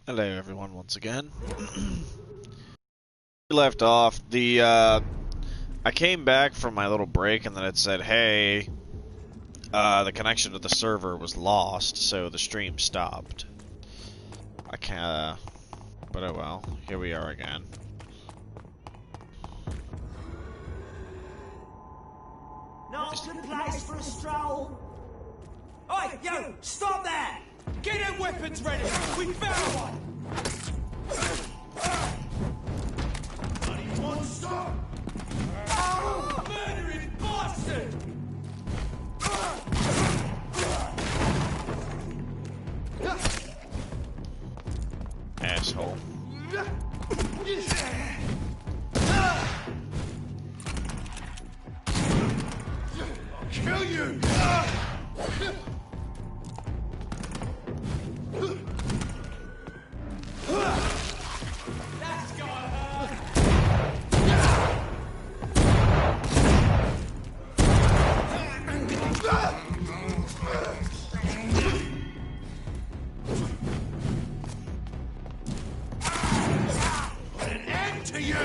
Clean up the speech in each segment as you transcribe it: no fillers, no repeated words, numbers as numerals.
Hello everyone once again. We left off, I came back from my little break and then it said, hey, the connection to the server was lost, so the stream stopped. I can't, but oh well, here we are again. Not a place for a stroll. Oi, you! Stop that! Get their weapons ready! We found one! Bloody monster! Murdering bastard! Asshole. I'll kill you! That's gotta hurt! Put an end to you!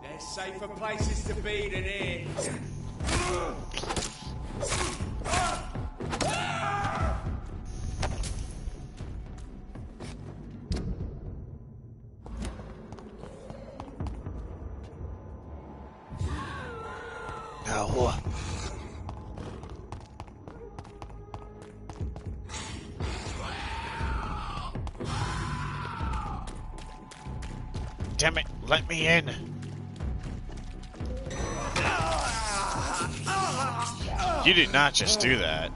There's safer places to be than here. Oh. Damn it, let me in. You did not just do that.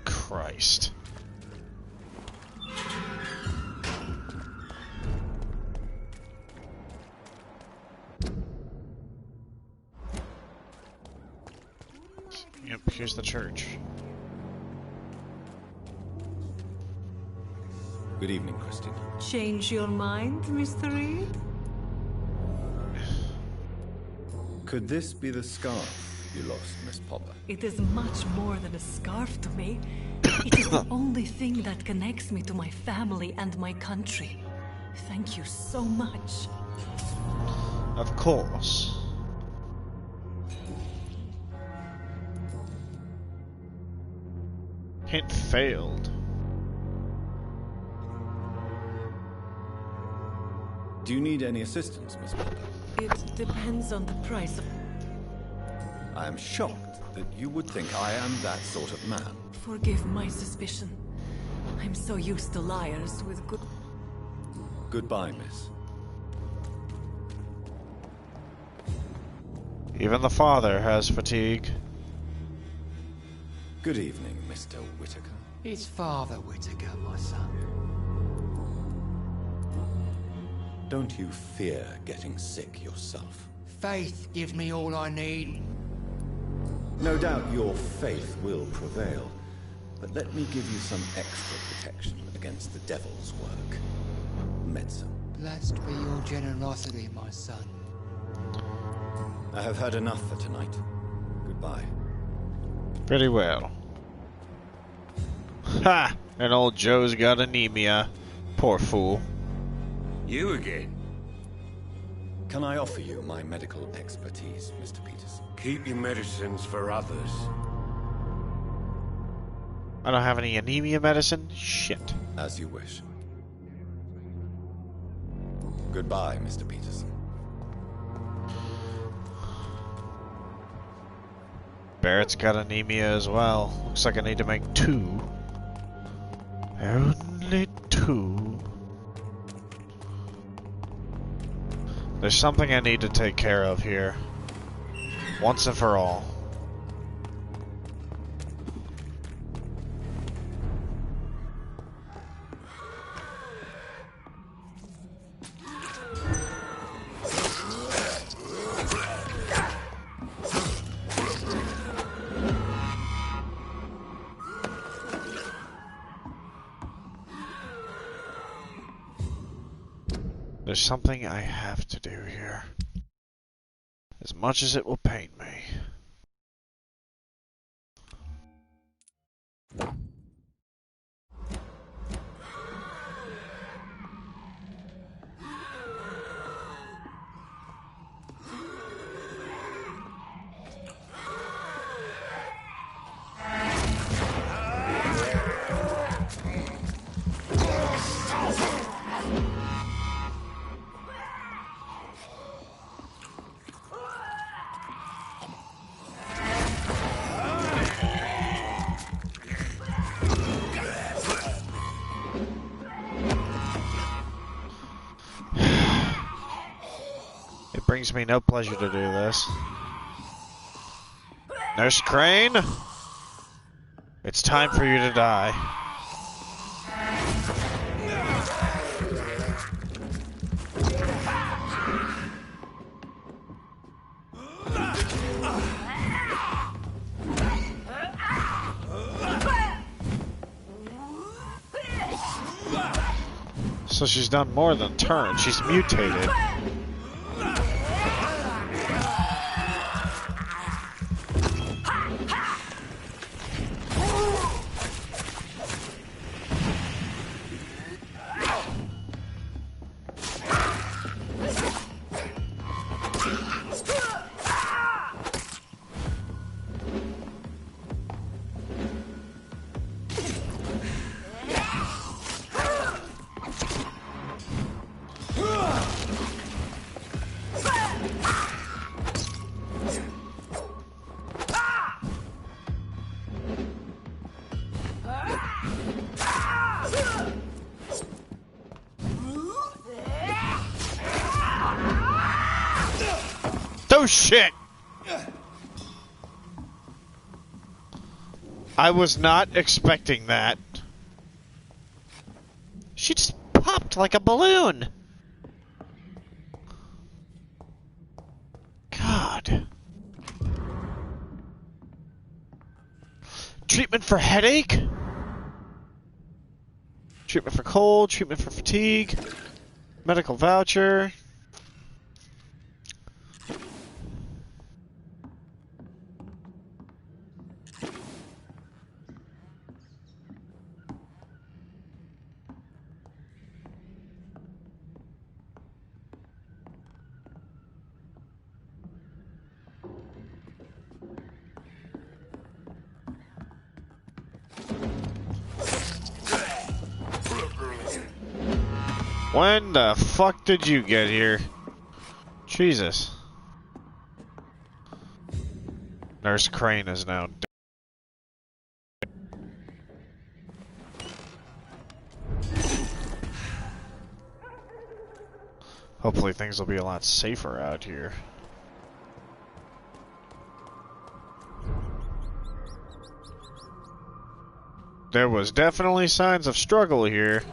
Christ. Yep, here's the church. Good evening, Christine. Change your mind, Mr. Reed? Could this be the scarf you lost, Miss Popper? It is much more than a scarf to me. It is the only thing that connects me to my family and my country. Thank you so much. Of course. Hint failed. Do you need any assistance, Miss Popper? It depends on the price of... I am shocked that you would think I am that sort of man. Forgive my suspicion. I'm so used to liars with good... Goodbye, miss. Even the father has fatigue. Good evening, Mr. Whitaker. It's Father Whitaker, my son. Don't you fear getting sick yourself? Faith gives me all I need. No doubt your faith will prevail, but let me give you some extra protection against the devil's work. Medicine. Blessed be your generosity, my son. I have had enough for tonight. Goodbye. Pretty well. Ha! And old Joe's got anemia. Poor fool. You again? Can I offer you my medical expertise, Mr. Peterson? Keep your medicines for others. I don't have any anemia medicine? Shit. As you wish. Goodbye, Mr. Peterson. Barrett's got anemia as well. Looks like I need to make 2. Only 2. There's something I need to take care of here. Once and for all. There's something I have to do here. As much as it will pain me. It brings me no pleasure to do this. Nurse Crane, it's time for you to die. So she's done more than turn, she's mutated. Oh shit! I was not expecting that. She just popped like a balloon. God. Treatment for headache? Treatment for cold, treatment for fatigue, medical voucher. When the fuck did you get here? Jesus. Nurse Crane is now dead. Hopefully things will be a lot safer out here. There was definitely signs of struggle here.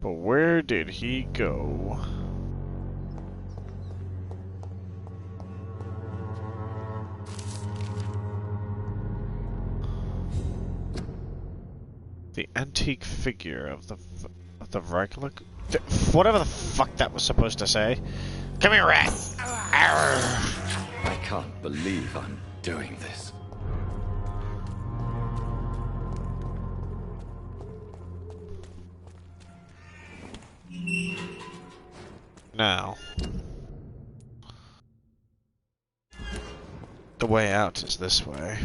But where did he go? The antique figure of the regular, whatever the fuck that was supposed to say. Come here, rat! I can't believe I'm doing this. Now, the way out is this way.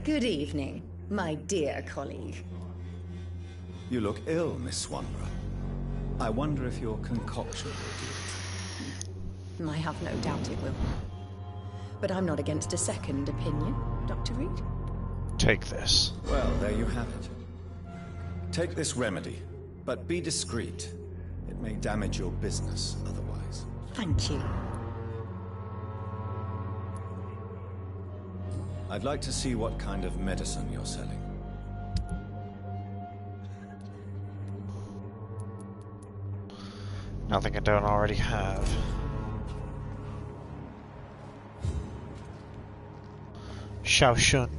Good evening, my dear colleague. You look ill, Miss Swanborough. I wonder if your concoction will do it. I have no doubt it will. But I'm not against a second opinion, Dr. Reed. Take this. Well, there you have it. Take this remedy, but be discreet. It may damage your business otherwise. Thank you. I'd like to see what kind of medicine you're selling. Nothing I don't already have. Shaoshun.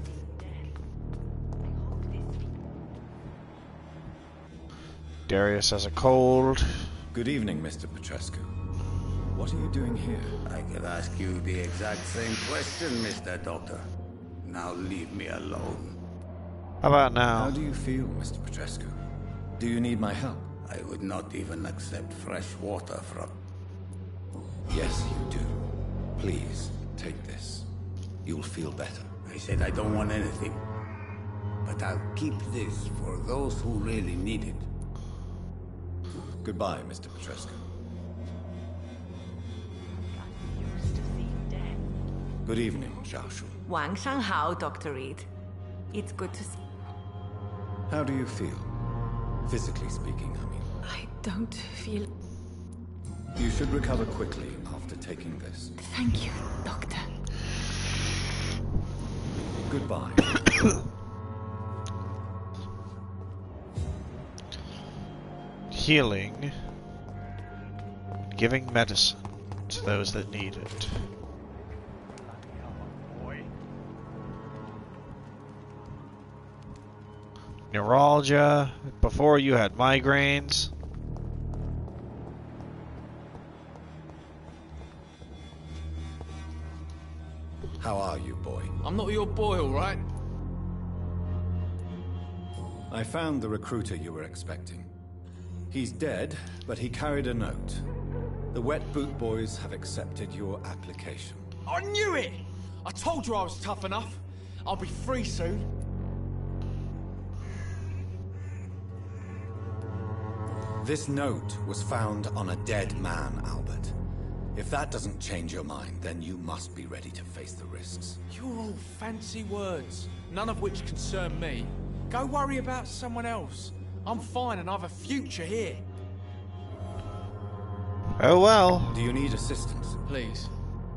Darius has a cold. Good evening, Mr. Petrescu. What are you doing here? I could ask you the exact same question, Mr. Doctor. Now leave me alone. How about How now? do you feel, Mr. Petrescu? Do you need my help? I would not even accept fresh water from... Yes, you do. Please, take this. You'll feel better. I said I don't want anything. But I'll keep this for those who really need it. Goodbye, Mr. Petrescu. Good evening, Xiaoshu. Wang Shanghao, Dr. Reed. It's good to see. How do you feel? Physically speaking, I mean. I don't feel. You should recover quickly after taking this. Thank you, Doctor. Goodbye. Healing. Giving medicine to those that need it. Neuralgia. Before you had migraines. How are you, boy? I'm not your boy, all right? I found the recruiter you were expecting. He's dead, but he carried a note. The Wet Boot Boys have accepted your application. I knew it! I told you I was tough enough. I'll be free soon. This note was found on a dead man, Albert. If that doesn't change your mind, then you must be ready to face the risks. You're all fancy words, none of which concern me. Go worry about someone else. I'm fine and I've a future here. Oh well. Do you need assistance? Please.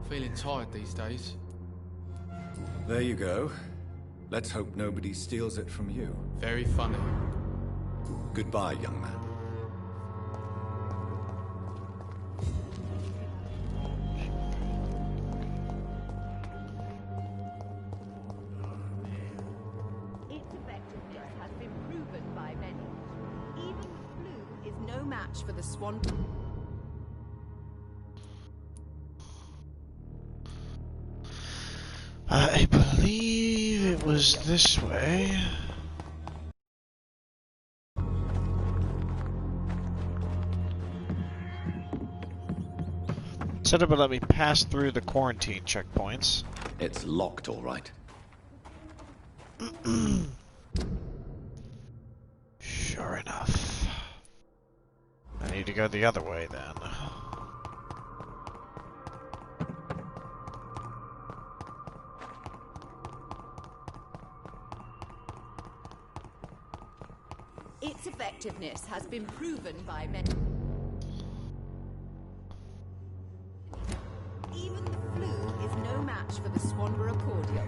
Feeling tired these days. There you go. Let's hope nobody steals it from you. Very funny. Goodbye, young man. Its effectiveness has been proven by many. Even flu is no match for the swan. I believe it was this way. Said it would let me pass through the quarantine checkpoints. It's locked, all right. Sure enough. I need to go the other way then. Its effectiveness has been proven by many. Even the flu is no match for the Swanborough cordial.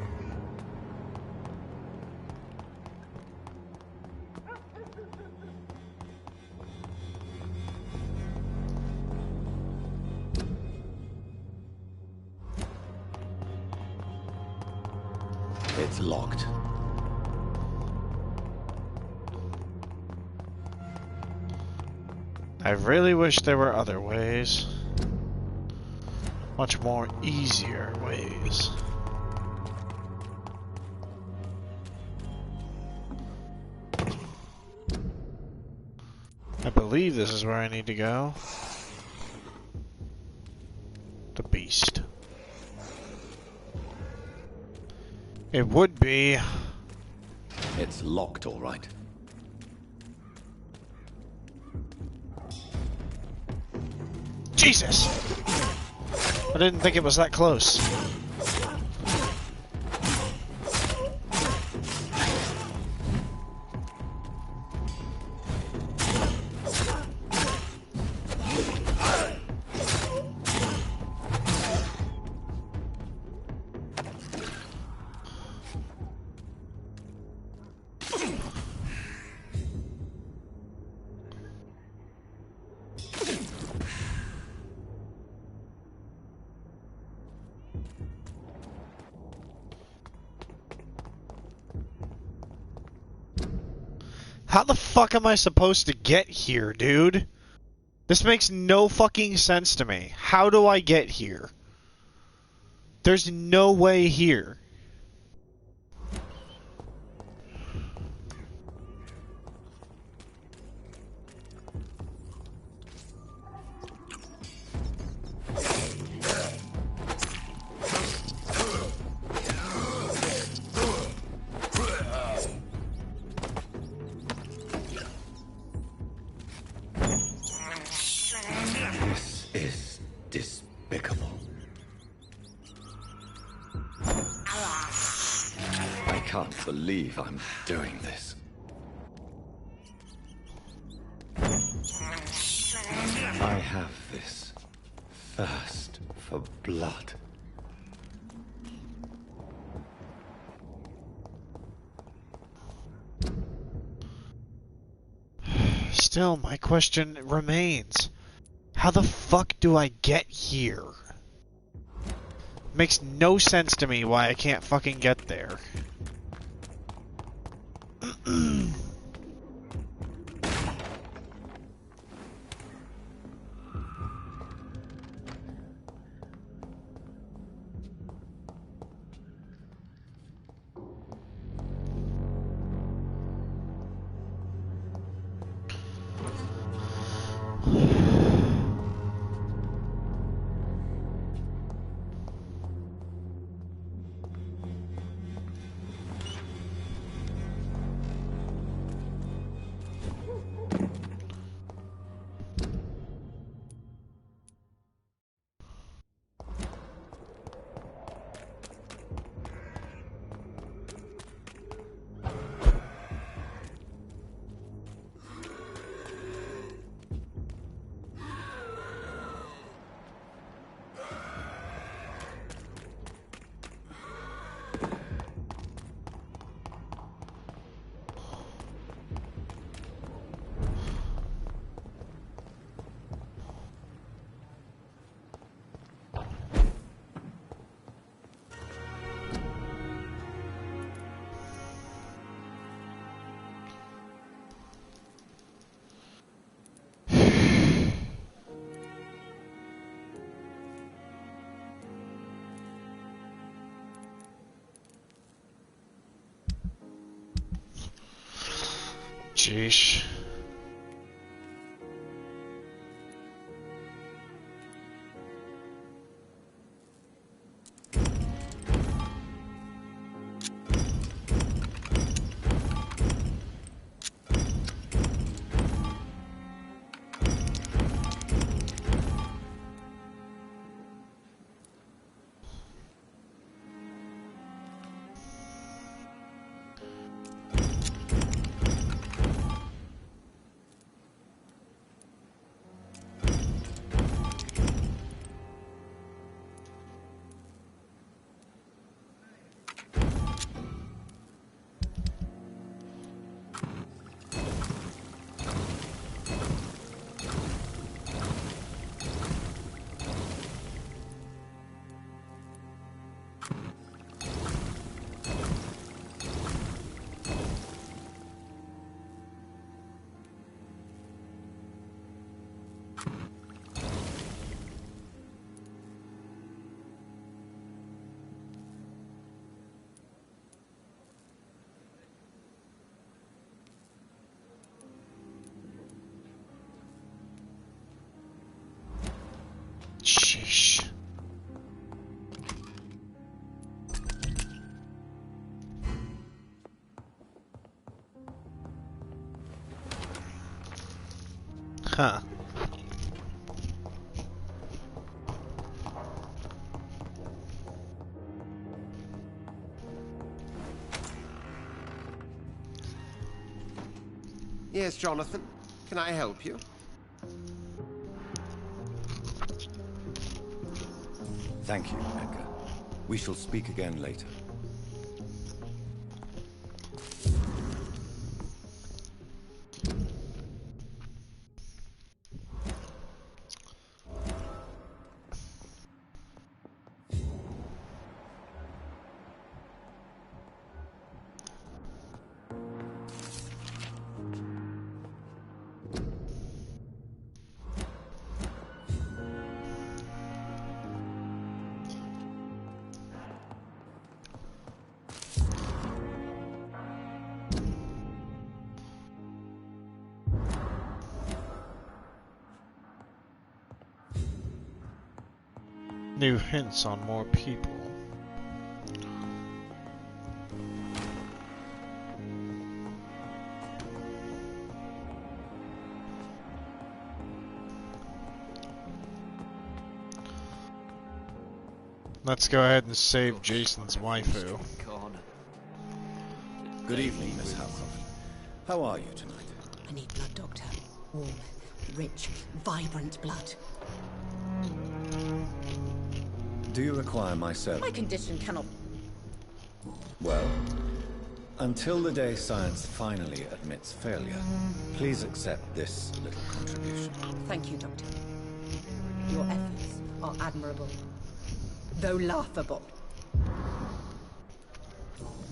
It's locked. I really wish there were other ways. Much more easier ways. I believe this is where I need to go. The beast. It would be. It's locked, all right. Jesus! I didn't think it was that close. How the fuck am I supposed to get here, dude? This makes no fucking sense to me. How do I get here? There's no way here. This is despicable. I can't believe I'm doing this. I have this thirst for blood. Still, my question remains. How the fuck do I get here? Makes no sense to me why I can't fucking get there. Jeez. Sheesh. Huh. Yes, Jonathan. Can I help you? Thank you, Edgar. We shall speak again later. New hints on more people. Let's go ahead and save Jason's waifu. Good evening, Miss Halford. How are you tonight? I need blood, Doctor. Warm, rich, vibrant blood. Do you require my service? My condition cannot... Well, until the day science finally admits failure, please accept this little contribution. Thank you, Doctor. Your efforts are admirable, though laughable.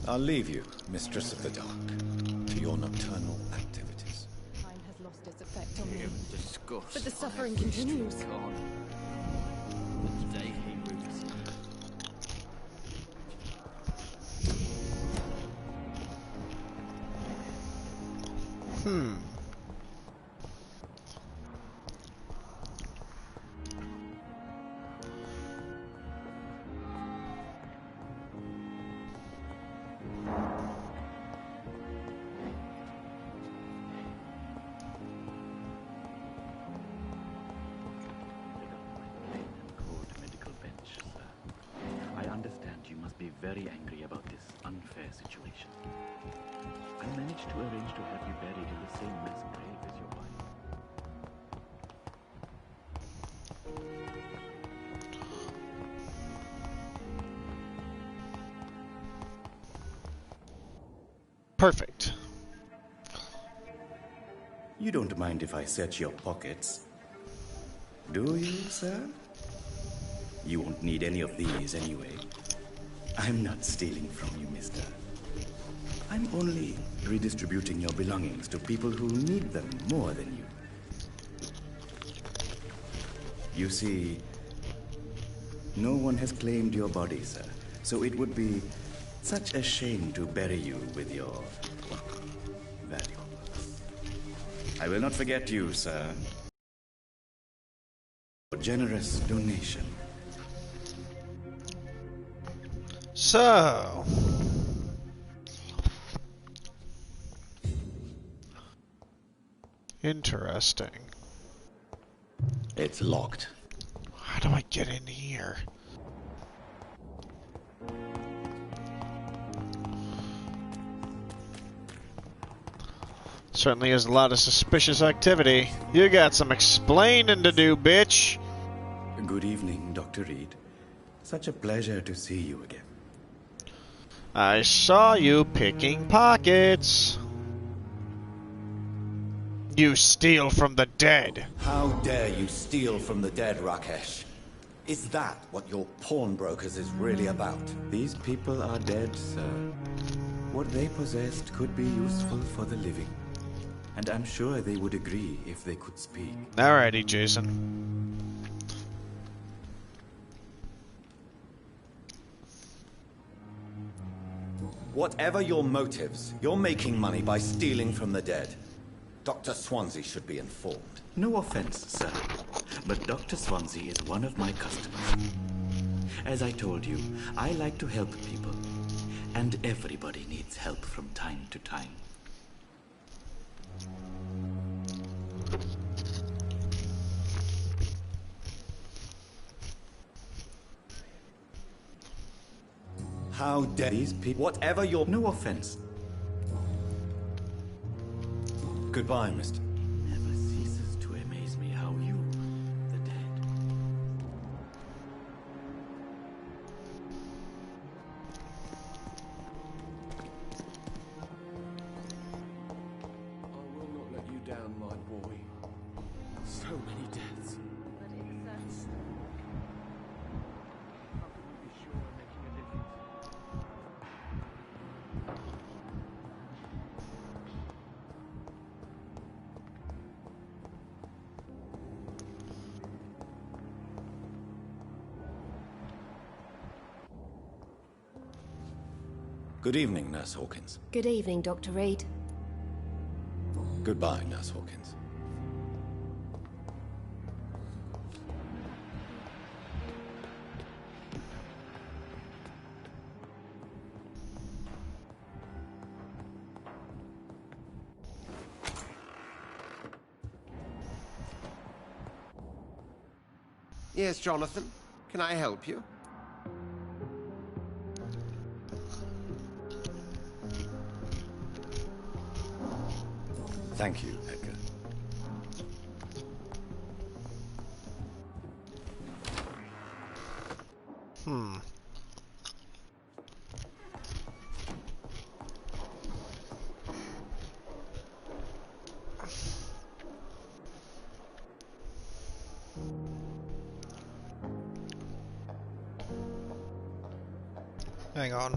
I'll leave you, Mistress of the Dark, to your nocturnal activities. Time has lost its effect on me. Disgust. But the suffering continues. The day he roots. Very angry about this unfair situation. I managed to arrange to have you buried in the same mass grave as your wife. Perfect. You don't mind if I search your pockets, do you, sir? You won't need any of these anyway. I'm not stealing from you, mister. I'm only redistributing your belongings to people who need them more than you. You see, no one has claimed your body, sir, so it would be such a shame to bury you with your valuables. I will not forget you, sir. Your generous donation. So, interesting. It's locked. How do I get in here? Certainly is a lot of suspicious activity. You got some explaining to do, bitch. Good evening, Dr. Reed. Such a pleasure to see you again. I saw you picking pockets. You steal from the dead. How dare you steal from the dead, Rakesh? Is that what your pawnbrokers is really about? These people are dead, sir. What they possessed could be useful for the living. And I'm sure they would agree if they could speak. Alrighty, Jason. Whatever your motives, you're making money by stealing from the dead. Dr. Swansea should be informed. No offense, sir, but Dr. Swansea is one of my customers. As I told you, I like to help people, and everybody needs help from time to time. How dare these people? Whatever your... No offense. Goodbye, Mr. It never ceases to amaze me how you, the dead. I will not let you down, my boy. So many deaths. But it's How can we be sure we're making a difference? Good evening, Nurse Hawkins. Good evening, Dr. Reed. Goodbye, Nurse Hawkins. Yes, Jonathan. Can I help you? Thank you, Edgar. Hang on.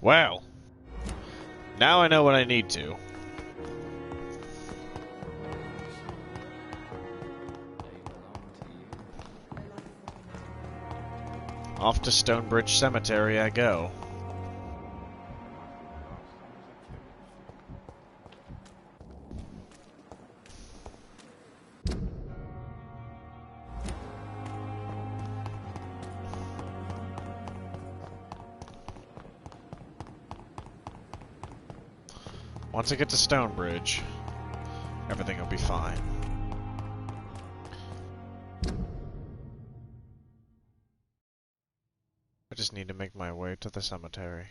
Well, now I know what I need to. Off to Stonebridge Cemetery I go. Once I get to Stonebridge, everything will be fine. I just need to make my way to the cemetery.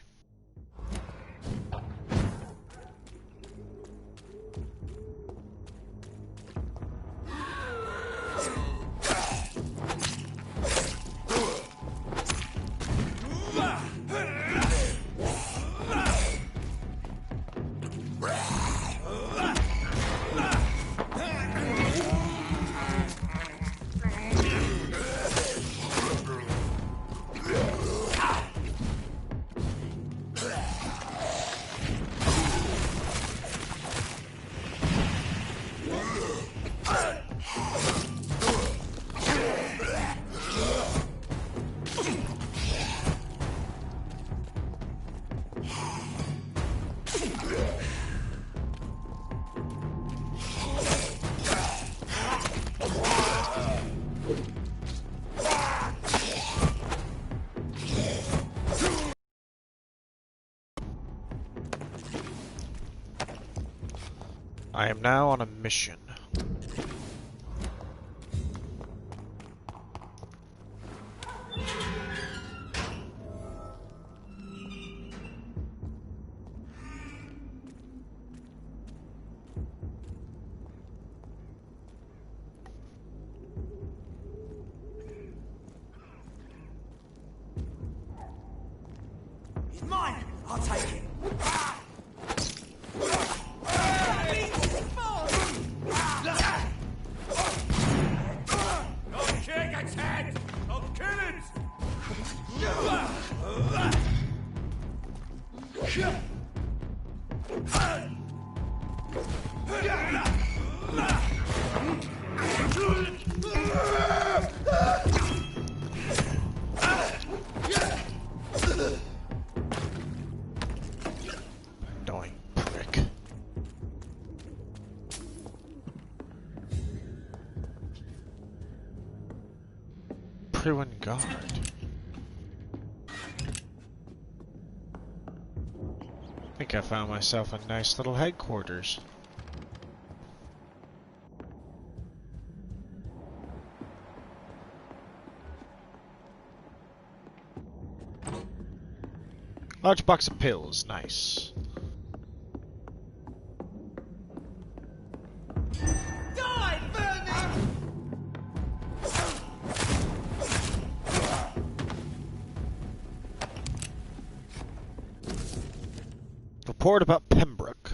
I am now on a mission. He's mine! I'll take him! Annoying prick. Pruin Guard. I think I found myself a nice little headquarters. Large box of pills, nice. Die, Vernon! Report about Pembroke.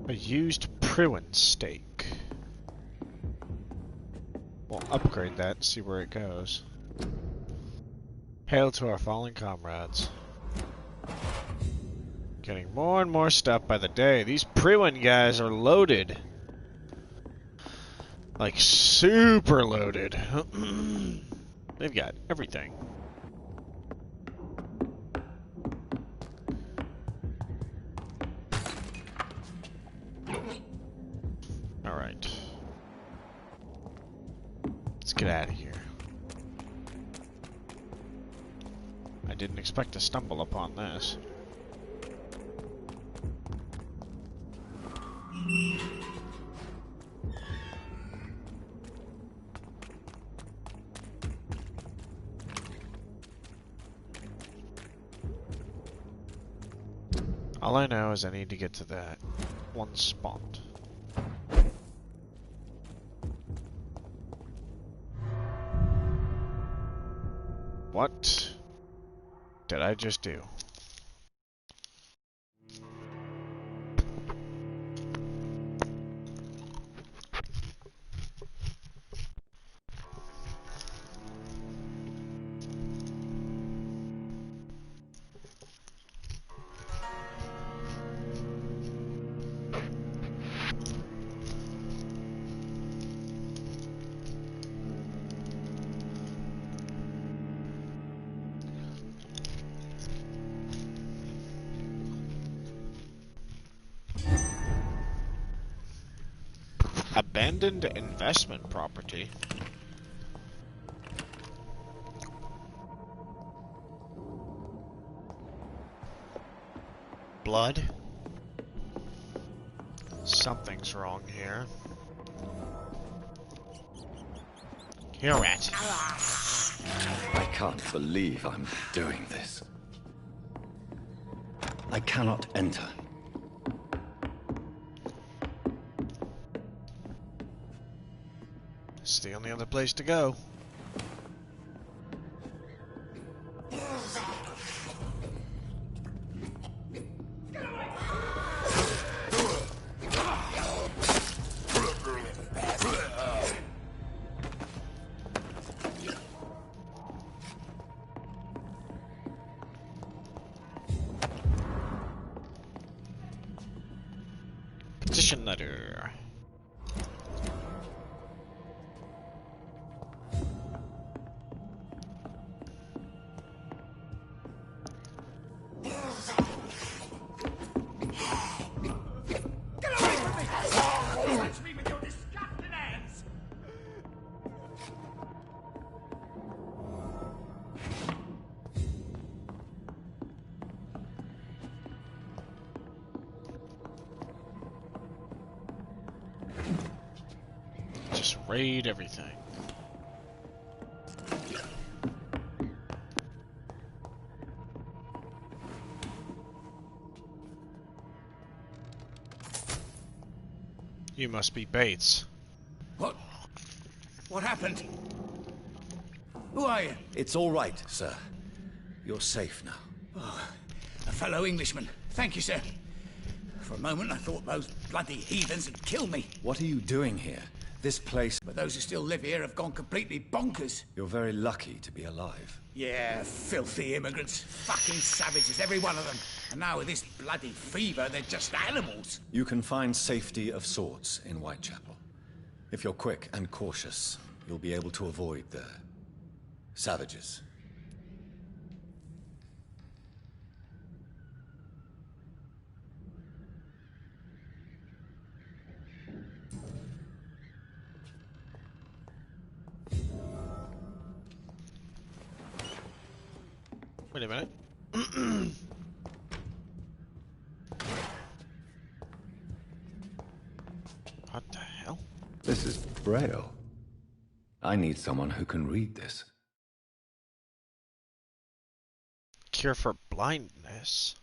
A used Pruin stake. We'll upgrade that and see where it goes. Hail to our fallen comrades. Getting more and more stuff by the day. These Pruin guys are loaded. Like, super loaded. They've got everything. Alright. Let's get out of here. I didn't expect to stumble upon this. All I know is I need to get to that one spot. What did I just do? Abandoned investment property. Blood? Something's wrong here. Hear it. I can't believe I'm doing this. I cannot enter. It's the only other place to go. Petition letter. Just raid everything. You must be Bates. What? What happened? Who are you? It's all right, sir. You're safe now. Oh, a fellow Englishman. Thank you, sir. For a moment, I thought those bloody heathens had killed me. What are you doing here? This place... But those who still live here have gone completely bonkers. You're very lucky to be alive. Yeah, filthy immigrants. Fucking savages, every one of them. And now with this bloody fever, they're just animals. You can find safety of sorts in Whitechapel. If you're quick and cautious, you'll be able to avoid the... savages. Wait a minute. What the hell? This is Braille. I need someone who can read this. Cure for blindness.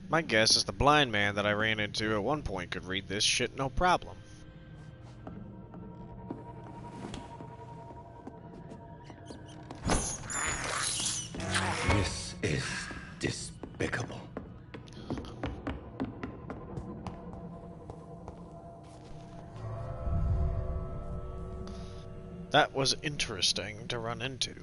My guess is the blind man that I ran into at one point could read this shit no problem. This is despicable. That was interesting to run into.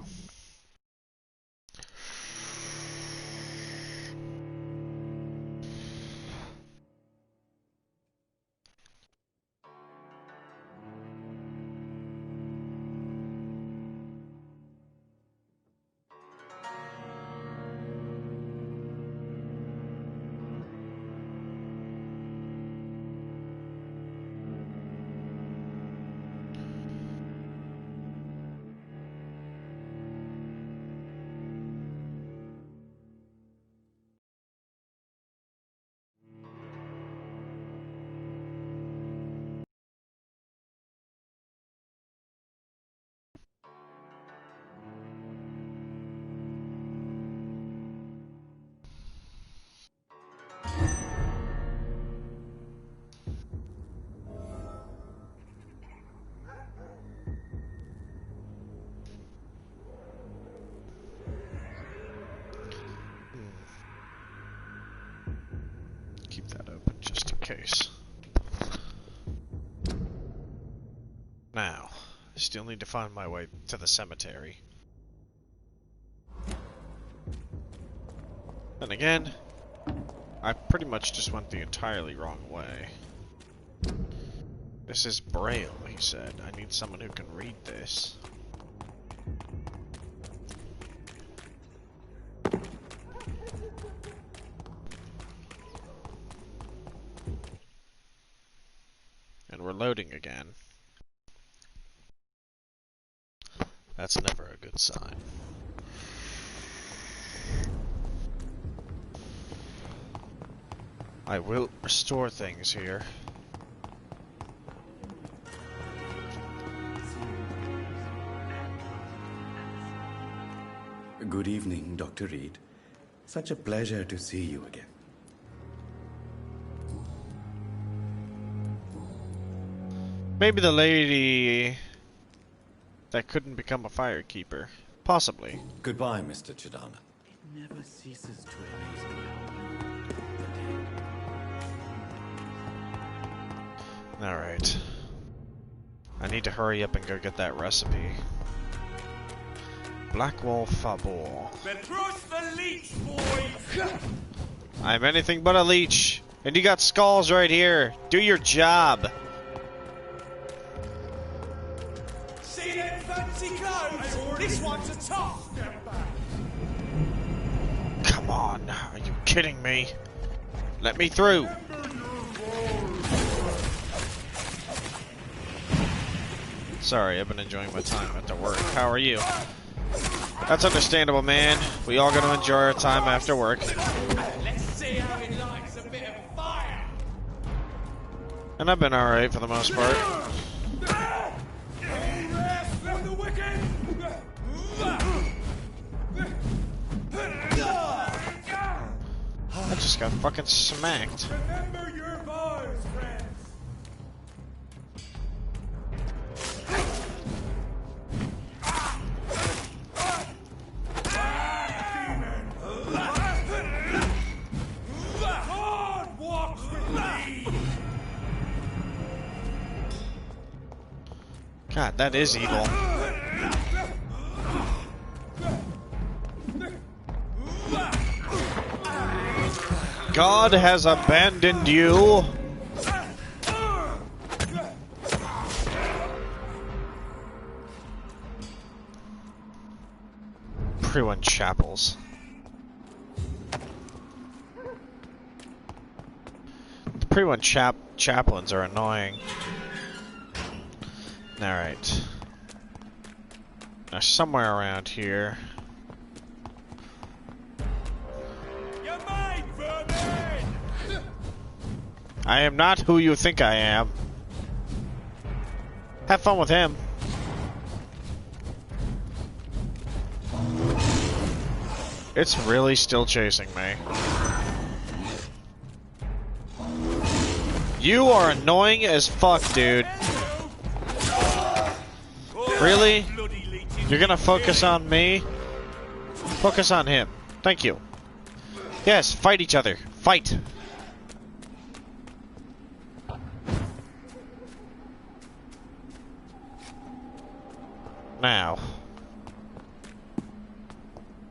Keep that open just in case. Now, I still need to find my way to the cemetery. Then again, I pretty much just went the entirely wrong way. This is Braille, he said. I need someone who can read this. loading again. That's never a good sign. I will restore things here. Good evening, Dr. Reed. Such a pleasure to see you again. Maybe the lady that couldn't become a firekeeper. Possibly. Goodbye, Mr. Chidana. It never ceases to amaze me how Alright. I need to hurry up and go get that recipe. Blackwall Fabor. Betrust the leech, boys! I'm anything but a leech. And you got skulls right here. Do your job. See them fancy clothes? This one's a top. Come on. Are you kidding me? Let me through. Sorry, I've been enjoying my time at the work. How are you? That's understandable, man. We all gotta enjoy our time after work. Let's see how he likes a bit of fire. And I've been alright for the most part. I just got fucking smacked. Remember your vows, friends. God walks with me. God, that is evil. God has abandoned you. Pre-1 chapels. The pre-1 chaplains are annoying. Alright. Now somewhere around here. I am not who you think I am. Have fun with him. It's really still chasing me. You are annoying as fuck, dude. Really? You're gonna focus on me? Focus on him. Thank you. Yes, fight each other. Fight. Now.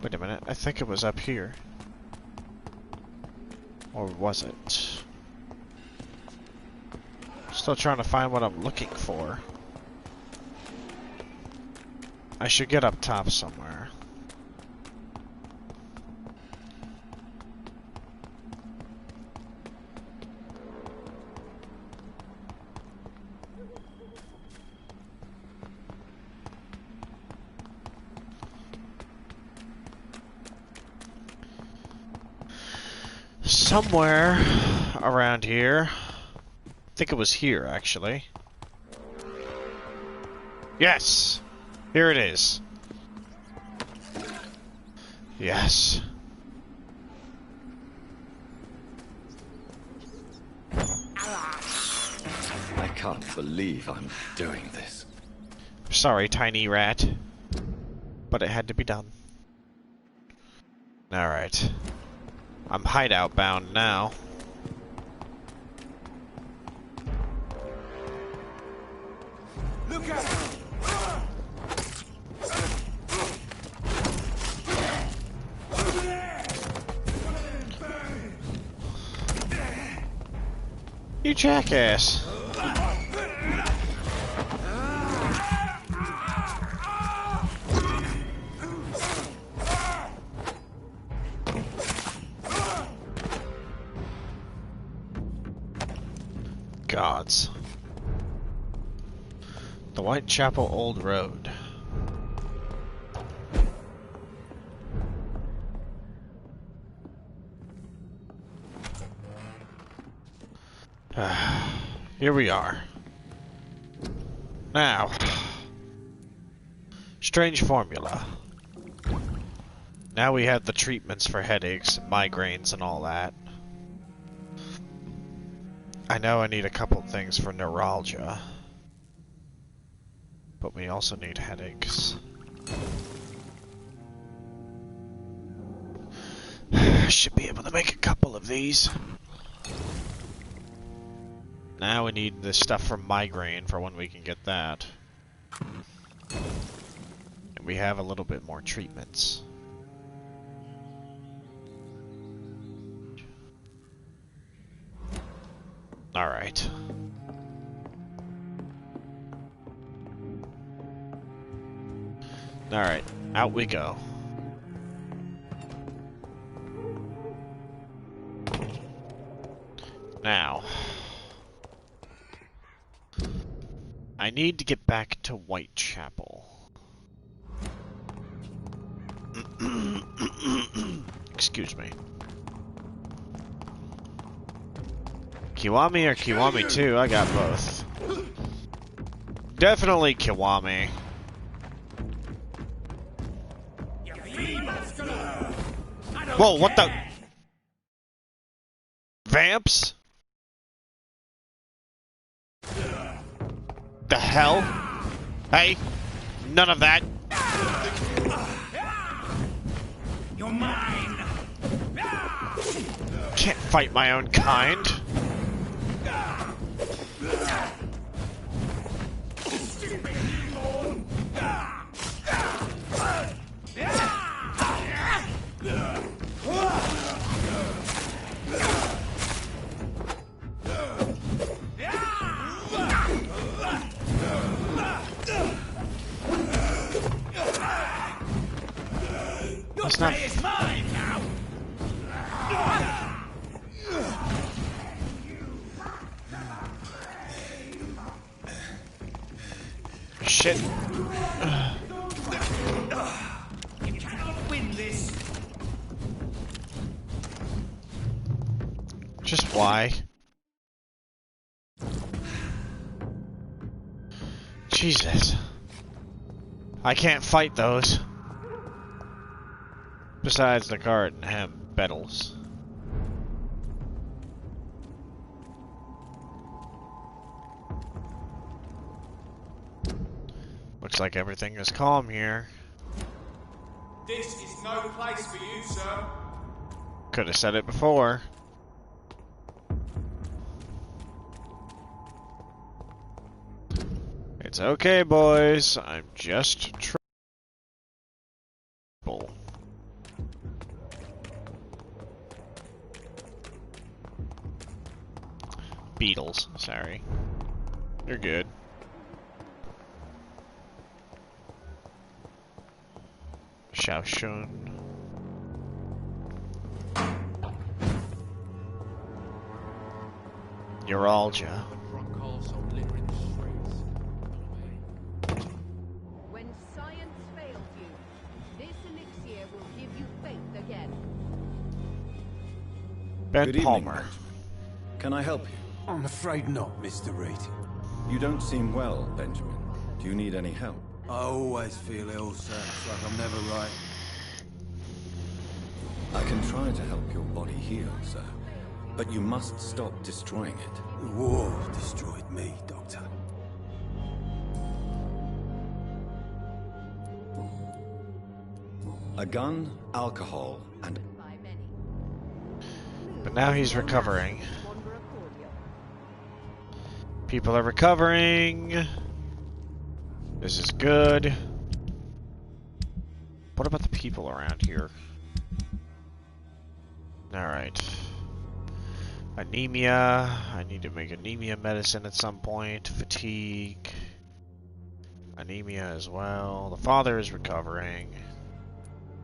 Wait a minute, I think it was up here. Or was it? Still trying to find what I'm looking for. I should get up top somewhere. Somewhere around here. I think it was here, actually. Yes! Here it is. Yes. I can't believe I'm doing this. Sorry, tiny rat. But it had to be done. Alright. I'm hideout bound now. Look out! You jackass. Gods. The Whitechapel Old Road. Here we are. Now, strange formula. Now we have the treatments for headaches, migraines, and all that. I know I need a couple things for neuralgia, but we also need headaches. Should be able to make a couple of these. Now we need the stuff for migraine for when we can get that. And we have a little bit more treatments. Alright. Alright, out we go. Now, I need to get back to Whitechapel. Excuse me. Kiwami or Kiwami 2? I got both. Definitely Kiwami. Whoa, what the? Vamps? The hell? Hey, none of that. You're mine. Can't fight my own kind. That's not... It's mine now. Shit. You cannot win this. Just why? Jesus. I can't fight those. Besides the cart and him battles. Looks like everything is calm here. This is no place for you, sir. Could have said it before. It's okay, boys. I'm just trouble. Beetles, sorry. You're good. Shaoshun. Neuralgia. When science fails you, this elixir will give you faith again. Ben Good evening, Palmer. Benjamin. Can I help you? I'm afraid not, Mr. Reed. You don't seem well, Benjamin. Do you need any help? I always feel ill, sir. It's like I'm never right. I can try to help your body heal, sir. But you must stop destroying it. The war destroyed me, Doctor. A gun, alcohol, and... But now he's recovering. People are recovering. This is good. What about the people around here? Alright. Anemia. I need to make anemia medicine at some point. Fatigue. Anemia as well. The father is recovering.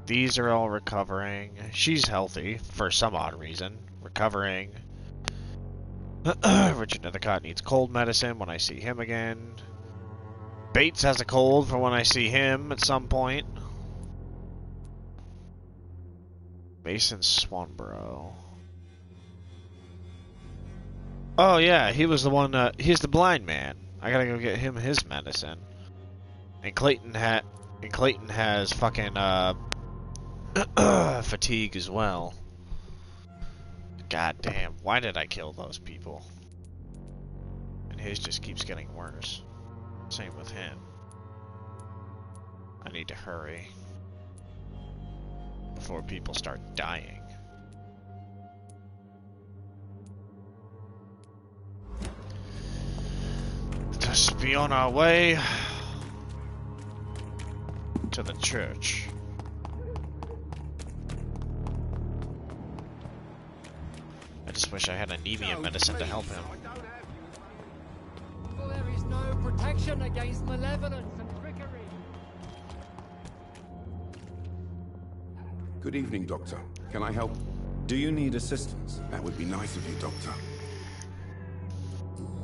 These are all recovering. She's healthy for some odd reason. Recovering. Richard Nethercott needs cold medicine when I see him again. Bates has a cold for when I see him at some point. Mason Swanborough. Oh yeah, he was the one. He's the blind man. I gotta go get him his medicine. And Clayton has fucking fatigue as well. God damn, why did I kill those people? And his just keeps getting worse. Same with him. I need to hurry before people start dying. Just be on our way to the church. I just wish I had anemia medicine to help him. Well, there is no protection against malevolence and trickery. Good evening, Doctor. Can I help? Do you need assistance? That would be nice of you, Doctor.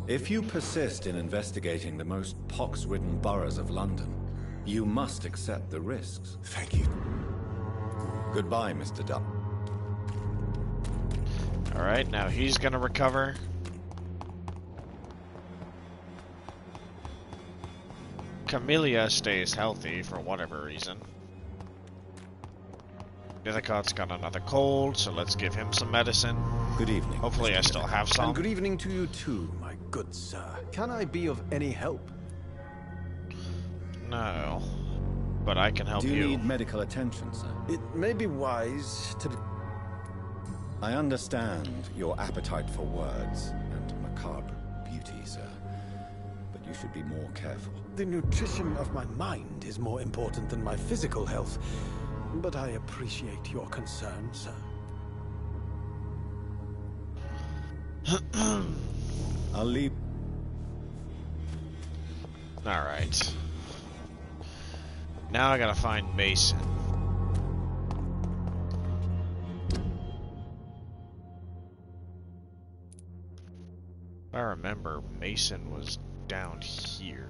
If you persist in investigating the most pox-ridden boroughs of London, you must accept the risks. Thank you. Goodbye, Mr. Dutt. Alright, now he's gonna recover. Camellia stays healthy for whatever reason. Nethercott's got another cold, so let's give him some medicine. Good evening. Hopefully Mr. I still have some. And good evening to you too, my good sir. Can I be of any help? No. But I can help you. Do you need medical attention, sir? It may be wise to... I understand your appetite for words and macabre beauty, sir. But you should be more careful. The nutrition of my mind is more important than my physical health. But I appreciate your concern, sir. I'll leave. Alright. Now I gotta find Mason. If I remember, Mason was down here.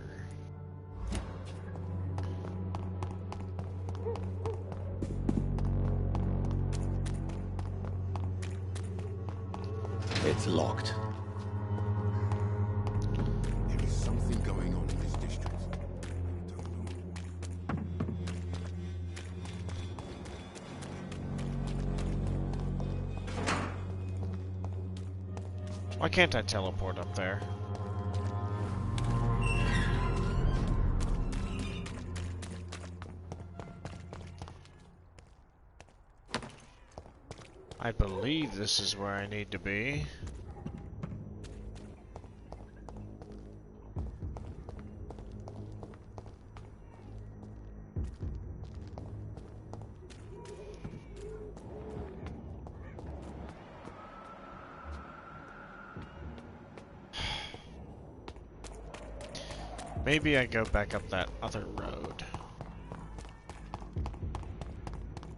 It's locked. There is something going on in this district. Why can't I teleport up there? I believe this is where I need to be. Maybe I go back up that other road.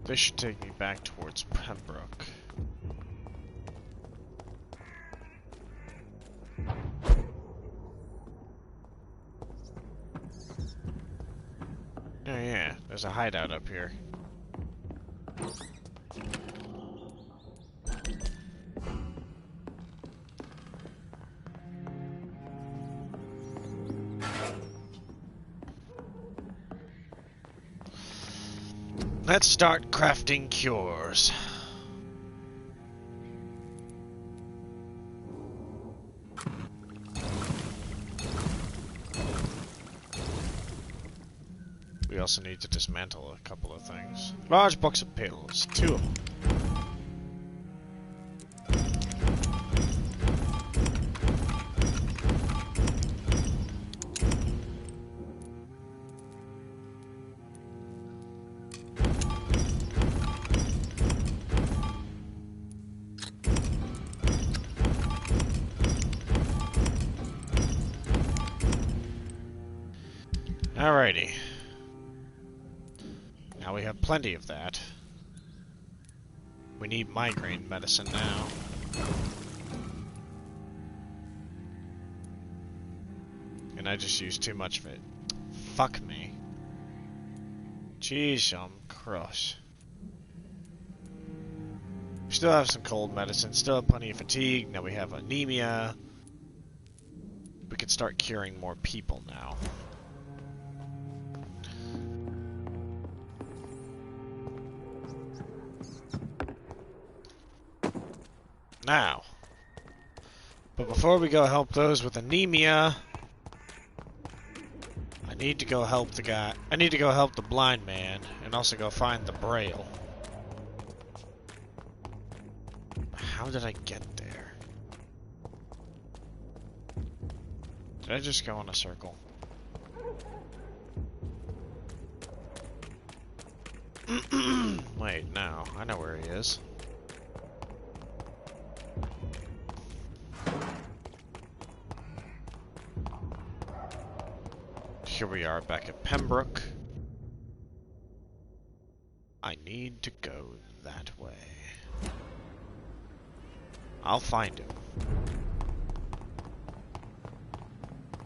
This should take me back towards Pembroke. Oh yeah, there's a hideout up here. Let's start crafting cures. We also need to dismantle a couple of things. Large box of pills, 2 of them. Alrighty. Now we have plenty of that. We need migraine medicine now. And I just used too much of it. fuck me. Jeez, I'm crushed. We still have some cold medicine, still have plenty of fatigue, now we have anemia. We can start curing more people now. Now. But before we go help those with anemia, I need to go help the guy. I need to go help the blind man and also go find the Braille. How did I get there? Did I just go in a circle? Wait, no. I know where he is. Here we are back at Pembroke. I need to go that way. I'll find him.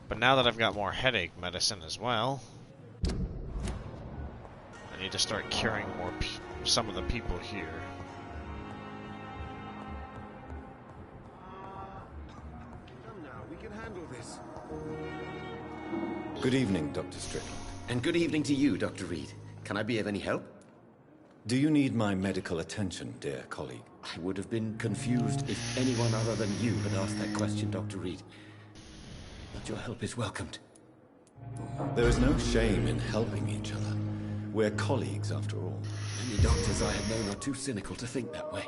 But now that I've got more headache medicine as well, I need to start curing more some of the people here. Come now, we can handle this. Good evening, Dr. Strickland. And good evening to you, Dr. Reed. Can I be of any help? Do you need my medical attention, dear colleague? I would have been confused if anyone other than you had asked that question, Dr. Reed. But your help is welcomed. There is no shame in helping each other. We're colleagues, after all. Many doctors I have known are too cynical to think that way.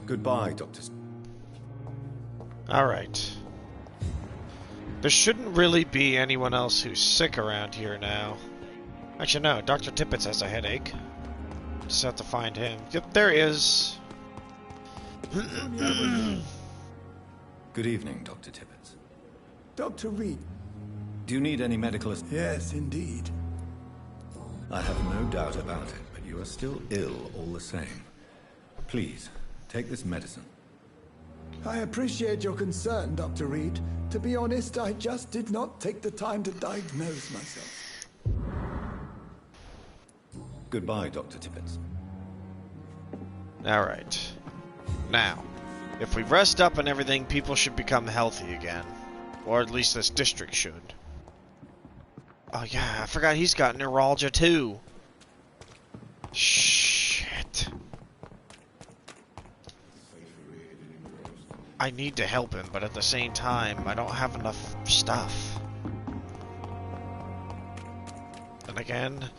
Goodbye, Dr. Alright. There shouldn't really be anyone else who's sick around here now. Actually, no. Dr. Tippett has a headache. Just have to find him. Yep, there he is. Good evening, Dr. Tippett. Dr. Reed. Do you need any medical assistance? Yes, indeed. I have no doubt about it, but you are still ill all the same. Please, take this medicine. I appreciate your concern, Dr. Reed. To be honest, I just did not take the time to diagnose myself. Goodbye, Dr. Tippett. Alright. Now, if we rest up and everything, people should become healthy again. Or at least this district should. Oh yeah, I forgot he's got neuralgia too. Shit. I need to help him, but at the same time, I don't have enough stuff. And again,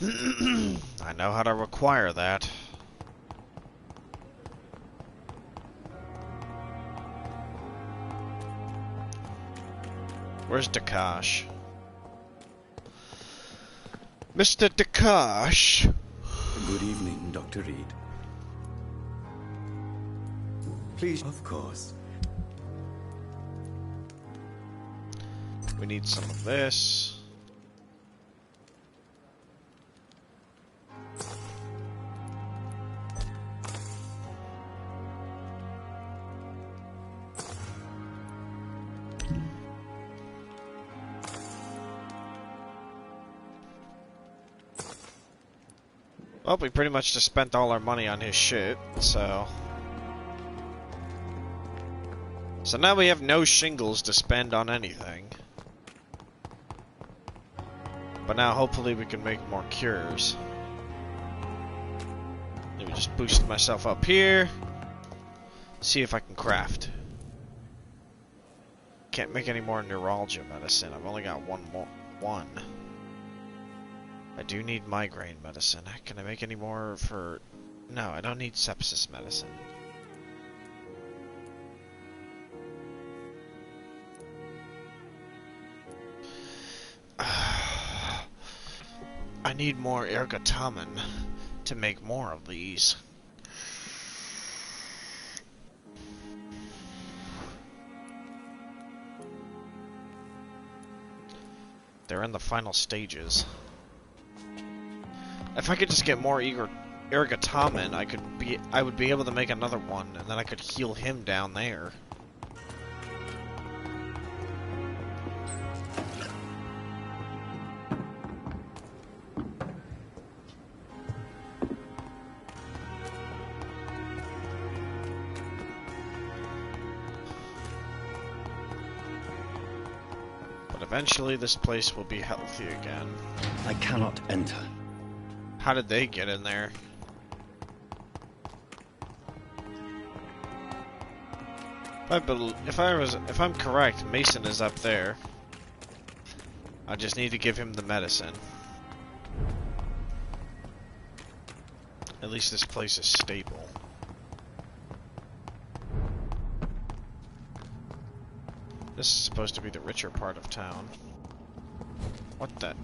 I know how to require that. Where's Dakash? Mr. Dakash! Good evening, Dr. Reed. Please. Of course. We need some of this. Well, we pretty much just spent all our money on his shit, so... So now we have no shingles to spend on anything. But now hopefully we can make more cures. Let me just boost myself up here. See if I can craft. Can't make any more neuralgia medicine. I've only got one. I do need migraine medicine. Can I make any more for... No, I don't need sepsis medicine. I need more ergotamin to make more of these. They're in the final stages. If I could just get more ergotamin, I would be able to make another one, and then I could heal him down there. eventually this place will be healthy again. I cannot enter. How did they get in there? If I'm correct, Mason is up there. I just need to give him the medicine. At least this place is stable. This is supposed to be the richer part of town. What the?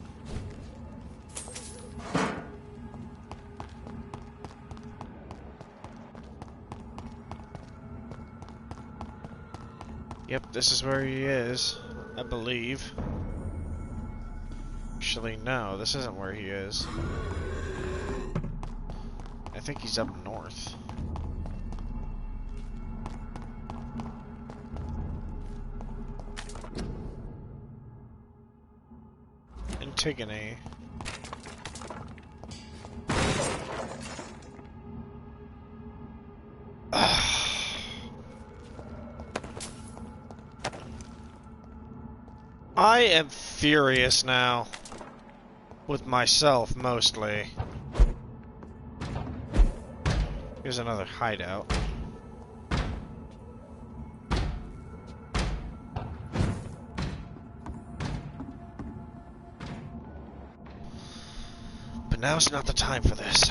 Yep, this is where he is, I believe. Actually, no, this isn't where he is. I think he's up north. Antigone. I am furious now. With myself, mostly. Here's another hideout. But now's not the time for this.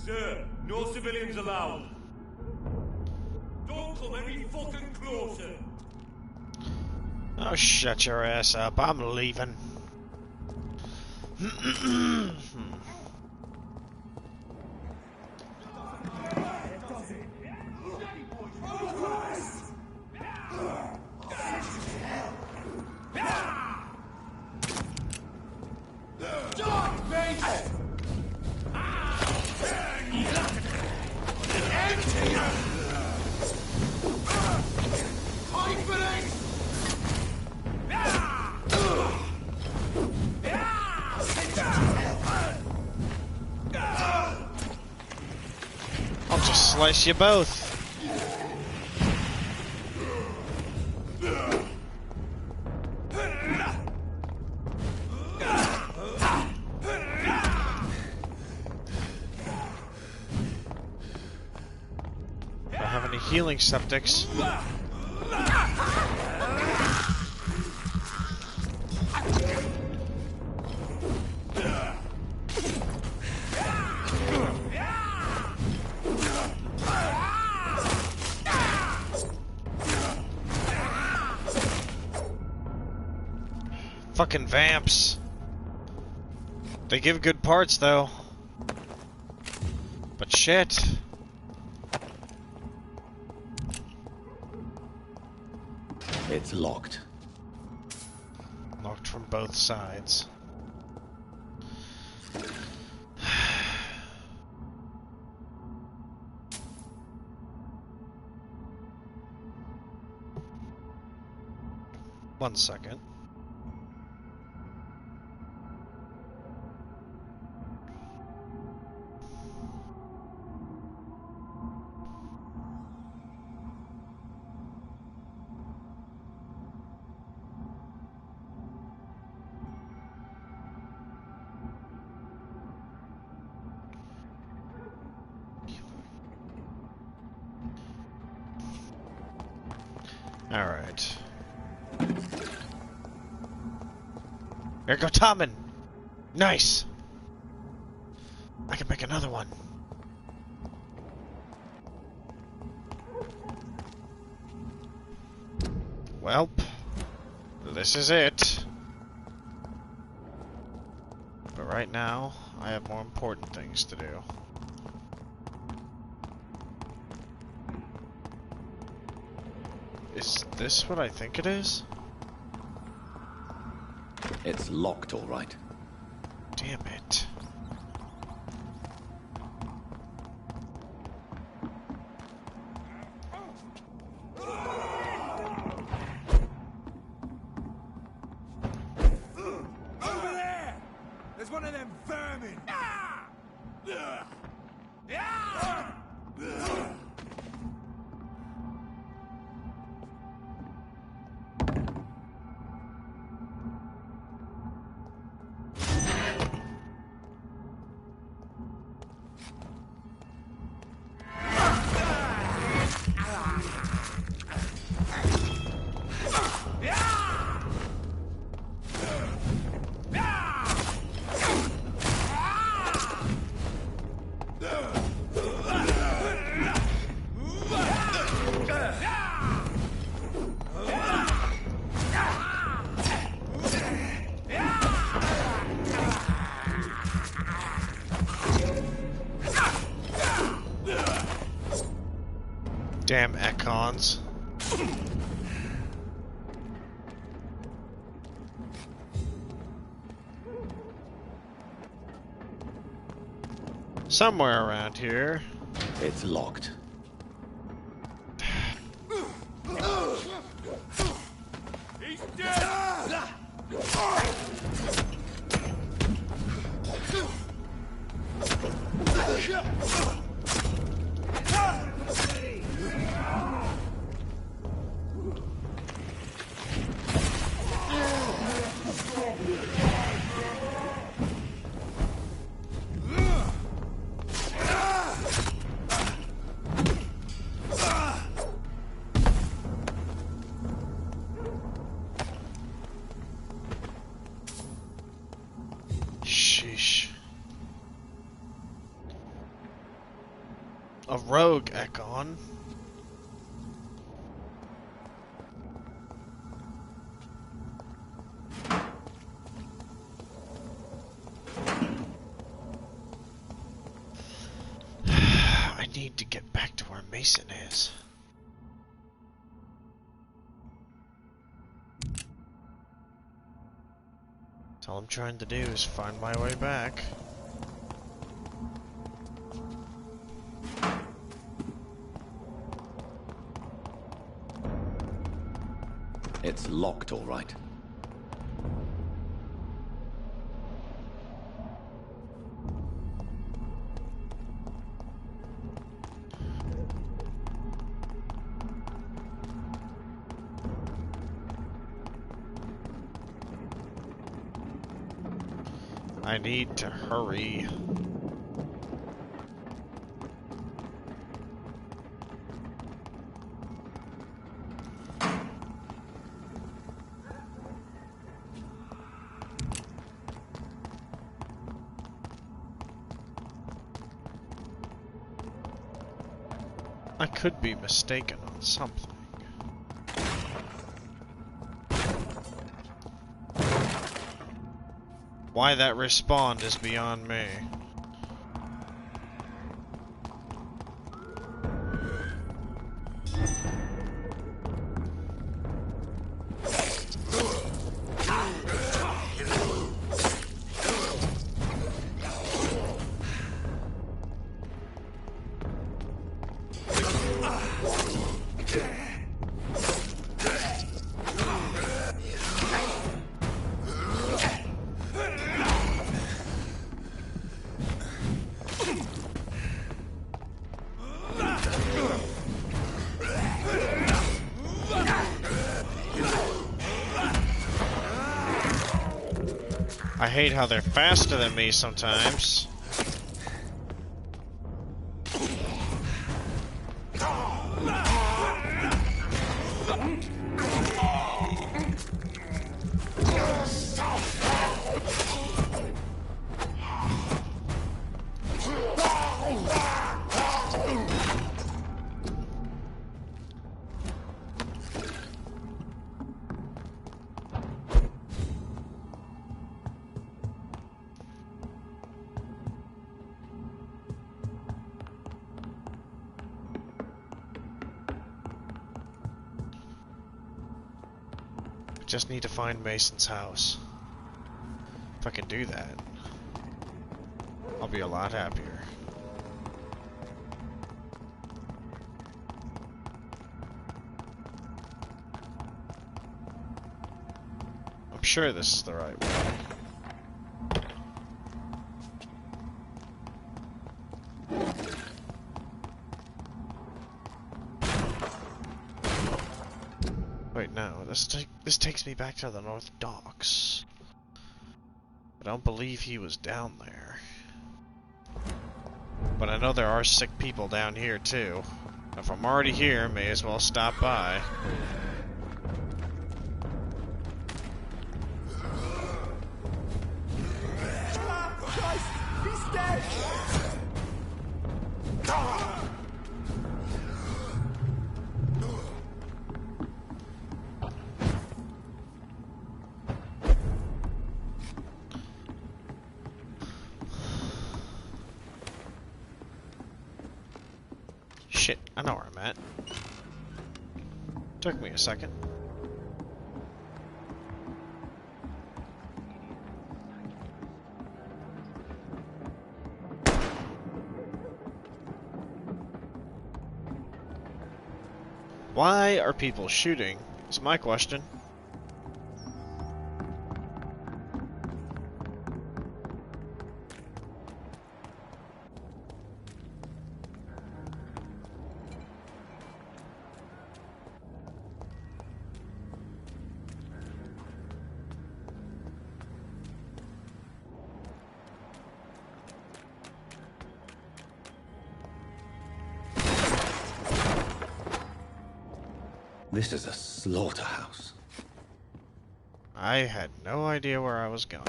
Sir, no civilians allowed. Don't come any fucking closer. Oh, shut your ass up. I'm leaving. I'll just slice you both. I don't have any healing septics. Fucking vamps. They give good parts though. But shit. It's locked. Locked from both sides. One second. Alright. Here go Tommen! Nice! I can make another one. Welp. This is it. But right now, I have more important things to do. Is this what I think it is? It's locked, all right. Damn it. vermin! Damn Ekons. Somewhere around here. It's locked. He's dead! Sheesh. A rogue Ekon. I need to get back to where Mason is. That's all I'm trying to do is find my way back. It's locked, all right. I need to hurry. I could be mistaken on something. Why that respawned is beyond me. I hate how they're faster than me sometimes. Just need to find Mason's house. If I can do that, I'll be a lot happier. I'm sure this is the right way. No, this takes me back to the North Docks. I don't believe he was down there. But I know there are sick people down here too. If I'm already here, may as well stop by. Christ! He's dead! Shit, I know where I'm at. Took me a second. Why are people shooting? Is my question. This is a slaughterhouse. I had no idea where I was going.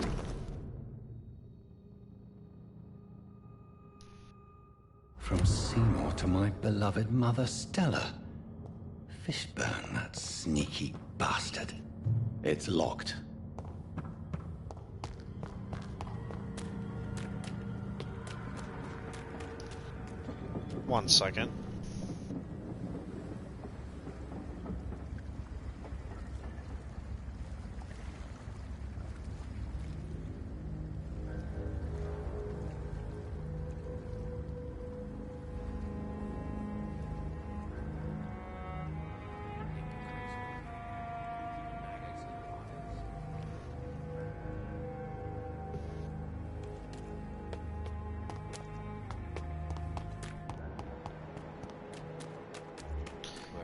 From Seymour to my beloved mother Stella. Fishburne, that sneaky bastard. It's locked. One second.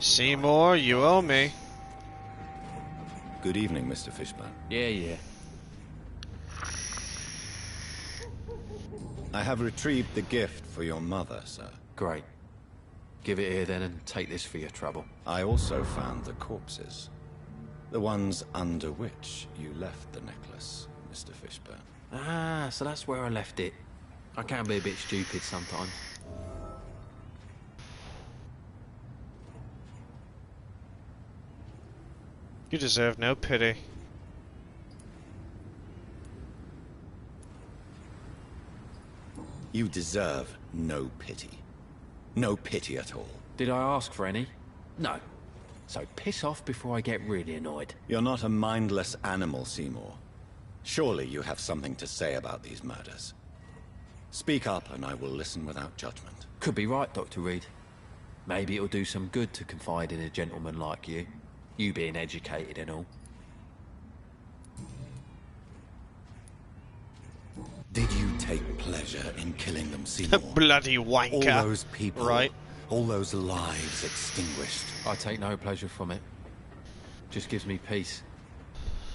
Seymour, you owe me. Good evening, Mr. Fishburne. Yeah. I have retrieved the gift for your mother, sir. Great. Give it here then and take this for your trouble. I also found the corpses. The ones under which you left the necklace, Mr. Fishburne. Ah, so that's where I left it. I can be a bit stupid sometimes. You deserve no pity. You deserve no pity. No pity at all. Did I ask for any? No. So piss off before I get really annoyed. You're not a mindless animal, Seymour. Surely you have something to say about these murders. Speak up and I will listen without judgment. Could be right, Dr. Reed. Maybe it'll do some good to confide in a gentleman like you. You being educated and all. Did you take pleasure in killing them, Seymour? Bloody wanker. All those people, right? All those lives extinguished. I take no pleasure from it. Just gives me peace.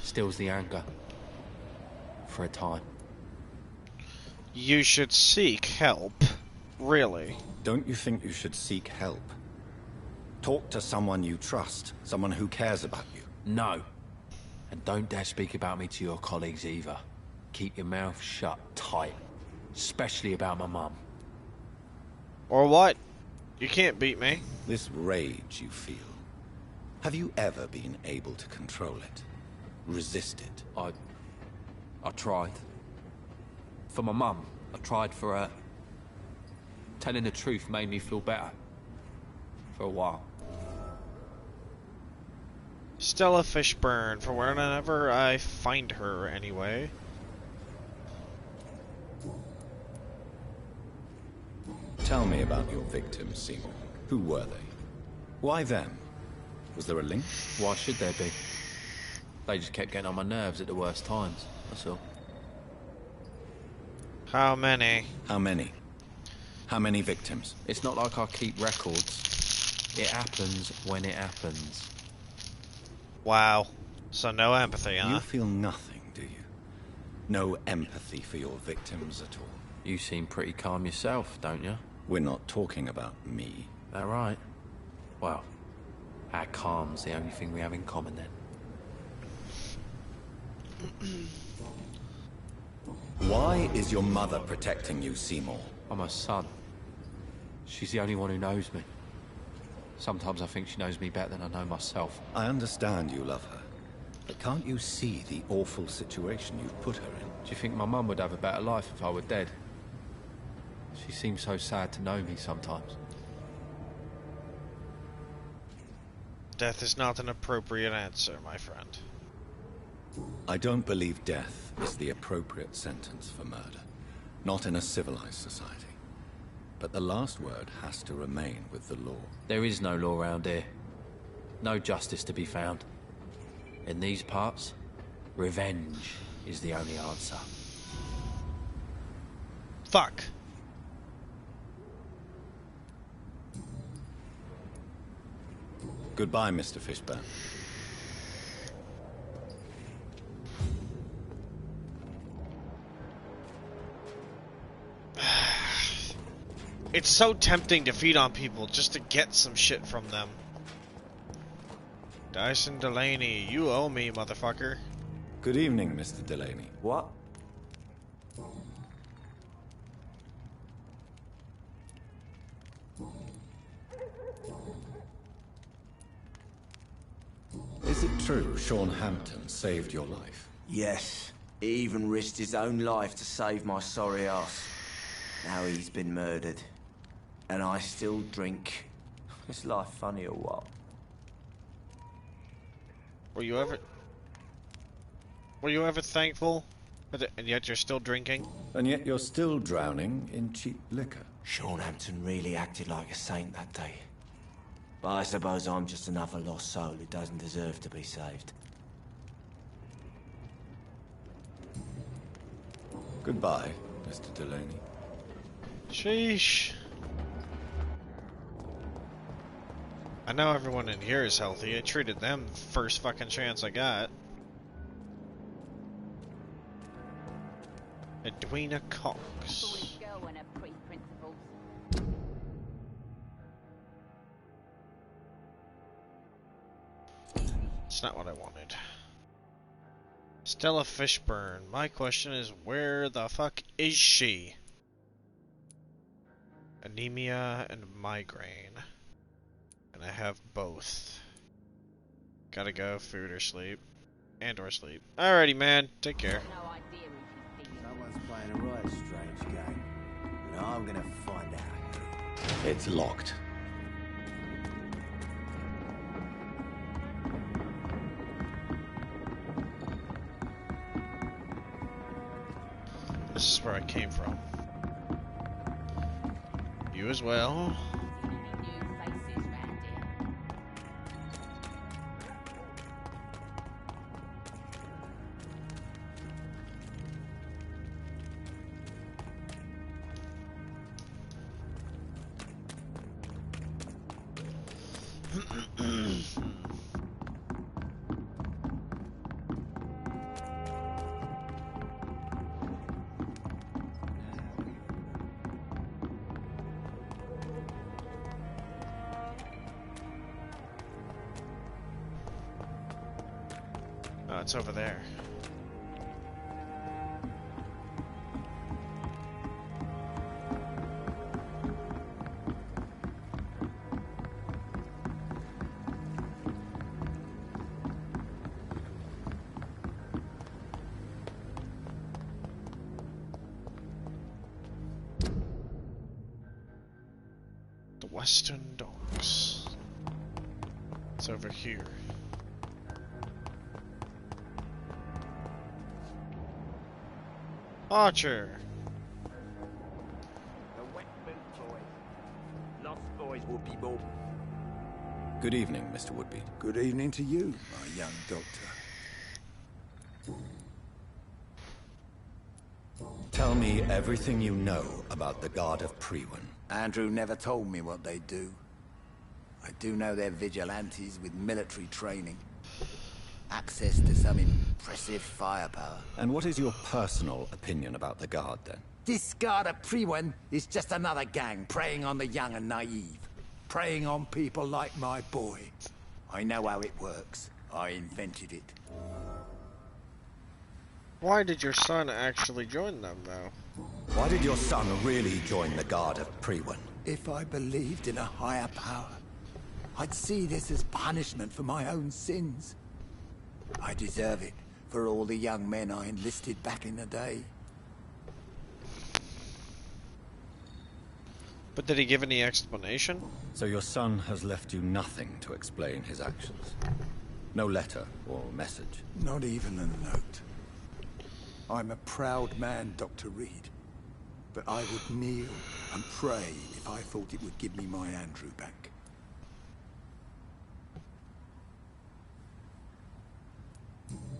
Stills the anger. For a time. You should seek help. Really. Don't you think you should seek help? Talk to someone you trust, someone who cares about you. No. And don't dare speak about me to your colleagues either. Keep your mouth shut tight. Especially about my mum. Or what? You can't beat me. This rage you feel, have you ever been able to control it? Resist it? I tried. For my mum. I tried for her. Telling the truth made me feel better. For a while. Stella Fishburne, for whenever I find her, anyway. Tell me about your victims, Seymour. Who were they? Why them? Was there a link? Why should there be? They just kept getting on my nerves at the worst times, that's all. How many? How many? How many victims? It's not like I keep records. It happens when it happens. Wow. So no empathy, huh? You feel nothing, do you? No empathy for your victims at all? You seem pretty calm yourself, don't you? We're not talking about me. That right? Well, our calm's the only thing we have in common then. Why is your mother protecting you, Seymour? I'm her son. She's the only one who knows me. Sometimes I think she knows me better than I know myself. I understand you love her, but can't you see the awful situation you've put her in? Do you think my mum would have a better life if I were dead? She seems so sad to know me sometimes. Death is not an appropriate answer, my friend. I don't believe death is the appropriate sentence for murder. Not in a civilized society. But the last word has to remain with the law. There is no law around here. No justice to be found. In these parts, revenge is the only answer. Fuck. Goodbye, Mr. Fishburne. It's so tempting to feed on people just to get some shit from them. Dyson Delaney, you owe me, motherfucker. Good evening, Mr. Delaney. What? Is it true Sean Hampton saved your life? Yes. He even risked his own life to save my sorry ass. Now he's been murdered. And I still drink. Is life funny or what? Were you ever thankful? And yet you're still drinking? And yet you're still drowning in cheap liquor. Sean Hampton really acted like a saint that day. But I suppose I'm just another lost soul who doesn't deserve to be saved. Goodbye, Mr. Delaney. Sheesh. I know everyone in here is healthy. I treated them the first fucking chance I got. Edwina Cox. It's not what I wanted. Stella Fishburne. My question is, where the fuck is she? Anemia and migraine. And I have both. Gotta go, food or sleep. And/or sleep. Alrighty, man. Take care. Someone's playing a right strange game. And I'm gonna find out. It's locked. This is where I came from. You as well. Oh, it's over there. The Western Docks. It's over here. Archer. The wet boot toys. Lost boys will be born. Good evening, Mr. Woodbeat. Good evening to you, my young doctor. Tell me everything you know about the Guard of Priwen. Andrew never told me what they do. I do know they're vigilantes with military training. Access to some impressive firepower. And what is your personal opinion about the Guard, then? This Guard of Priwen is just another gang preying on the young and naive. Preying on people like my boy. I know how it works. I invented it. Why did your son actually join them, though? Why did your son really join the Guard of Priwen? If I believed in a higher power, I'd see this as punishment for my own sins. I deserve it for all the young men I enlisted back in the day. But did he give any explanation? So your son has left you nothing to explain his actions? No letter or message? Not even a note. I'm a proud man, Dr. Reed. But I would kneel and pray if I thought it would give me my Andrew back.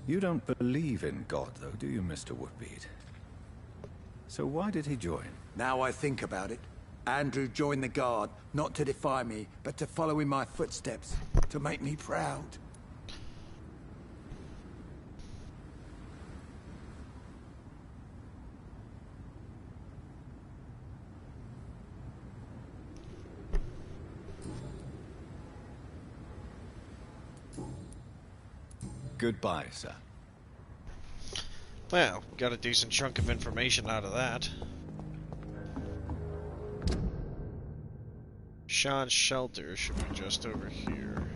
You don't believe in God, though, do you, Mr. Woodbead? So why did he join? Now I think about it, Andrew joined the Guard, not to defy me, but to follow in my footsteps, to make me proud. Goodbye, sir. Well, got a decent chunk of information out of that. Sean's shelter should be just over here.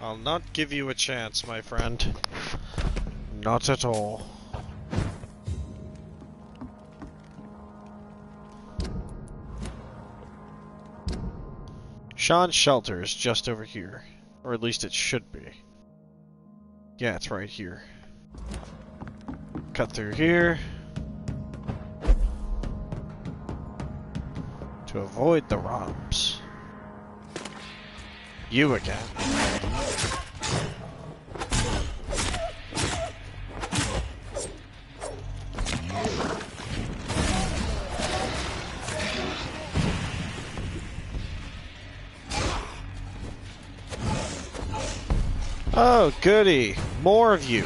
I'll not give you a chance, my friend. Not at all. Sean's shelter is just over here. Or at least it should be. Yeah, it's right here. Cut through here. To avoid the romps. You again. Oh, goody. More of you.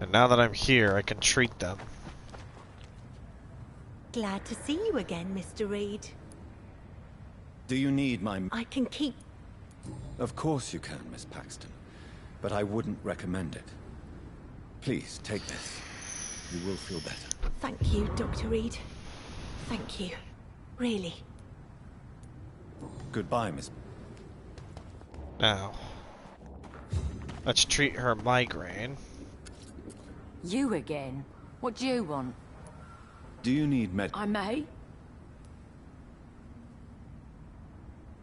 And now that I'm here, I can treat them. Glad to see you again, Mr. Reed. Do you need my... I can keep... Of course you can, Miss Paxton. But I wouldn't recommend it. Please, take this. You will feel better. Thank you, Dr. Reed. Thank you. Really. Goodbye, Miss... Now, let's treat her migraine. You again? What do you want? Do you need med... I may.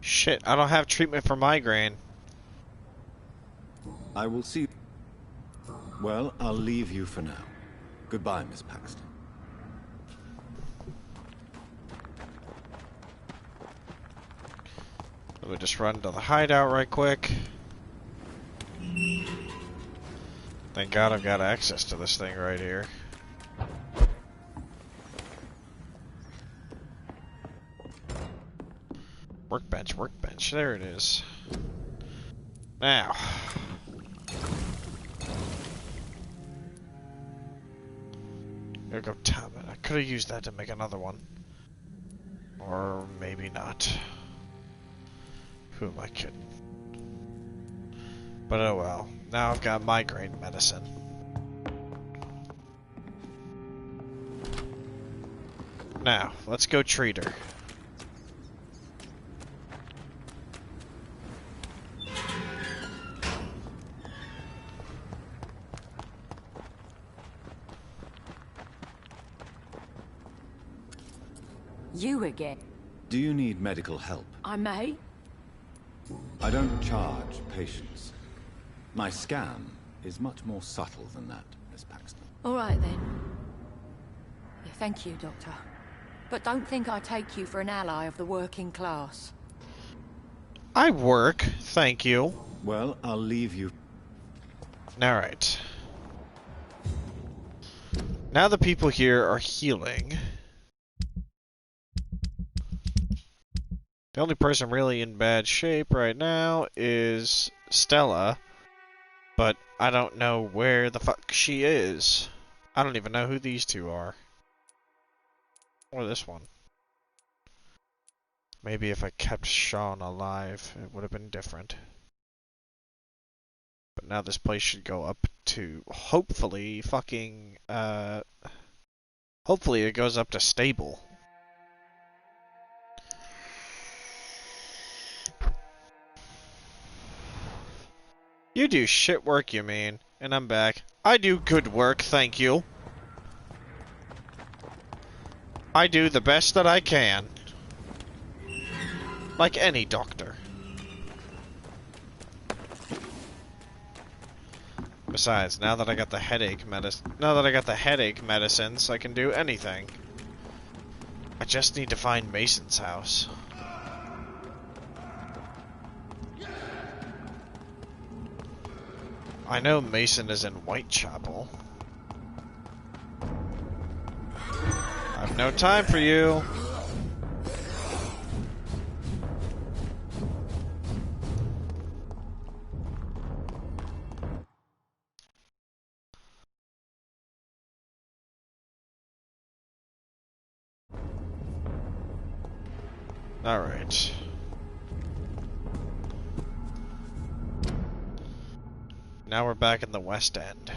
Shit, I don't have treatment for migraine. I will see... Well, I'll leave you for now. Goodbye, Miss Paxton. Let me just run to the hideout right quick. Thank God I've got access to this thing right here. Workbench, workbench, there it is. Now. There go tablet. I could have used that to make another one. Or maybe not. Who am I kidding? But oh well. Now I've got migraine medicine. Now, let's go treat her. You again? Do you need medical help? I may. I don't charge patients. My scam is much more subtle than that, Miss Paxton. All right then. Yeah, thank you, Doctor. But don't think I take you for an ally of the working class. I work, thank you. Well, I'll leave you. Alright. Now the people here are healing. The only person really in bad shape right now is Stella, but I don't know where the fuck she is. I don't even know who these two are. Or this one. Maybe if I kept Sean alive, it would have been different. But now this place should go up to, hopefully, fucking, hopefully it goes up to stable. You do shit work, you mean? And I'm back. I do good work, thank you. I do the best that I can. Like any doctor. Besides, now that I got the headache medicines, I can do anything. I just need to find Mason's house. I know Mason is in Whitechapel. I have no time for you. Alright. Now we're back in the West End.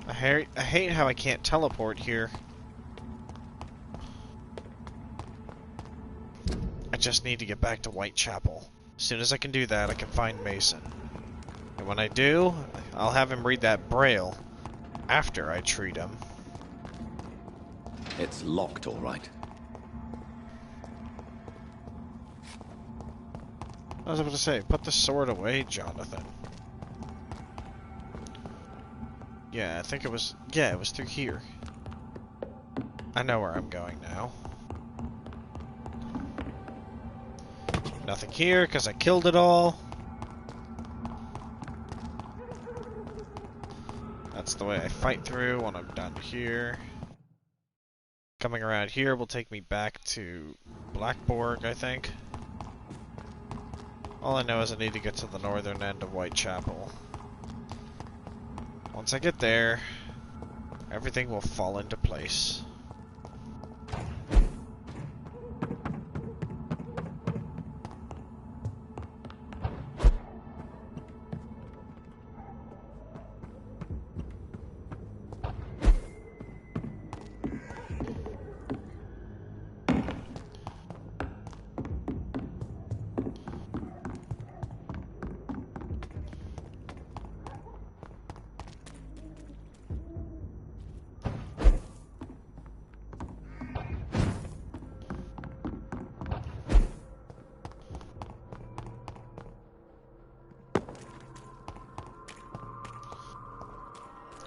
I hate how I can't teleport here. I just need to get back to Whitechapel. As soon as I can do that, I can find Mason. And when I do, I'll have him read that braille after I treat him. It's locked, all right. I was about to say, put the sword away, Jonathan. Yeah, I think it was... Yeah, it was through here. I know where I'm going now. Nothing here, because I killed it all. That's the way I fight through when I'm done here. Coming around here will take me back to Blackborg, I think. All I know is I need to get to the northern end of Whitechapel. Once I get there, everything will fall into place.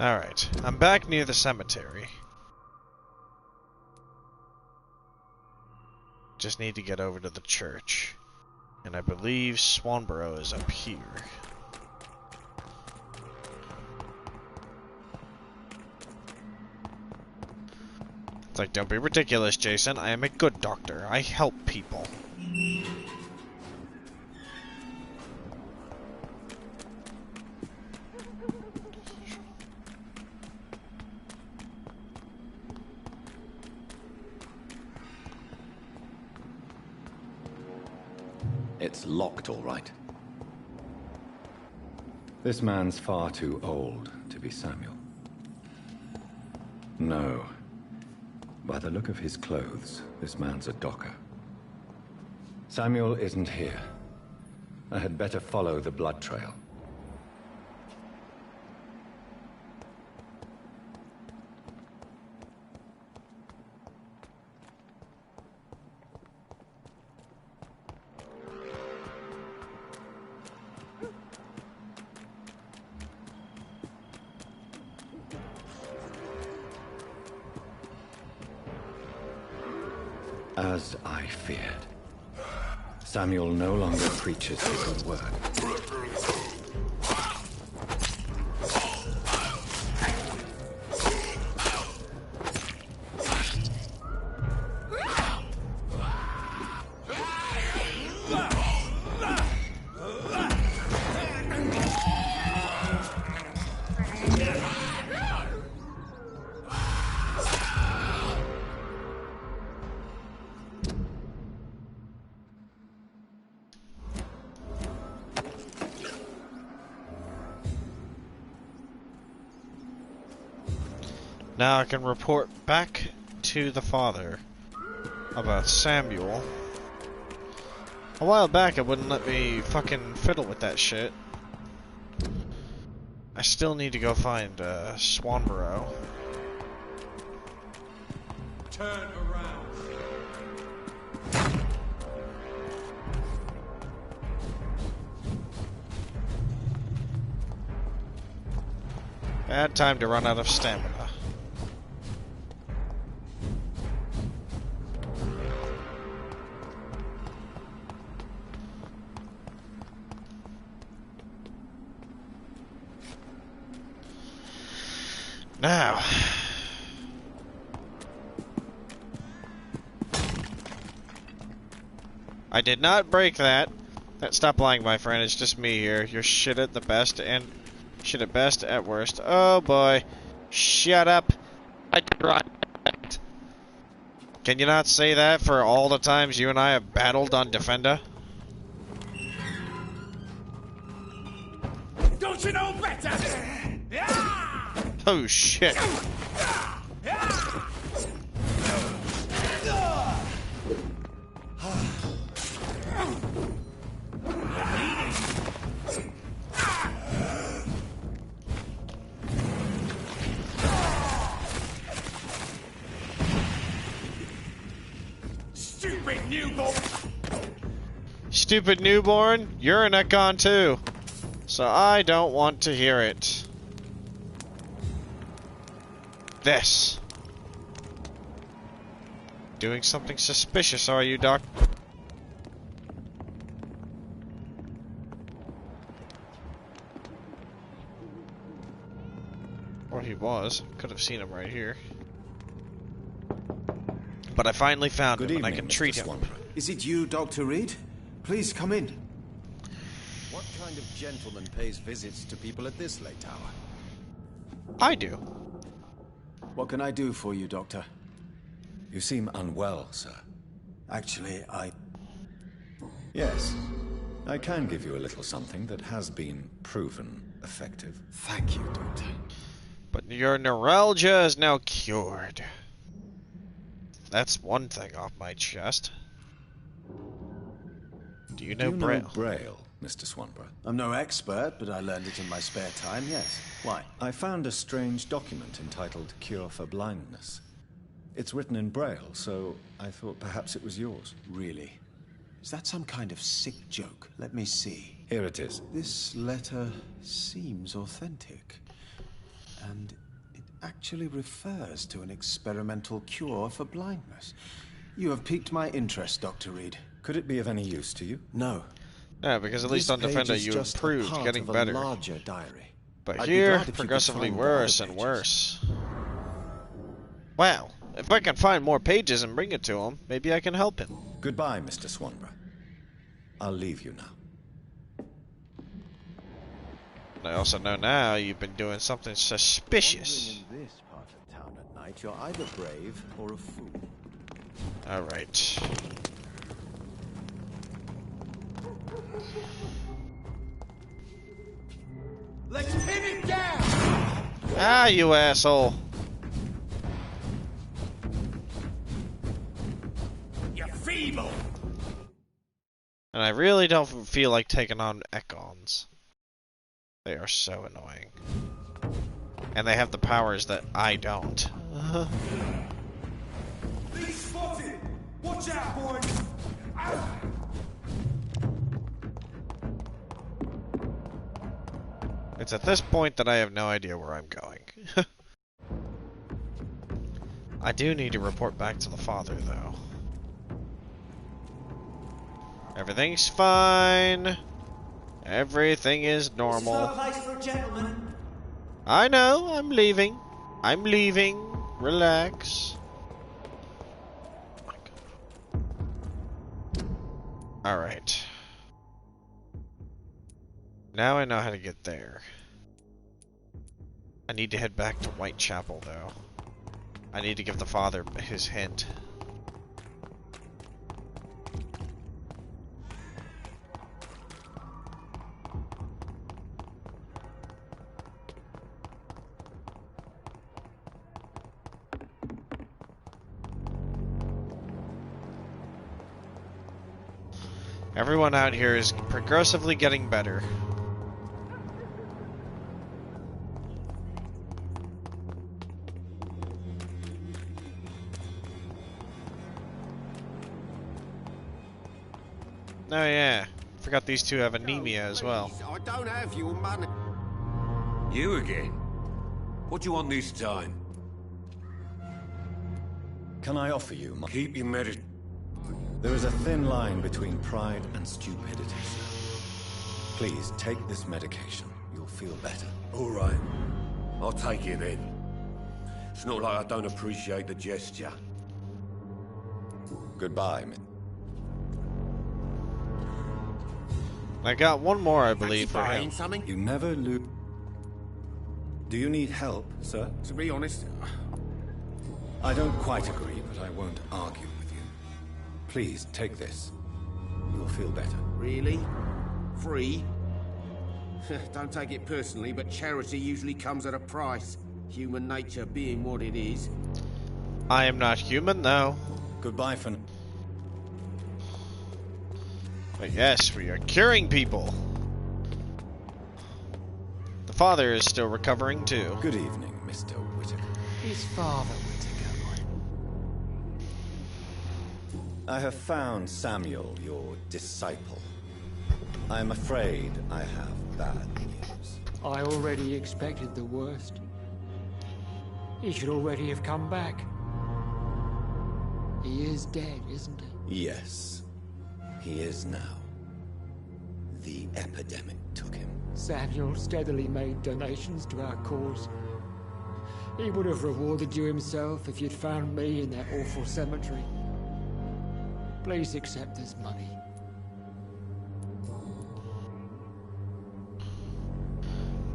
Alright, I'm back near the cemetery. Just need to get over to the church. And I believe Swanborough is up here. It's like, don't be ridiculous, Jason. I am a good doctor. I help people. It's locked, all right. This man's far too old to be Samuel. No. By the look of his clothes, this man's a docker. Samuel isn't here. I had better follow the blood trail. As I feared. Samuel no longer preaches the good word. Now I can report back to the father about Samuel. A while back it wouldn't let me fucking fiddle with that shit. I still need to go find Swanborough. Turn around. Bad time to run out of stamina. Now, I did not break that. Stop lying, my friend. It's just me here. You're shit at the best and shit at best, at worst. Oh boy, shut up. I did right. Can you not say that for all the times you and I have battled on Defender? Don't you know better? Oh shit. Stupid newborn! Stupid newborn, you're an econ too. So I don't want to hear it. This. Doing something suspicious, are you, Doc? Or he was. Could have seen him right here. But I finally found him, and I can treat him. Is it you, Dr. Reed? Please come in. What kind of gentleman pays visits to people at this late hour? I do. What can I do for you, Doctor? You seem unwell, sir. Actually, Yes. I can give you a little something that has been proven effective. Thank you, Doctor. But your neuralgia is now cured. That's one thing off my chest. Do you know Braille? Braille, Mr. Swanborough? I'm no expert, but I learned it in my spare time, yes. Why? I found a strange document entitled Cure for Blindness. It's written in Braille, so I thought perhaps it was yours. Really? Is that some kind of sick joke? Let me see. Here it is. This letter seems authentic. And it actually refers to an experimental cure for blindness. You have piqued my interest, Dr. Reed. Could it be of any use to you? No. Yeah, because at least on Defender you improved, getting better. Larger diary. But here, progressively worse and worse. Wow, If I can find more pages and bring it to him, maybe I can help him. Goodbye, Mr. Swanborough. I'll leave you now. I also know now you've been doing something suspicious. In this part of town at night, you're either brave or a fool. Alright. Let's pin it down! Ah, you asshole. You're feeble! And I really don't feel like taking on Ekons. They are so annoying. And they have the powers that I don't. He's spotted! Watch out, boys! Ow! It's at this point that I have no idea where I'm going. I do need to report back to the father, though. Everything's fine. Everything is normal. This is no place for a gentleman. I know, I'm leaving. I'm leaving. Relax. Alright. Now I know how to get there. I need to head back to Whitechapel, though. I need to give the father his hint. Everyone out here is progressively getting better. Oh yeah, forgot these two have anemia as well. I don't have your money. You again? What do you want this time? Can I offer you my... Keep your medicine. There is a thin line between pride and stupidity, sir. Please, take this medication. You'll feel better. All right. I'll take it then. It's not like I don't appreciate the gesture. Goodbye, I got one more, I believe, for him. Something? You never lose. Do you need help, sir? To be honest, I don't quite agree, but I won't argue with you. Please, take this. You'll feel better. really? Free? Don't take it personally, but charity usually comes at a price. Human nature being what it is. I am not human, though. Goodbye for now. But yes, we are curing people. The father is still recovering, too. Good evening, Mr. Whittaker. His father, Whittaker. I have found Samuel, your disciple. I am afraid I have bad news. I already expected the worst. He should already have come back. He is dead, isn't he? Yes, he is now. The epidemic took him. Samuel steadily made donations to our cause. He would have rewarded you himself if you'd found me in that awful cemetery. Please accept this money.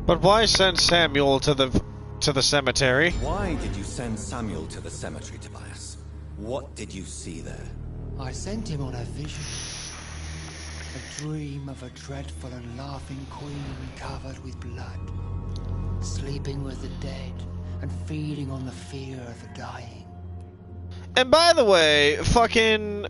But why send Samuel to the cemetery? Why did you send Samuel to the cemetery, Tobias? What did you see there? I sent him on a vision. A dream of a dreadful and laughing queen covered with blood, sleeping with the dead and feeding on the fear of the dying. And by the way, fucking...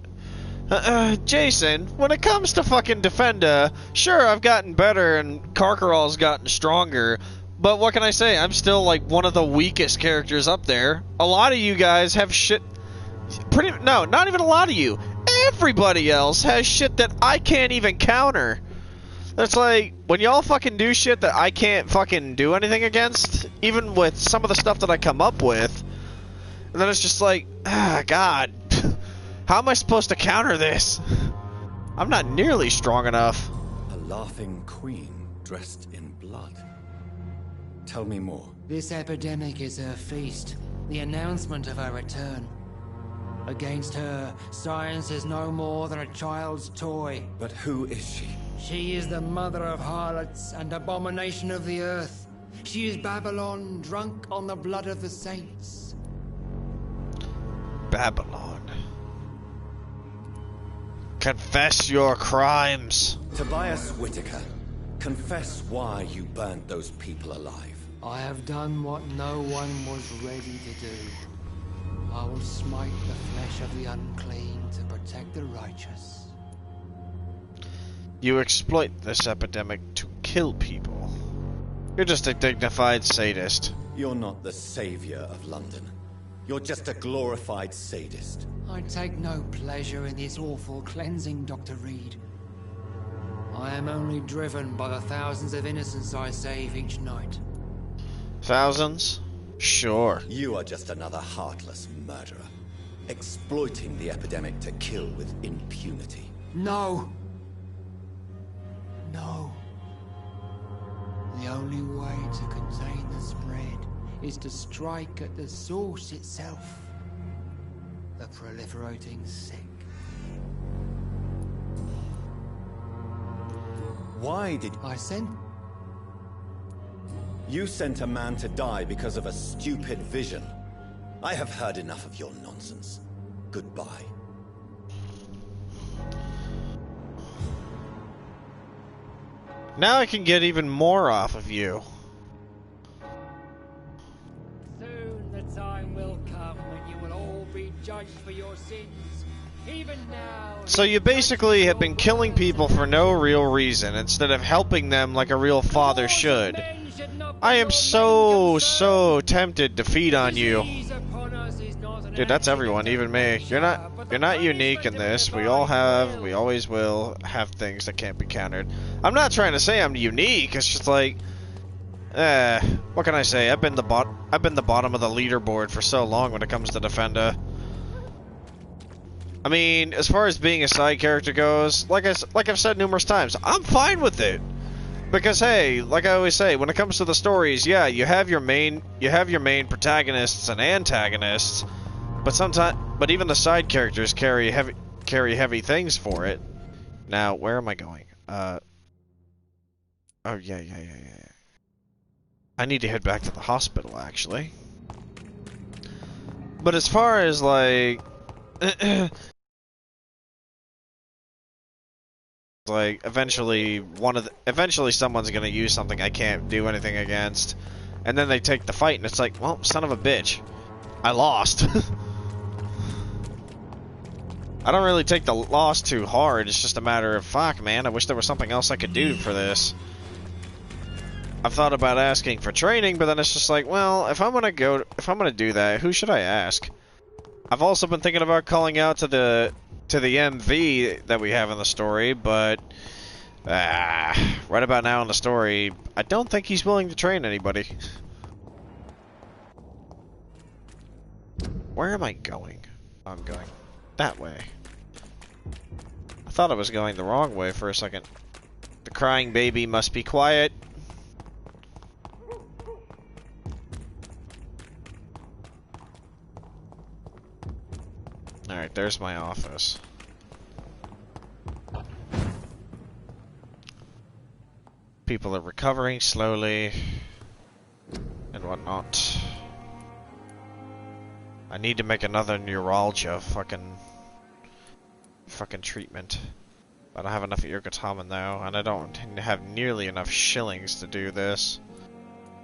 Jason, when it comes to fucking Defender, sure, I've gotten better and Karkaral's gotten stronger, but what can I say? I'm still, like, one of the weakest characters up there. A lot of you guys have shit... No, not even a lot of you. Everybody else has shit that I can't even counter. That's like, when y'all fucking do shit that I can't fucking do anything against, even with some of the stuff that I come up with, and then it's just like, God, how am I supposed to counter this? I'm not nearly strong enough. A laughing queen dressed in blood. Tell me more. This epidemic is her feast. The announcement of her return. Against her, science is no more than a child's toy. But who is she? She is the mother of harlots and abomination of the earth. She is Babylon, drunk on the blood of the saints. Babylon. Confess your crimes. Tobias Whitaker, confess why you burnt those people alive. I have done what no one was ready to do. I will smite the flesh of the unclean to protect the righteous. You exploit this epidemic to kill people. You're just a dignified sadist. You're not the savior of London. You're just a glorified sadist. I take no pleasure in this awful cleansing, Dr. Reed. I am only driven by the thousands of innocents I save each night. Thousands? Sure. You are just another heartless murderer, exploiting the epidemic to kill with impunity. No! No. The only way to contain the spread is to strike at the source itself. The proliferating sick. Why did I sent? You sent a man to die because of a stupid vision. I have heard enough of your nonsense. Goodbye. Now I can get even more off of you. Soon the time will come when you will all be judged for your sins. Even now. So you basically have been killing people for no real reason instead of helping them like a real father should. I am so tempted to feed on you. Dude, that's everyone, even me. You're not unique in this. We all have, we always will have things that can't be countered. I'm not trying to say I'm unique. It's just like, what can I say? I've been the bottom of the leaderboard for so long when it comes to Defender. I mean, as far as being a side character goes, like I've said numerous times, I'm fine with it. Because hey, like I always say, when it comes to the stories, yeah, you have your main protagonists and antagonists, but even the side characters carry heavy things for it. Now, where am I going? Oh yeah. I need to head back to the hospital actually. But as far as like like eventually someone's gonna use something I can't do anything against, and then they take the fight and it's like, well, son of a bitch, I lost. I don't really take the loss too hard. It's just a matter of, fuck man, I wish there was something else I could do for this. I've thought about asking for training, but then it's just like, well, if I'm gonna do that, who should I ask? I've also been thinking about calling out to the MV that we have in the story, but right about now in the story, I don't think he's willing to train anybody. Where am I going? I'm going that way. I thought I was going the wrong way for a second. The crying baby must be quiet. Alright, there's my office. People are recovering slowly and whatnot. I need to make another neuralgia fucking treatment. I don't have enough ergotamine though, and I don't have nearly enough shillings to do this.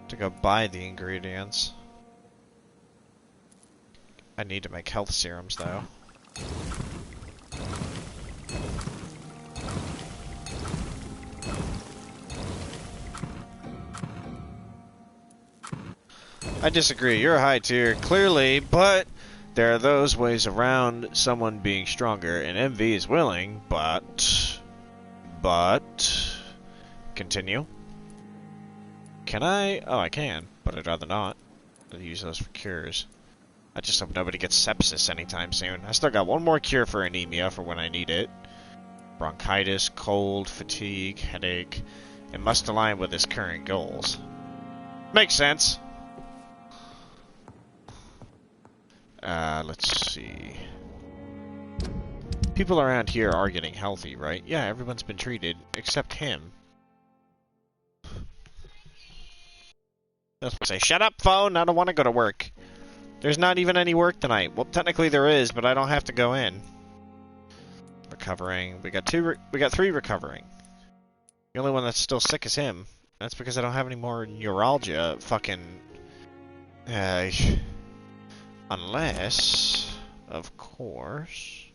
To go buy the ingredients. I need to make health serums though. I disagree. You're a high tier, clearly, but there are those ways around someone being stronger, and MV is willing, but... Continue. Can I? Oh, I can, but I'd rather not. I'll use those for cures. I just hope nobody gets sepsis anytime soon. I still got one more cure for anemia for when I need it. Bronchitis, cold, fatigue, headache. It must align with his current goals. Makes sense. Let's see. People around here are getting healthy, right? Yeah, everyone's been treated, except him. That's what I say. Shut up, phone! I don't want to go to work. There's not even any work tonight. Well, technically there is, but I don't have to go in. Recovering. We got three recovering. The only one that's still sick is him. That's because I don't have any more neuralgia. Fucking... unless... Of course...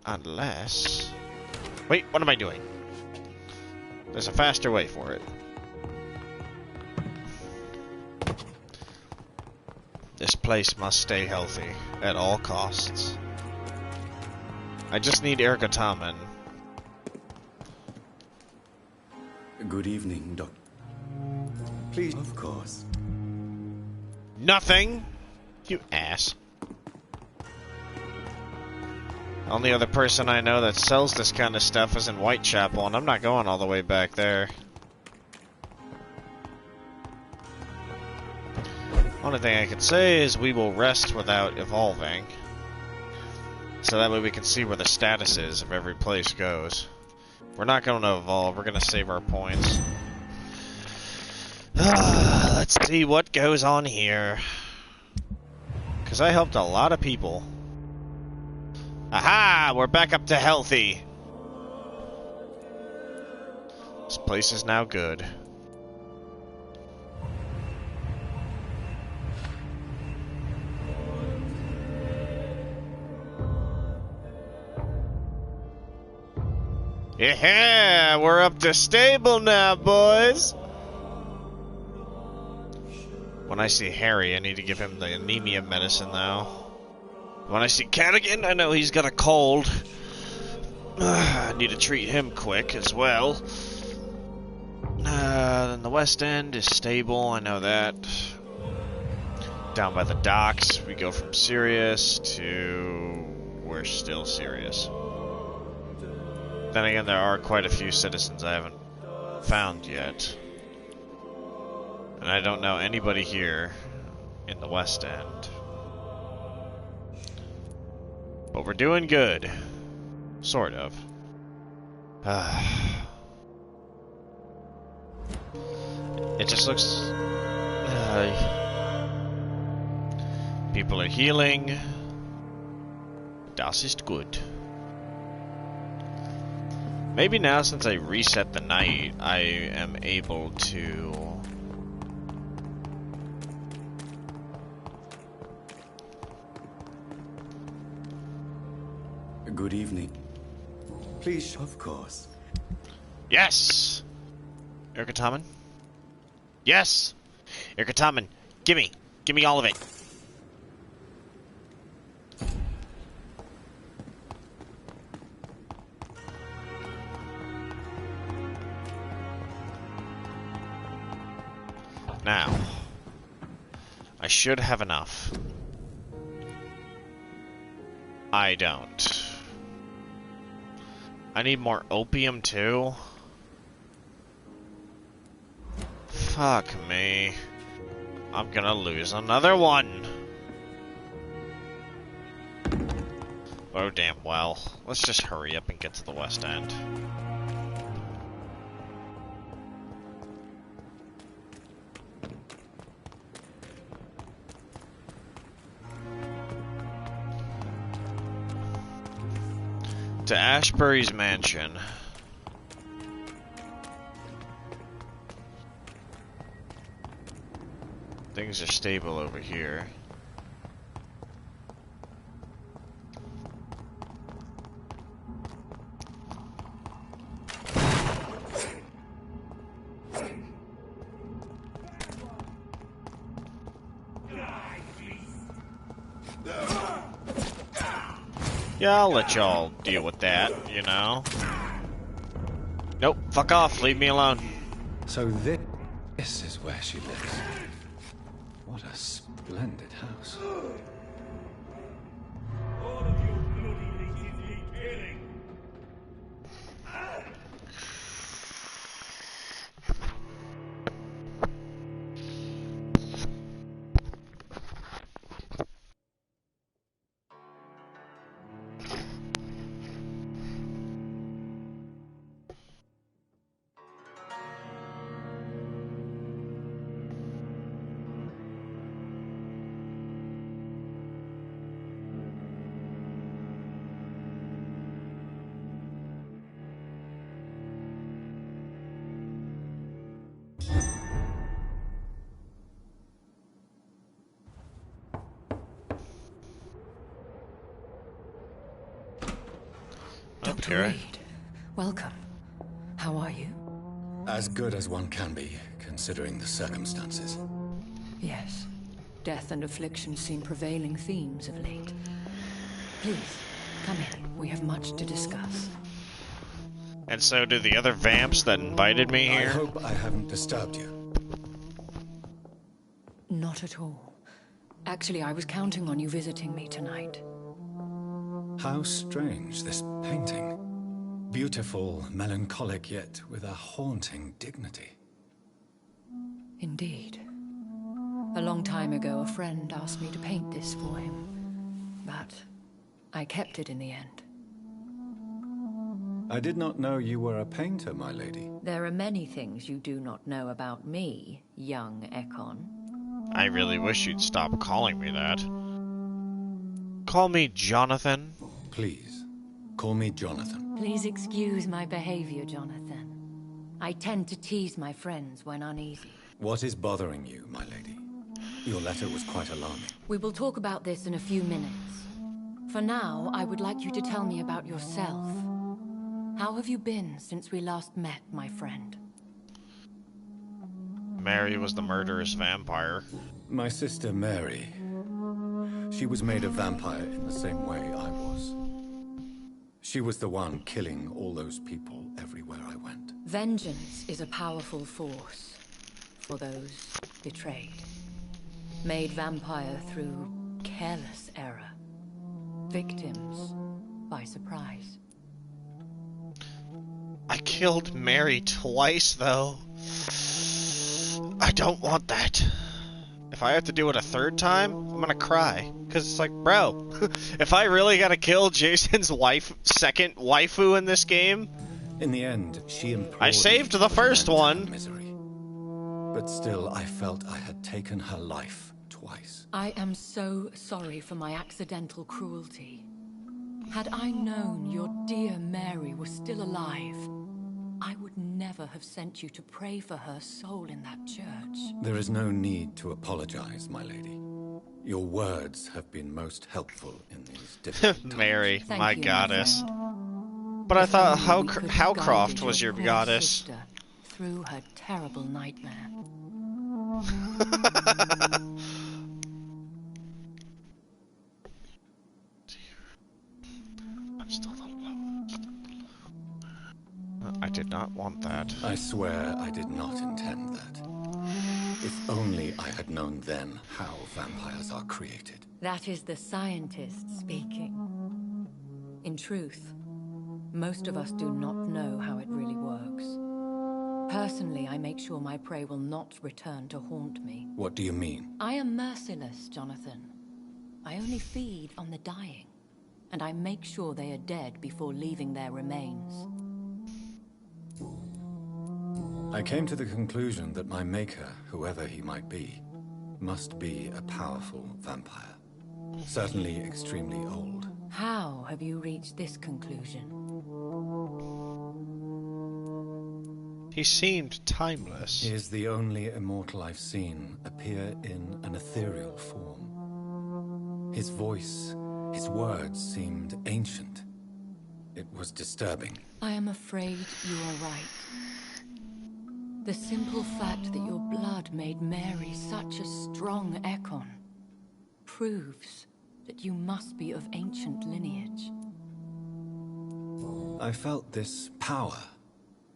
Unless... Wait, what am I doing? There's a faster way for it. This place must stay healthy at all costs. I just need ergotamin. Good evening, Doc. Please, of course. Nothing! You ass. Only other person I know that sells this kind of stuff is in Whitechapel, and I'm not going all the way back there. Only thing I can say is we will rest without evolving. So that way we can see where the status is of every place goes. We're not going to evolve, we're going to save our points. Let's see what goes on here. Because I helped a lot of people. Aha! We're back up to healthy. This place is now good. Yeah, we're up to stable now, boys. When I see Harry, I need to give him the anemia medicine, though. When I see Cadigan, I know he's got a cold. I need to treat him quick as well. Then the West End is stable, I know that. Down by the docks, we go from serious to... we're still serious. Then again, there are quite a few citizens I haven't found yet. And I don't know anybody here in the West End. But we're doing good. Sort of. It just looks... people are healing. Das ist gut. Maybe now, since I reset the night, I am able to... Good evening. Please, of course. Yes! Ergotamin? Yes! Ergotamin, gimme! Gimme all of it! Now, I should have enough. I don't. I need more opium too. Fuck me. I'm gonna lose another one. Oh damn well. Let's just hurry up and get to the West End. To Ashbury's mansion. Things are stable over here. Yeah, I'll let y'all deal with that, you know? Nope, fuck off, leave me alone. So this is where she lives. What a splendid house. Vampyr. Reed, welcome. How are you? As good as one can be, considering the circumstances. Yes. Death and affliction seem prevailing themes of late. Please, come in. We have much to discuss. And so do the other vamps that invited me here. I hope I haven't disturbed you. Not at all. Actually, I was counting on you visiting me tonight. How strange, this painting. Beautiful, melancholic, yet with a haunting dignity. Indeed. A long time ago, a friend asked me to paint this for him. But I kept it in the end. I did not know you were a painter, my lady. There are many things you do not know about me, young Ekon. I really wish you'd stop calling me that. Call me Jonathan. Please, call me Jonathan. Please excuse my behavior, Jonathan. I tend to tease my friends when uneasy. What is bothering you, my lady? Your letter was quite alarming. We will talk about this in a few minutes. For now, I would like you to tell me about yourself. How have you been since we last met, my friend? Mary was the murderous vampire. My sister Mary. She was made a vampire in the same way I was. She was the one killing all those people everywhere I went. Vengeance is a powerful force for those betrayed. Made vampire through careless error. Victims by surprise. I killed Mary twice, though. I don't want that. If I have to do it a third time, I'm gonna cry. Because it's like, bro, if I really gotta kill Jason's second waifu in this game... In the end, she implored I saved the first one. Misery. But still, I felt I had taken her life twice. I am so sorry for my accidental cruelty. Had I known your dear Mary was still alive, I would never have sent you to pray for her soul in that church. There is no need to apologize, my lady. Your words have been most helpful in these difficult times. Mary, my you, goddess. my But I thought Howcroft Howcroft was your goddess. Through her terrible nightmare. I did not want that. I swear I did not intend that. If only I had known then how vampires are created. That is the scientist speaking. In truth, most of us do not know how it really works. Personally, I make sure my prey will not return to haunt me. What do you mean? I am merciless, Jonathan. I only feed on the dying, and I make sure they are dead before leaving their remains. I came to the conclusion that my maker, whoever he might be, must be a powerful vampire. Certainly extremely old. How have you reached this conclusion? He seemed timeless. He is the only immortal I've seen appear in an ethereal form. His voice, his words seemed ancient. It was disturbing. I am afraid you are right. The simple fact that your blood made Mary such a strong Ekon proves that you must be of ancient lineage. I felt this power,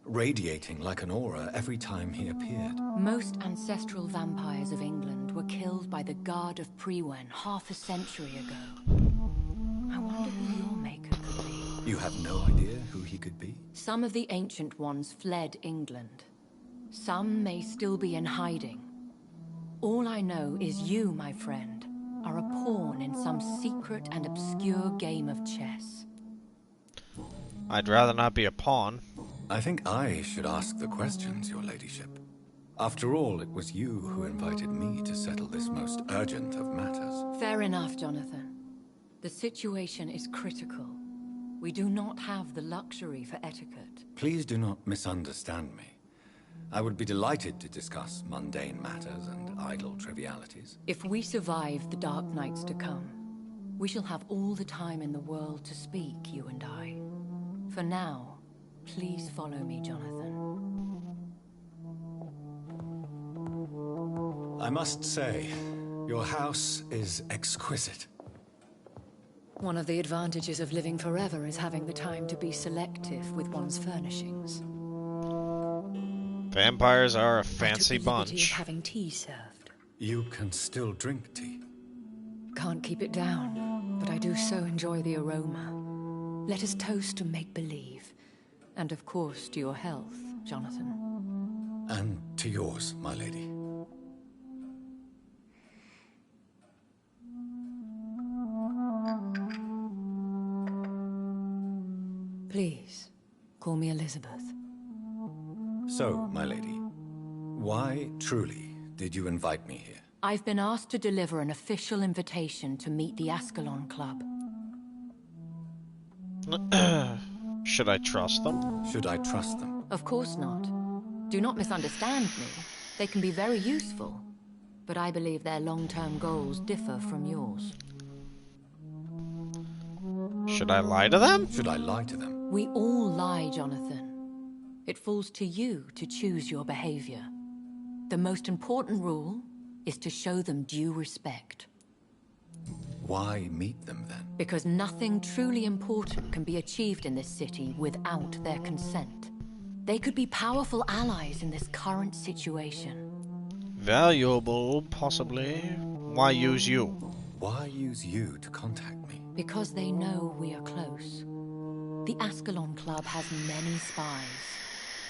radiating like an aura every time he appeared. Most ancestral vampires of England were killed by the Guard of Prewen half a century ago. I wonder who your maker could be. You have no idea who he could be? Some of the ancient ones fled England. Some may still be in hiding. All I know is you, my friend, are a pawn in some secret and obscure game of chess. I'd rather not be a pawn. I think I should ask the questions, your ladyship. After all, it was you who invited me to settle this most urgent of matters. Fair enough, Jonathan. The situation is critical. We do not have the luxury for etiquette. Please do not misunderstand me. I would be delighted to discuss mundane matters and idle trivialities. If we survive the dark nights to come, we shall have all the time in the world to speak, you and I. For now, please follow me, Jonathan. I must say, your house is exquisite. One of the advantages of living forever is having the time to be selective with one's furnishings. Vampires are a fancy I took the liberty bunch. of having tea served. You can still drink tea. Can't keep it down, but I do so enjoy the aroma. Let us toast to make-believe. And of course to your health, Jonathan. And to yours, my lady. Please, call me Elizabeth. So, my lady, why, truly, did you invite me here? I've been asked to deliver an official invitation to meet the Ascalon Club. Should I trust them? Should I trust them? Of course not. Do not misunderstand me. They can be very useful, but I believe their long-term goals differ from yours. Should I lie to them? Should I lie to them? We all lie, Jonathan. It falls to you to choose your behavior. The most important rule is to show them due respect. Why meet them then? Because nothing truly important can be achieved in this city without their consent. They could be powerful allies in this current situation. Valuable, possibly. Why use you? Why use you to contact me? Because they know we are close. The Ascalon Club has many spies.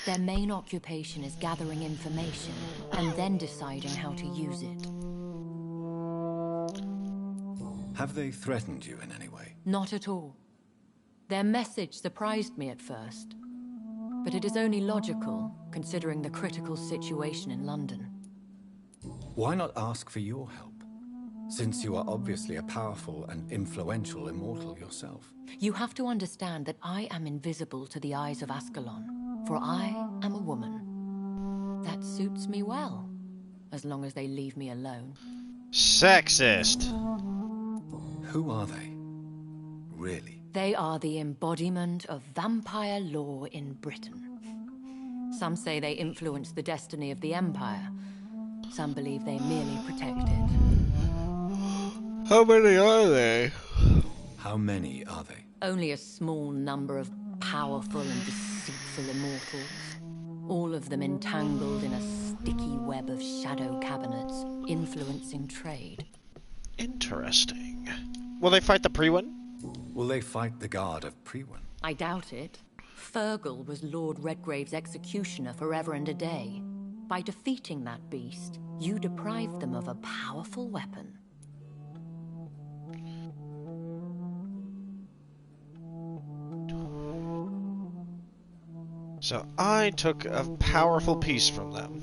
Their main occupation is gathering information and then deciding how to use it. Have they threatened you in any way? Not at all. Their message surprised me at first, but it is only logical, considering the critical situation in London. Why not ask for your help? Since you are obviously a powerful and influential immortal yourself. You have to understand that I am invisible to the eyes of Ascalon, for I am a woman. That suits me well, as long as they leave me alone. Sexist! Who are they? Really? They are the embodiment of vampire law in Britain. Some say they influence the destiny of the Empire. Some believe they merely protect it. How many are they? How many are they? Only a small number of powerful and deceitful immortals. All of them entangled in a sticky web of shadow cabinets, influencing trade. Interesting. Will they fight the Priwen? Will they fight the guard of Priwen? I doubt it. Fergal was Lord Redgrave's executioner forever and a day. By defeating that beast, you deprived them of a powerful weapon. So I took a powerful piece from them.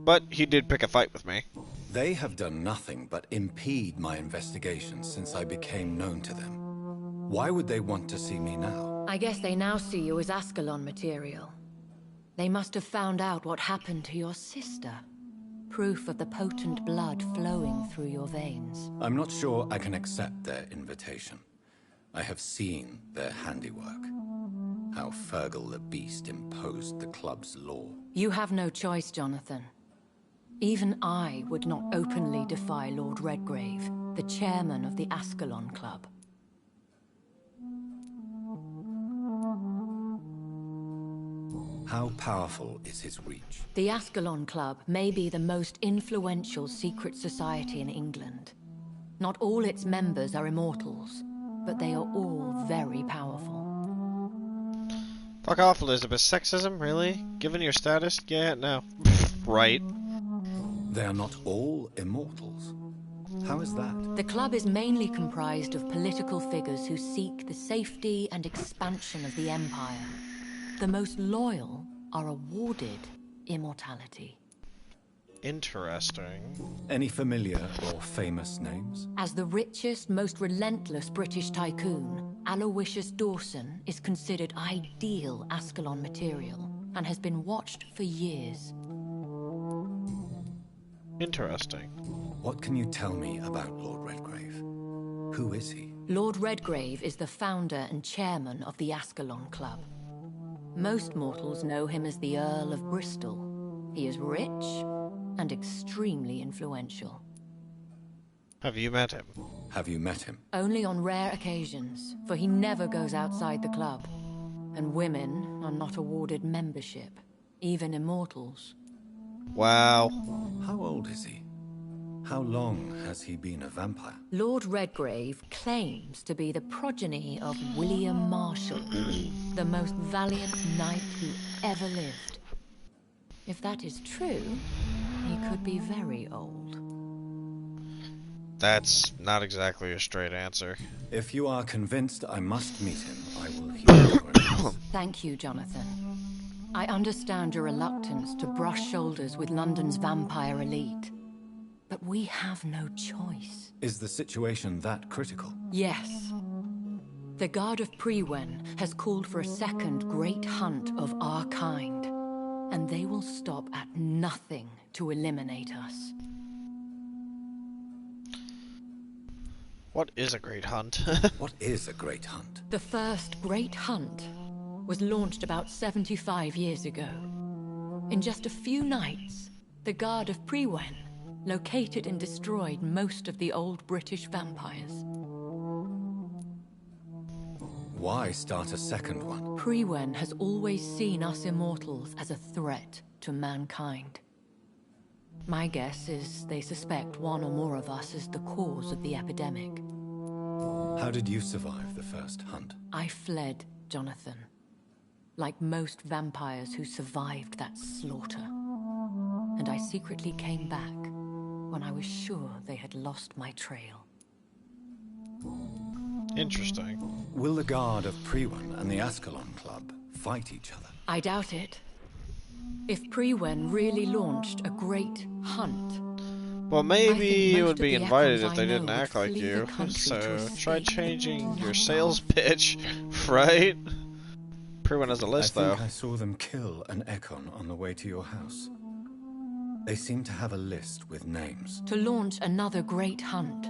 But he did pick a fight with me. They have done nothing but impede my investigations since I became known to them. Why would they want to see me now? I guess they now see you as Ascalon material. They must have found out what happened to your sister. Proof of the potent blood flowing through your veins. I'm not sure I can accept their invitation. I have seen their handiwork. How Fergal the Beast imposed the club's law. You have no choice, Jonathan. Even I would not openly defy Lord Redgrave, the chairman of the Ascalon Club. How powerful is his reach? The Ascalon Club may be the most influential secret society in England. Not all its members are immortals, but they are all very powerful. Fuck off, Elizabeth. Sexism? Really? Given your status? Yeah, no. Right. They are not all immortals. How is that? The club is mainly comprised of political figures who seek the safety and expansion of the Empire. The most loyal are awarded immortality. Interesting. Any familiar or famous names? As the richest, most relentless British tycoon, Aloysius Dawson is considered ideal Ascalon material and has been watched for years. Interesting. What can you tell me about Lord Redgrave? Who is he? Lord Redgrave is the founder and chairman of the Ascalon Club. Most mortals know him as the Earl of Bristol. He is rich and extremely influential. Have you met him? Have you met him? Only on rare occasions, for he never goes outside the club. And women are not awarded membership, even immortals. Wow. How old is he? How long has he been a vampire? Lord Redgrave claims to be the progeny of William Marshall, the most valiant knight who ever lived. If that is true, he could be very old. That's not exactly a straight answer. If you are convinced I must meet him, I will hear your advice. Thank you, Jonathan. I understand your reluctance to brush shoulders with London's vampire elite. But we have no choice. Is the situation that critical? Yes. The Guard of Prewen has called for a second great hunt of our kind. And they will stop at nothing to eliminate us. What is a great hunt? What is a great hunt? The first great hunt was launched about 75 years ago. In just a few nights, the Guard of Prewen located and destroyed most of the old British vampires. Why start a second one? Prewen has always seen us immortals as a threat to mankind. My guess is they suspect one or more of us as the cause of the epidemic. How did you survive the first hunt? I fled, Jonathan. Like most vampires who survived that slaughter. And I secretly came back when I was sure they had lost my trail. Interesting. Will the Guard of Prewen and the Ascalon Club fight each other? I doubt it. If Prewen really launched a great hunt... Well, maybe you would be invited if they didn't act like you. So try changing your sales pitch, right? Prewen has a list, though. I think I saw them kill an Ekon on the way to your house. They seem to have a list with names. To launch another great hunt,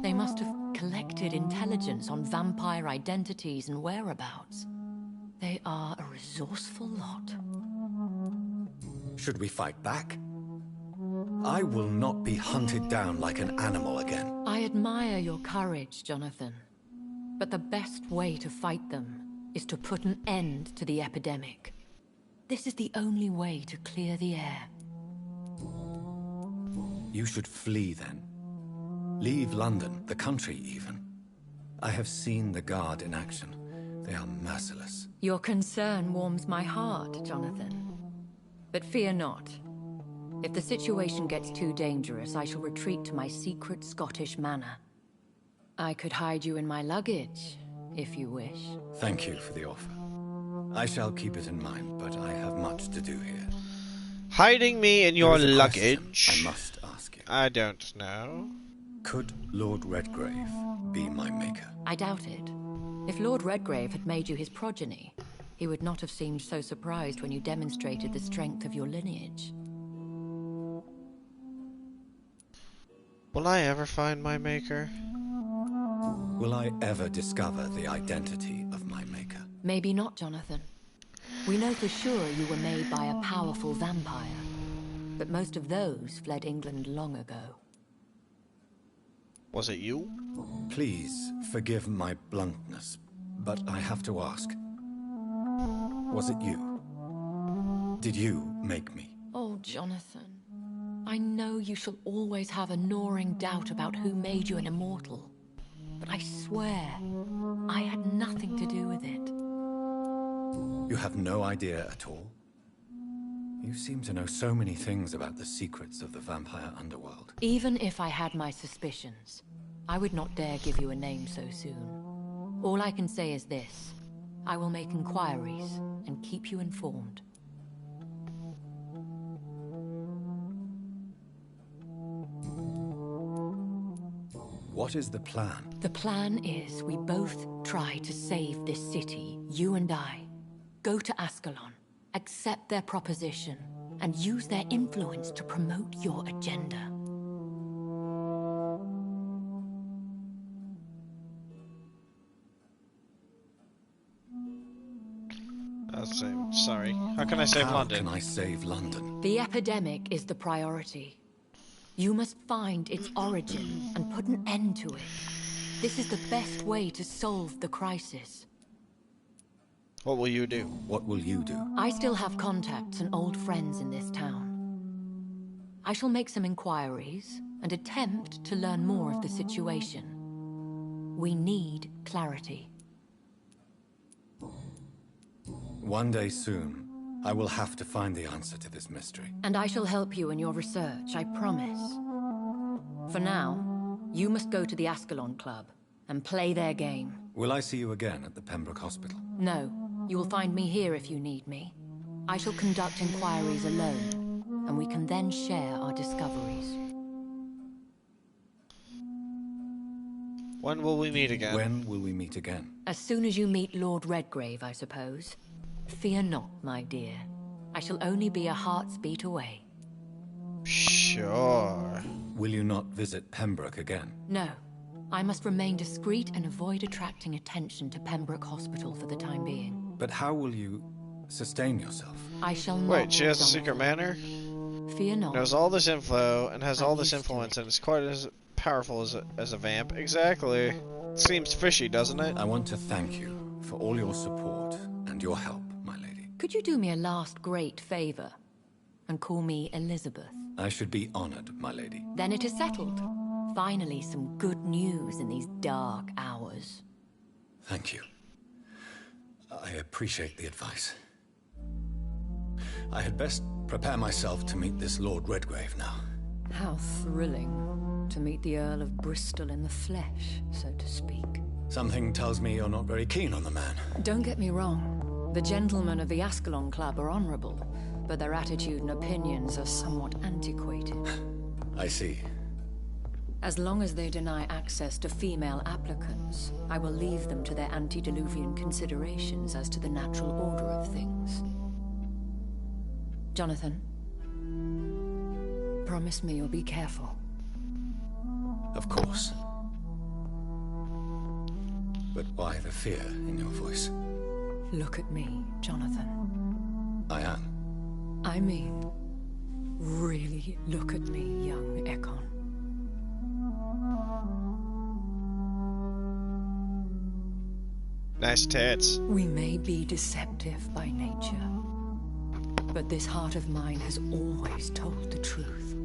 they must have collected intelligence on vampire identities and whereabouts. They are a resourceful lot. Should we fight back? I will not be hunted down like an animal again. I admire your courage, Jonathan. But the best way to fight them is to put an end to the epidemic. This is the only way to clear the air. You should flee then. Leave London, the country even. I have seen the Guard in action. They are merciless. Your concern warms my heart, Jonathan. But fear not. If the situation gets too dangerous, I shall retreat to my secret Scottish manor. I could hide you in my luggage, if you wish. Thank you for the offer. I shall keep it in mind, but I have much to do here. Hiding me in your luggage? I must ask you. I don't know. Could Lord Redgrave be my maker? I doubt it. If Lord Redgrave had made you his progeny, he would not have seemed so surprised when you demonstrated the strength of your lineage. Will I ever find my maker? Will I ever discover the identity of my maker? Maybe not, Jonathan. We know for sure you were made by a powerful vampire, but most of those fled England long ago. Was it you? Please forgive my bluntness, but I have to ask. Was it you? Did you make me? Oh, Jonathan. I know you shall always have a gnawing doubt about who made you an immortal. But I swear, I had nothing to do with it. You have no idea at all? You seem to know so many things about the secrets of the vampire underworld. Even if I had my suspicions, I would not dare give you a name so soon. All I can say is this. I will make inquiries and keep you informed. What is the plan? The plan is we both try to save this city, you and I. Go to Ascalon, accept their proposition, and use their influence to promote your agenda. Sorry. How can I save How London? can I save London? The epidemic is the priority. You must find its origin and put an end to it. This is the best way to solve the crisis. What will you do? What will you do? I still have contacts and old friends in this town. I shall make some inquiries and attempt to learn more of the situation. We need clarity. One day soon, I will have to find the answer to this mystery. And I shall help you in your research, I promise. For now, you must go to the Ascalon Club and play their game. Will I see you again at the Pembroke Hospital? No, you will find me here if you need me. I shall conduct inquiries alone, and we can then share our discoveries. When will we meet again? When will we meet again? As soon as you meet Lord Redgrave, I suppose. Fear not, my dear. I shall only be a heart's beat away. Sure. Will you not visit Pembroke again? No. I must remain discreet and avoid attracting attention to Pembroke Hospital for the time being. But how will you sustain yourself? I shall not. Wait, she has a secret manor? Fear not. Knows all this info and has all this influence and is quite as powerful as a vamp. Exactly. Seems fishy, doesn't it? I want to thank you for all your support and your help, my lady. Could you do me a last great favor and call me Elizabeth? I should be honored, my lady. Then it is settled. Finally, some good news in these dark hours. Thank you. I appreciate the advice. I had best prepare myself to meet this Lord Redgrave now. How thrilling to meet the Earl of Bristol in the flesh, so to speak. Something tells me you're not very keen on the man. Don't get me wrong. The gentlemen of the Ascalon Club are honorable, but their attitude and opinions are somewhat antiquated. I see. As long as they deny access to female applicants, I will leave them to their antediluvian considerations as to the natural order of things. Jonathan, promise me you'll be careful. Of course. But why the fear in your voice? Look at me, Jonathan. I am. I mean, really look at me, young Ekon. Nice tits. We may be deceptive by nature, but this heart of mine has always told the truth.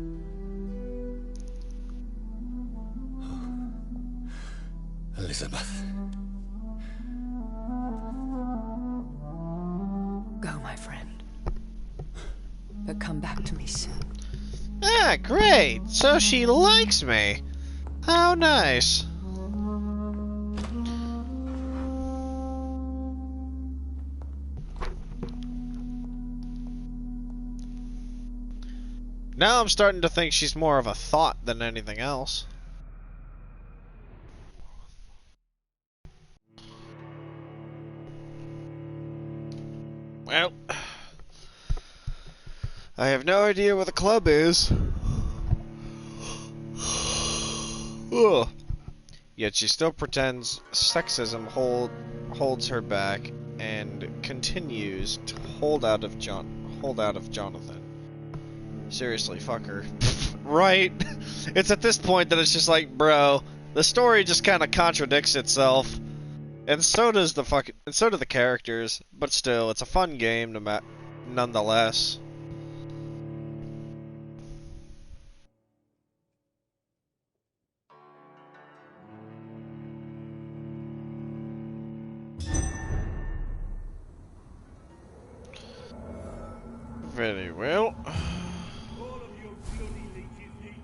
Elizabeth. Go, my friend. But come back to me soon. Ah, great! So she likes me. How nice. Now I'm starting to think she's more of a thought than anything else. Well, I have no idea where the club is. Ugh. Yet she still pretends sexism holds her back and continues to hold out of Jonathan. Seriously, fuck her. Right? It's at this point that it's just like, bro, the story just kind of contradicts itself, and so does the characters. But still, it's a fun game, nonetheless. Very well.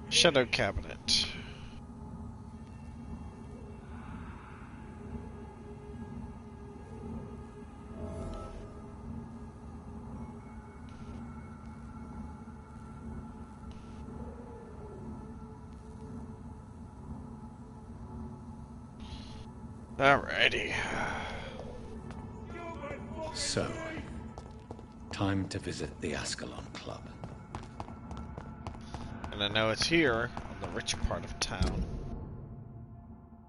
Shadow cabinet. Alrighty. So, time to visit the Ascalon Club. And I know it's here, on the rich part of town.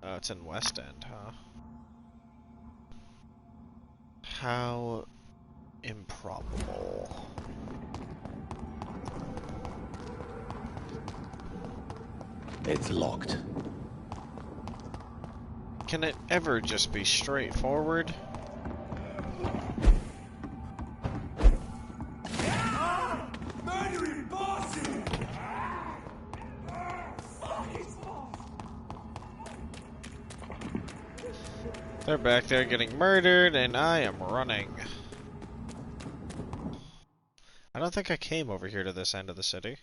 Oh, it's in West End, huh? How improbable. It's locked. Can it ever just be straightforward? Murdering bosses! They're back there getting murdered, and I am running. I don't think I came over here to this end of the city.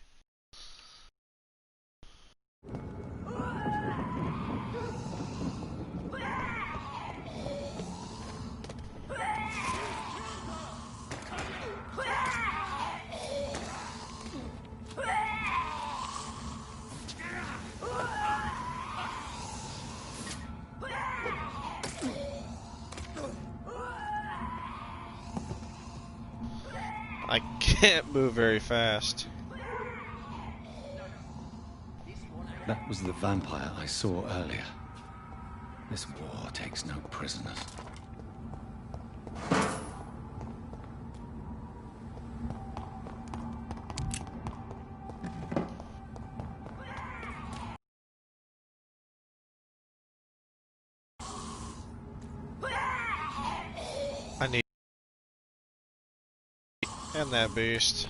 I can't move very fast. That was the vampire I saw earlier. This war takes no prisoners. I need... And that beast.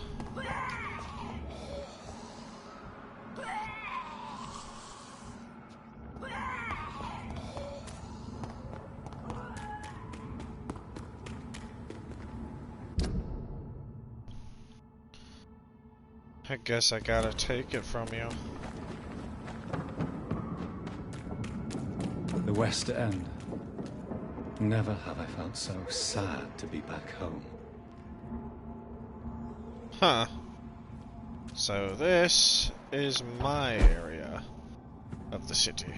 I guess I gotta take it from you. The West End. Never have I felt so sad to be back home. Huh. So this is my area of the city.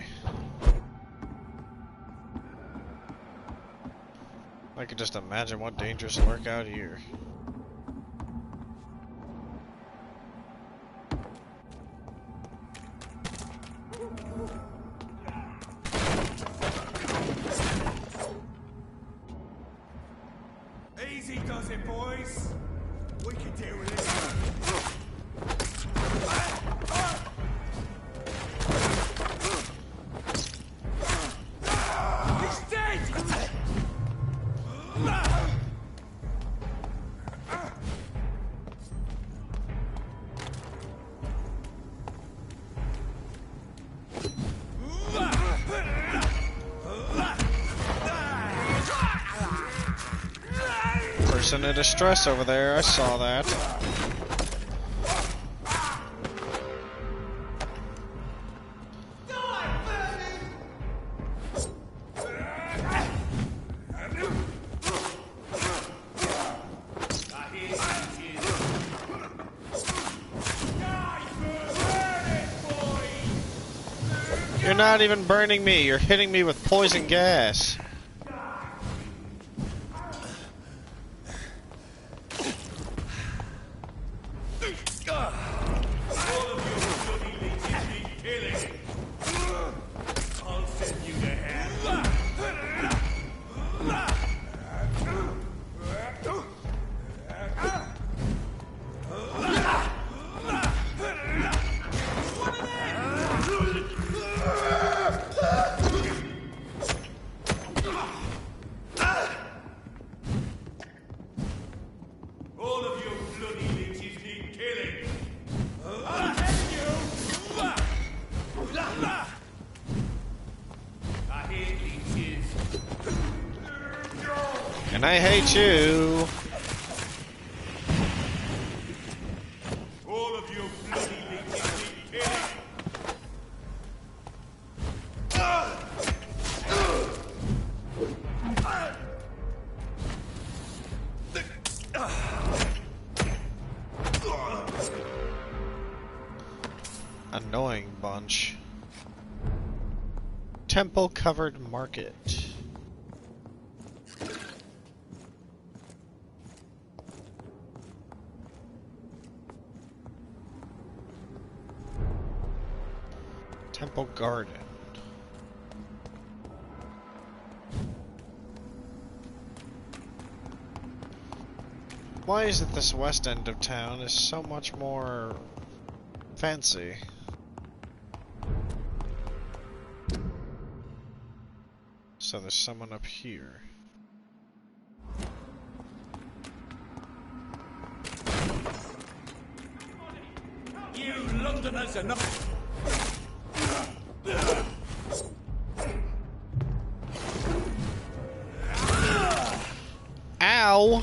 I can just imagine what dangers lurk out here. Easy does it, boys. We can deal with this. He's dead! Person in distress over there, I saw that. You're not even burning me, you're hitting me with poison gas. And I hate you. All of you bloody leeches need killing. Annoying bunch. Temple covered market. Temple Garden. Why is it this west end of town is so much more fancy? So there's someone up here. You Londoners are not... Ow!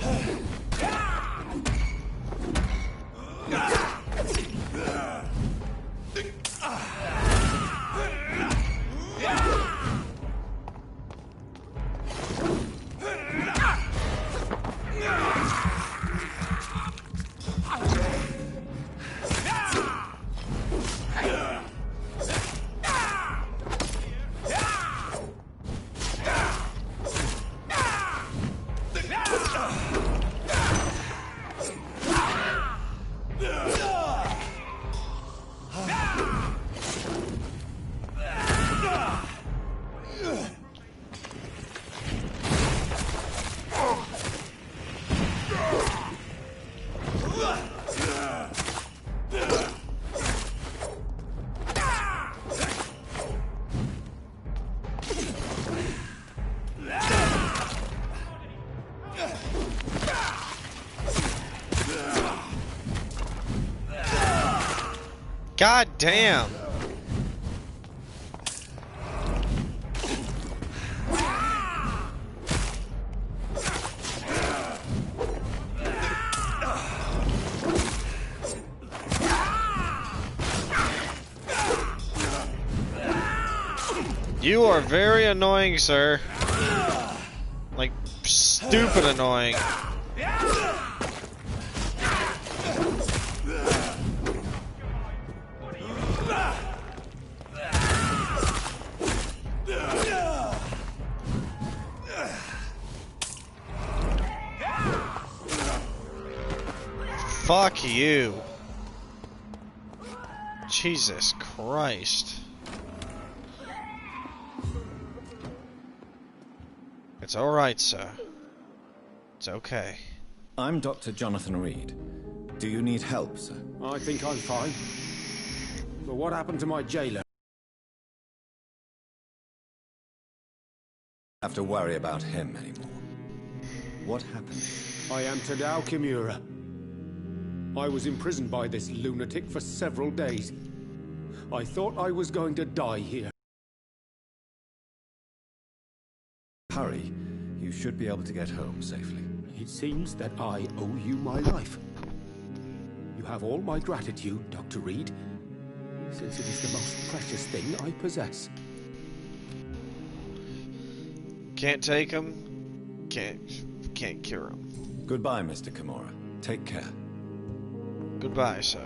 God damn! You are very annoying, sir. Like, stupid annoying. Fuck you. Jesus Christ. It's alright, sir. It's okay. I'm Dr. Jonathan Reed. Do you need help, sir? I think I'm fine. But what happened to my jailer? Have to worry about him anymore. What happened? I am Tadao Kimura. I was imprisoned by this lunatic for several days. I thought I was going to die here. Hurry. You should be able to get home safely. It seems that I owe you my life. You have all my gratitude, Dr. Reed, since it is the most precious thing I possess. Can't take him. Can't cure him. Goodbye, Mr. Kimura. Take care. Goodbye, sir.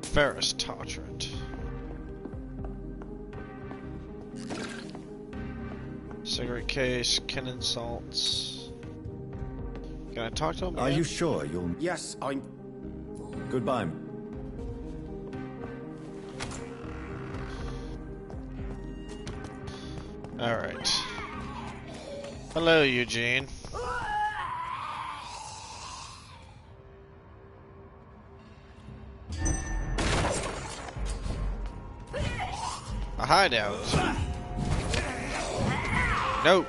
Ferrous Tartrate. Cigarette case, cannon salts. Can I talk to him again? Are you sure you'll... Yes, I'm... Goodbye. Alright. Hello, Eugene. A hideout. Nope.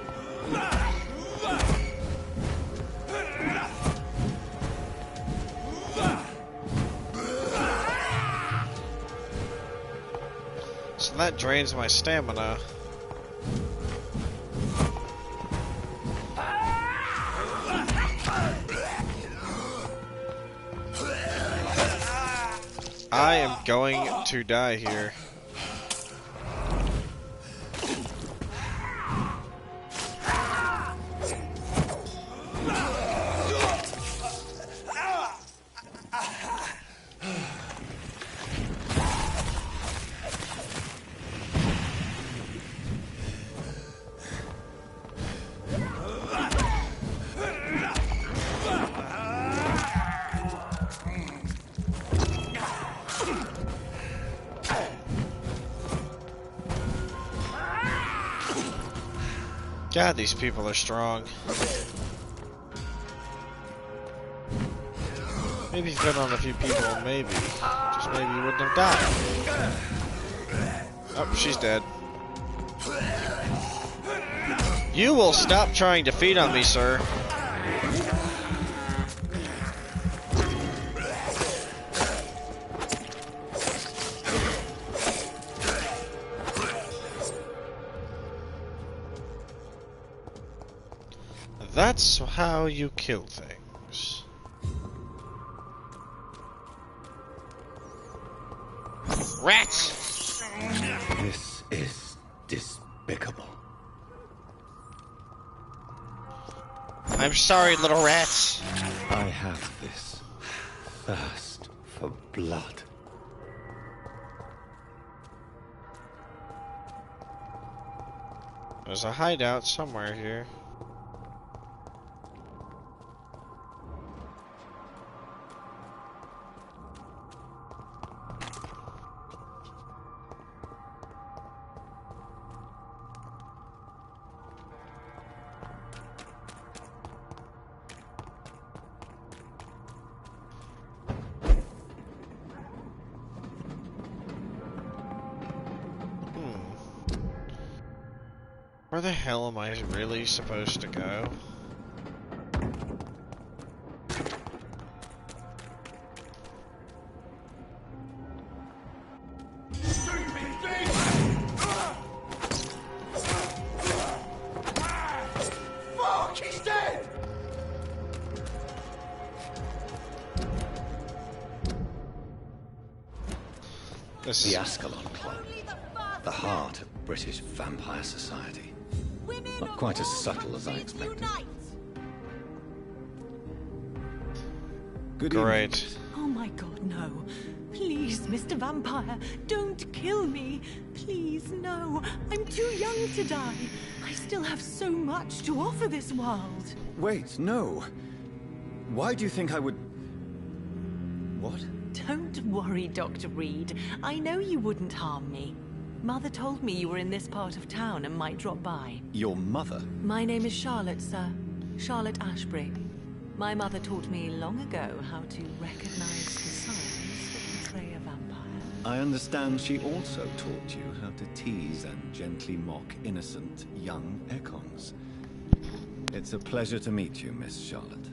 So that drains my stamina. I am going to die here. God, these people are strong. Maybe if you fed on a few people, maybe. Just maybe you wouldn't have died. Oh, she's dead. You will stop trying to feed on me, sir. That's how you kill things. Rats! This is despicable. I'm sorry, little rats. I have this thirst for blood. There's a hideout somewhere here. Where the hell am I really supposed to go? Fuck, he's dead! This the Ascalon Club, the heart of British vampire society. Not quite as subtle as I expected. Good Great. Evening. Oh my god, no. Please, Mr. Vampire, don't kill me. Please, no. I'm too young to die. I still have so much to offer this world. Wait, no. Why do you think I would... What? Don't worry, Dr. Reed. I know you wouldn't harm me. Mother told me you were in this part of town and might drop by. Your mother? My name is Charlotte, sir. Charlotte Ashbury. My mother taught me long ago how to recognize the signs that betray a vampire. I understand she also taught you how to tease and gently mock innocent young Ekons. It's a pleasure to meet you, Miss Charlotte.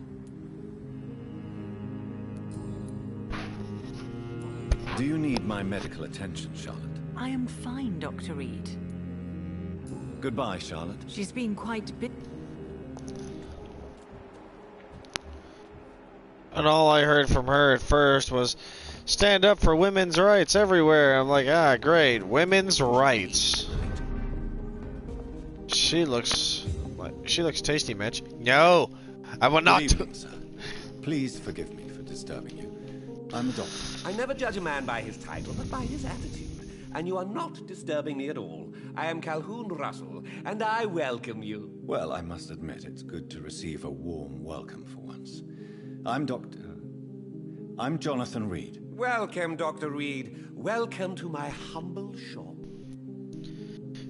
Do you need my medical attention, Charlotte? I am fine, Dr. Reed. Goodbye, Charlotte. She's been quite bit. And all I heard from her at first was, stand up for women's rights everywhere. I'm like, ah, great. Women's rights. She looks tasty, Mitch. No, I will not. Good evening, sir. Please forgive me for disturbing you. I'm a doctor. I never judge a man by his title, but by his attitude. And you are not disturbing me at all. I am Calhoun Russell, and I welcome you. Well, I must admit, it's good to receive a warm welcome for once. I'm Jonathan Reed. Welcome, Dr. Reed. Welcome to my humble shop.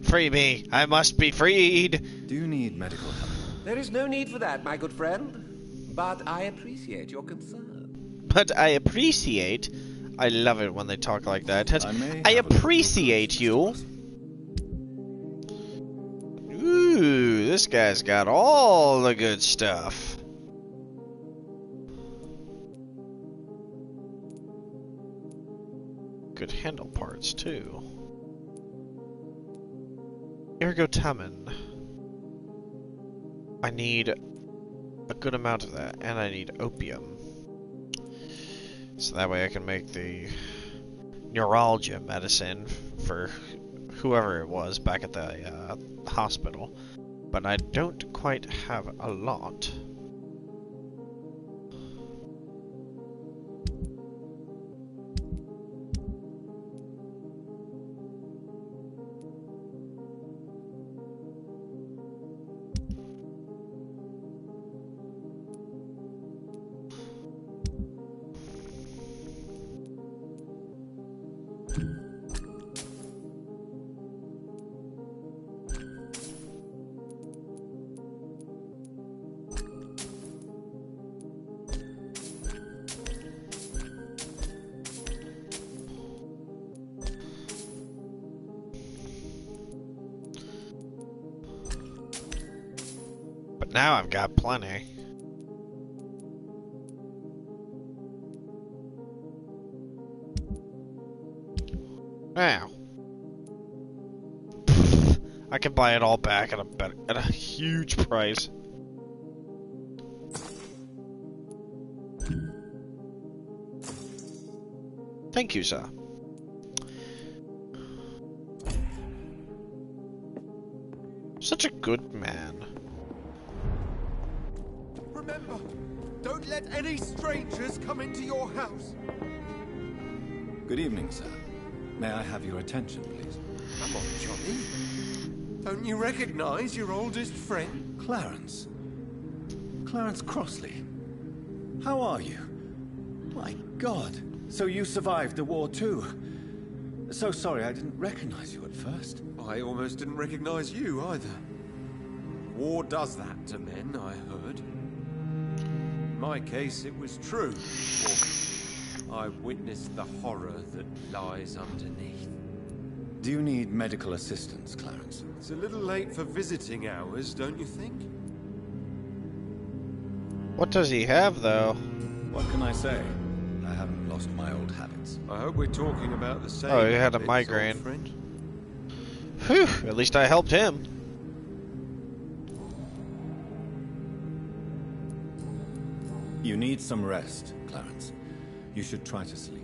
Free me. I must be freed. Do you need medical help? There is no need for that, my good friend. But I appreciate your concern. But I appreciate... I love it when they talk like that. I appreciate you. Ooh, this guy's got all the good stuff. Good handle parts, too. Ergotamin. I need a good amount of that, and I need opium. So that way I can make the neuralgia medicine for whoever it was back at the hospital. But I don't quite have a lot. Now I've got plenty. Now. I can buy it all back at a huge price. Thank you, sir. Such a good man. Remember, don't let any strangers come into your house. Good evening, sir. May I have your attention, please? Come on, Johnny. Don't you recognize your oldest friend? Clarence. Clarence Crossley. How are you? My God. So you survived the war too. So sorry I didn't recognize you at first. I almost didn't recognize you either. War does that to men, I heard. In my case, it was true. I witnessed the horror that lies underneath. Do you need medical assistance, Clarence? It's a little late for visiting hours, don't you think? What does he have, though? What can I say? I haven't lost my old habits. I hope we're talking about the same. Oh, he had a habits, migraine. old friend. Whew, at least I helped him. You need some rest, Clarence. You should try to sleep.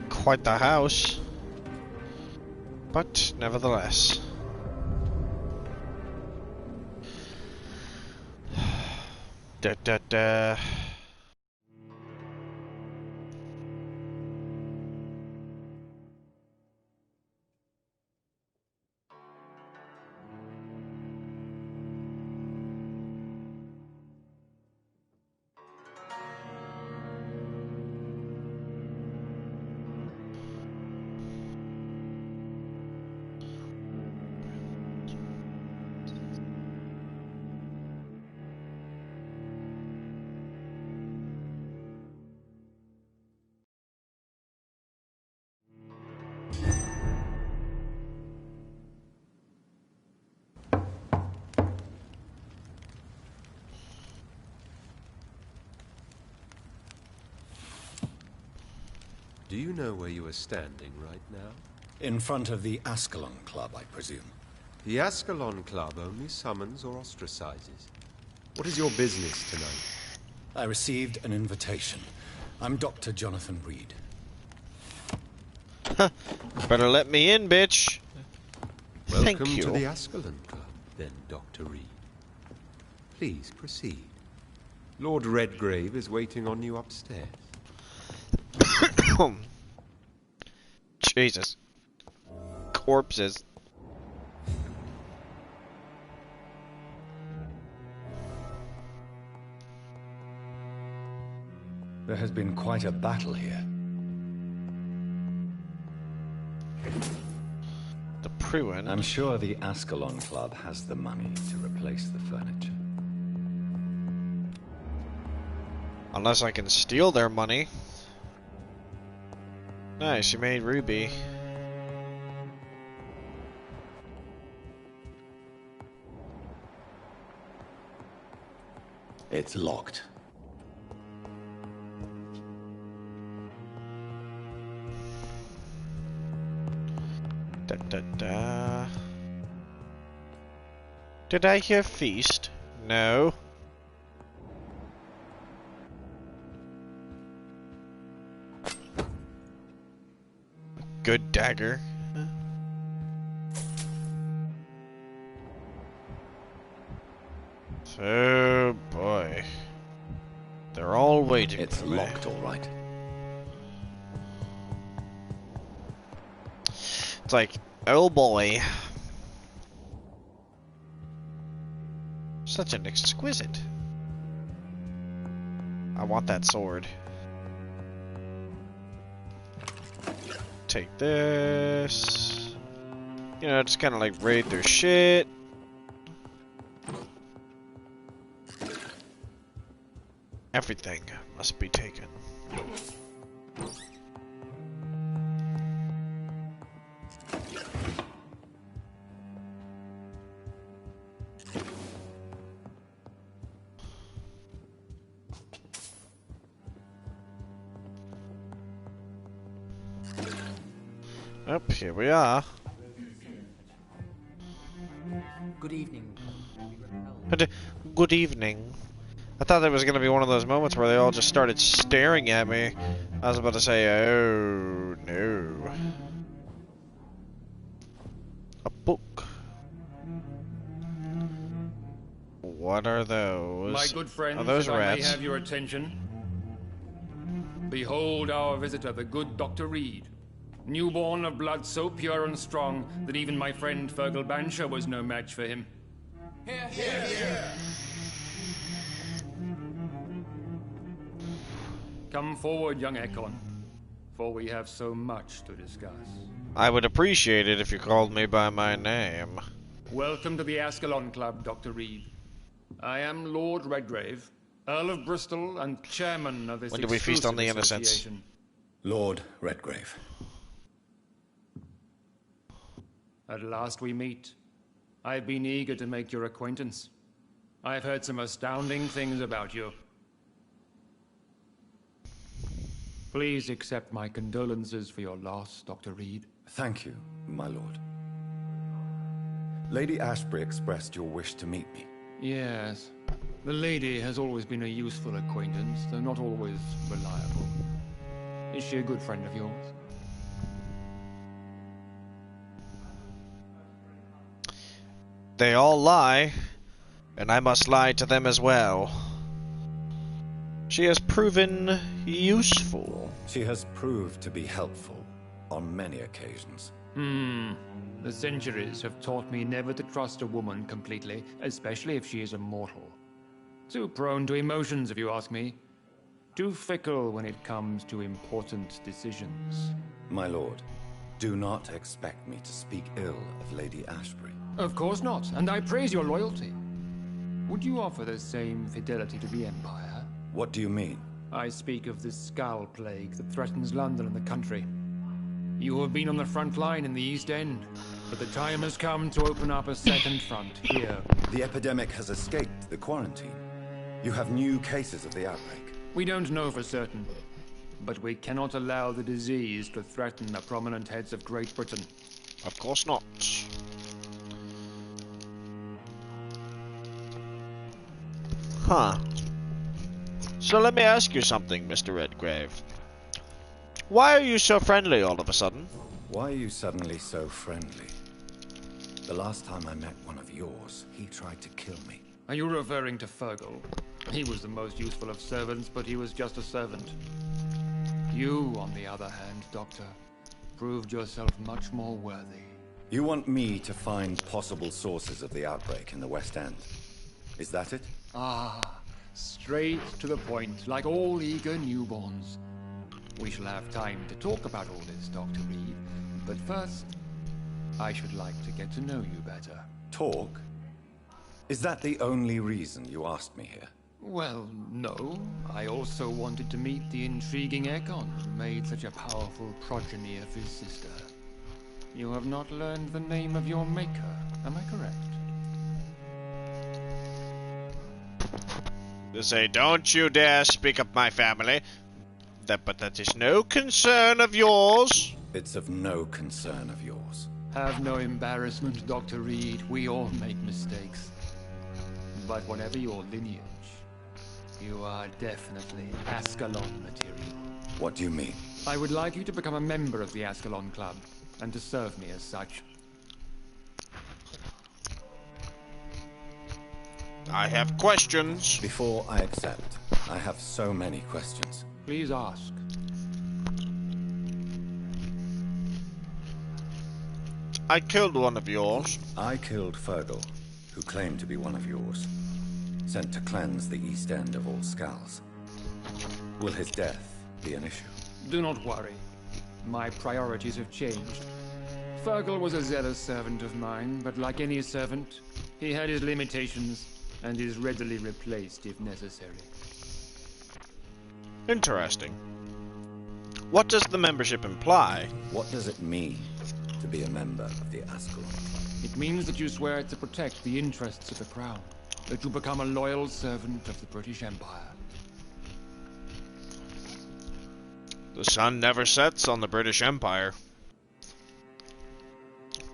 Quite the house. But nevertheless. Da da da. Do you know where you are standing right now? In front of the Ascalon Club, I presume. The Ascalon Club only summons or ostracizes. What is your business tonight? I received an invitation. I'm Dr. Jonathan Reed. Better let me in, bitch. Welcome Thank you. to the Ascalon Club, then, Dr. Reed. Please proceed. Lord Redgrave is waiting on you upstairs. Jesus. Corpses. There has been quite a battle here. The Pruin. I'm sure the Ascalon Club has the money to replace the furniture. Unless I can steal their money. Nice, you made Ruby. It's locked. Da da da. Did I hear feast? No. Good dagger. Oh boy. They're all waiting. It's for me. locked, all right. It's like, oh boy. Such an exquisite. I want that sword. Take this. You know, just kind of like raid their shit. Everything must be taken. Up here we are. Good evening. Good evening. I thought there was going to be one of those moments where they all just started staring at me. I was about to say, oh no. A book. What are those? My good friends, are those if I may rats? have your attention. Behold our visitor, the good Dr. Reed. Newborn of blood so pure and strong that even my friend Fergal Bansher was no match for him. Here, here, here. Come forward, young Ekon, for we have so much to discuss. I would appreciate it if you called me by my name. Welcome to the Ascalon Club, Dr. Reed. I am Lord Redgrave, Earl of Bristol and chairman of this When do we feast on the exclusive innocents? association. Lord Redgrave. At last we meet. I've been eager to make your acquaintance. I've heard some astounding things about you. Please accept my condolences for your loss, Dr. Reed. Thank you, my lord. Lady Ashbury expressed your wish to meet me. Yes. The lady has always been a useful acquaintance, though not always reliable. Is she a good friend of yours? They all lie, and I must lie to them as well. She has proven useful. She has proved to be helpful on many occasions. The centuries have taught me never to trust a woman completely, especially if she is a mortal. Too prone to emotions, if you ask me. Too fickle when it comes to important decisions. My lord, do not expect me to speak ill of Lady Ashbury. Of course not, and I praise your loyalty. Would you offer the same fidelity to the Empire? What do you mean? I speak of the Skull Plague that threatens London and the country. You have been on the front line in the East End, but the time has come to open up a second front here. The epidemic has escaped the quarantine. You have new cases of the outbreak. We don't know for certain, but we cannot allow the disease to threaten the prominent heads of Great Britain. Of course not. Huh. So let me ask you something, Mr. Redgrave. Why are you so friendly all of a sudden? Why are you suddenly so friendly? The last time I met one of yours, he tried to kill me. Are you referring to Fergal? He was the most useful of servants, but he was just a servant. You, on the other hand, Doctor, proved yourself much more worthy. You want me to find possible sources of the outbreak in the West End? Is that it? Ah, straight to the point, like all eager newborns. We shall have time to talk about all this, Dr. Reed. But first, I should like to get to know you better. Talk? Is that the only reason you asked me here? Well, no. I also wanted to meet the intriguing Ekon, who made such a powerful progeny of his sister. You have not learned the name of your maker, am I correct? They say, don't you dare speak of my family. But that is no concern of yours. It's of no concern of yours. Have no embarrassment, Dr. Reed. We all make mistakes. But whatever your lineage, you are definitely Ascalon material. What do you mean? I would like you to become a member of the Ascalon Club, and to serve me as such. I have questions. Before I accept, I have so many questions. Please ask. I killed one of yours. I killed Fergal, who claimed to be one of yours. Sent to cleanse the East End of all skulls. Will his death be an issue? Do not worry. My priorities have changed. Fergal was a zealous servant of mine, but like any servant, he had his limitations and is readily replaced if necessary. Interesting. What does the membership imply? What does it mean to be a member of the Ascalon Club? It means that you swear to protect the interests of the Crown, that you become a loyal servant of the British Empire. The sun never sets on the British Empire.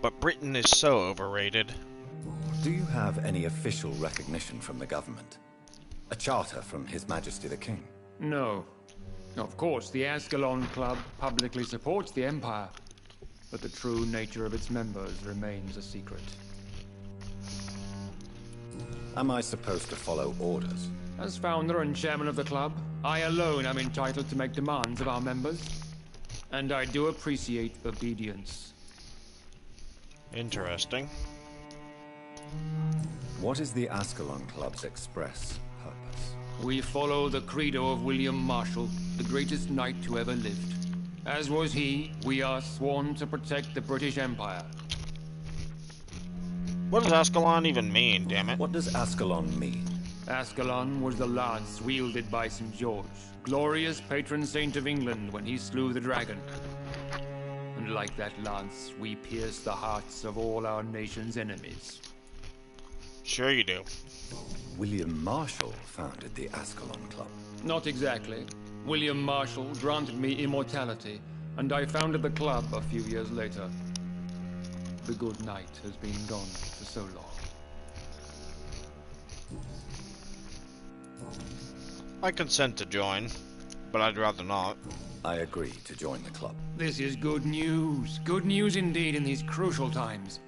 But Britain is so overrated. Do you have any official recognition from the government? A charter from His Majesty the King? No. Of course, the Ascalon Club publicly supports the Empire, but the true nature of its members remains a secret. Am I supposed to follow orders? As founder and chairman of the club, I alone am entitled to make demands of our members, and I do appreciate obedience. Interesting. What is the Ascalon Club's express purpose? We follow the credo of William Marshall, the greatest knight who ever lived. As was he, we are sworn to protect the British Empire. What does Ascalon even mean, damn it? What does Ascalon mean? Ascalon was the lance wielded by St. George, glorious patron saint of England when he slew the dragon. And like that lance, we pierce the hearts of all our nation's enemies. Sure you do. William Marshall founded the Ascalon Club. Not exactly. William Marshall granted me immortality, and I founded the club a few years later. The good knight has been gone for so long. I consent to join, but I'd rather not. I agree to join the club. This is good news. Good news indeed in these crucial times.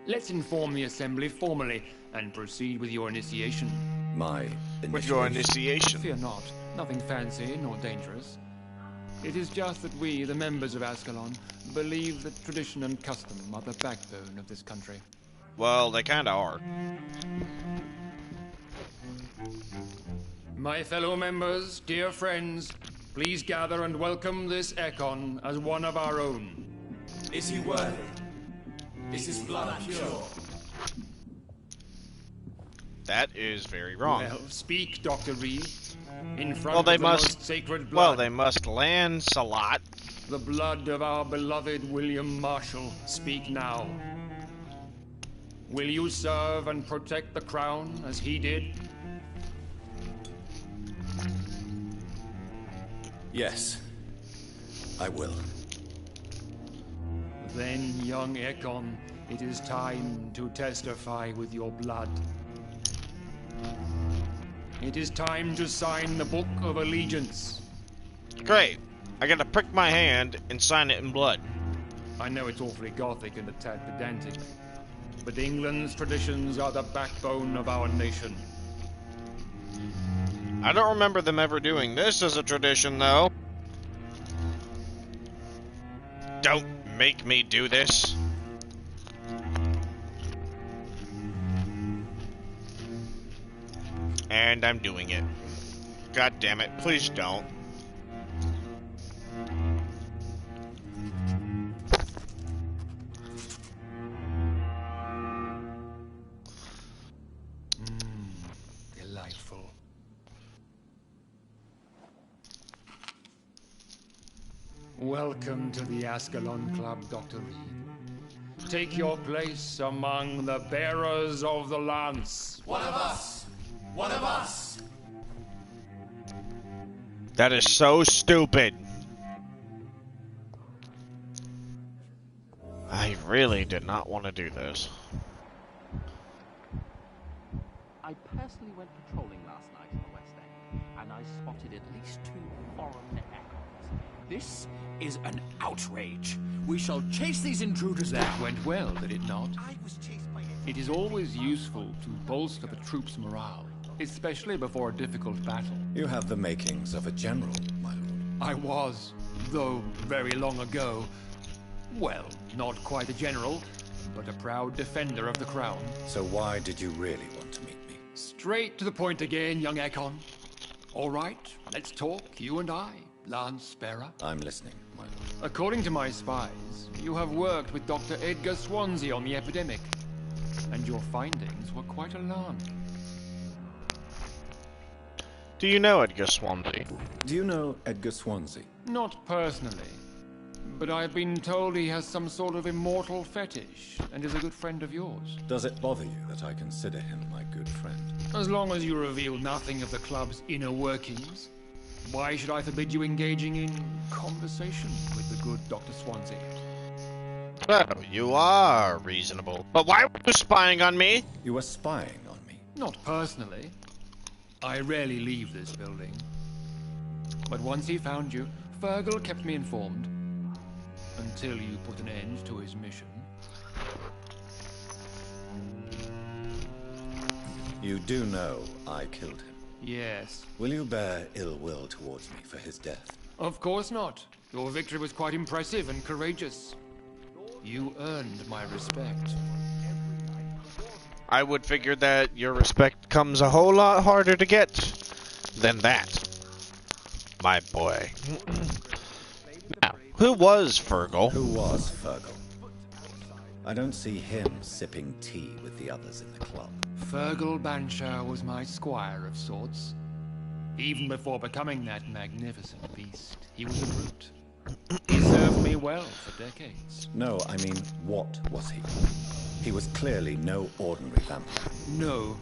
Let's inform the Assembly formally and proceed with your initiation. My initiation? With your initiation? Fear not. Nothing fancy nor dangerous. It is just that we, the members of Ascalon, believe that tradition and custom are the backbone of this country. Well, they kinda are. My fellow members, dear friends, please gather and welcome this Ekon as one of our own. Is he worthy? Is his blood pure? That is very wrong. Well, speak, Dr. Reed. In front Well, they of the must. most sacred blood. Well, they must Lancelot. The blood of our beloved William Marshall. Speak now. Will you serve and protect the crown as he did? Yes, I will. Then, young Ekon, it is time to testify with your blood. It is time to sign the Book of Allegiance. Great. I gotta prick my hand and sign it in blood. I know it's awfully gothic and a tad pedantic, but England's traditions are the backbone of our nation. I don't remember them ever doing this as a tradition, though. Don't make me do this. And I'm doing it. God damn it, please don't. Delightful. Welcome to the Ascalon Club, Dr. Reed. Take your place among the bearers of the lance. One of us! One of us! That is so stupid. I really did not want to do this. I personally went patrolling last night in the West End, and I spotted at least 2 foreign echoes. This is an outrage. We shall chase these intruders down. That went well, did it not? It is always useful to bolster the troops' morale, especially before a difficult battle. You have the makings of a general, my lord. I was, though very long ago. Well, not quite a general, but a proud defender of the crown. So why did you really want to meet me? Straight to the point again, young Ekon. All right, let's talk, you and I, Lance Bearer. I'm listening, my lord. According to my spies, you have worked with Dr. Edgar Swansea on the epidemic, and your findings were quite alarming. Do you know Edgar Swansea? Do you know Edgar Swansea? Not personally, but I've been told he has some sort of immortal fetish and is a good friend of yours. Does it bother you that I consider him my good friend? As long as you reveal nothing of the club's inner workings, why should I forbid you engaging in conversation with the good Dr. Swansea? Oh, you are reasonable. But why were you spying on me? You were spying on me? Not personally. I rarely leave this building. But once he found you, Fergal kept me informed. Until you put an end to his mission. You do know I killed him? Yes. Will you bear ill will towards me for his death? Of course not. Your victory was quite impressive and courageous. You earned my respect. I would figure that your respect comes a whole lot harder to get than that, my boy. Now, who was Fergal? Who was Fergal? I don't see him sipping tea with the others in the club. Fergal Banshire was my squire of sorts. Even before becoming that magnificent beast, he was a brute. He served me well for decades. No, I mean, what was he? He was clearly no ordinary vampire. No.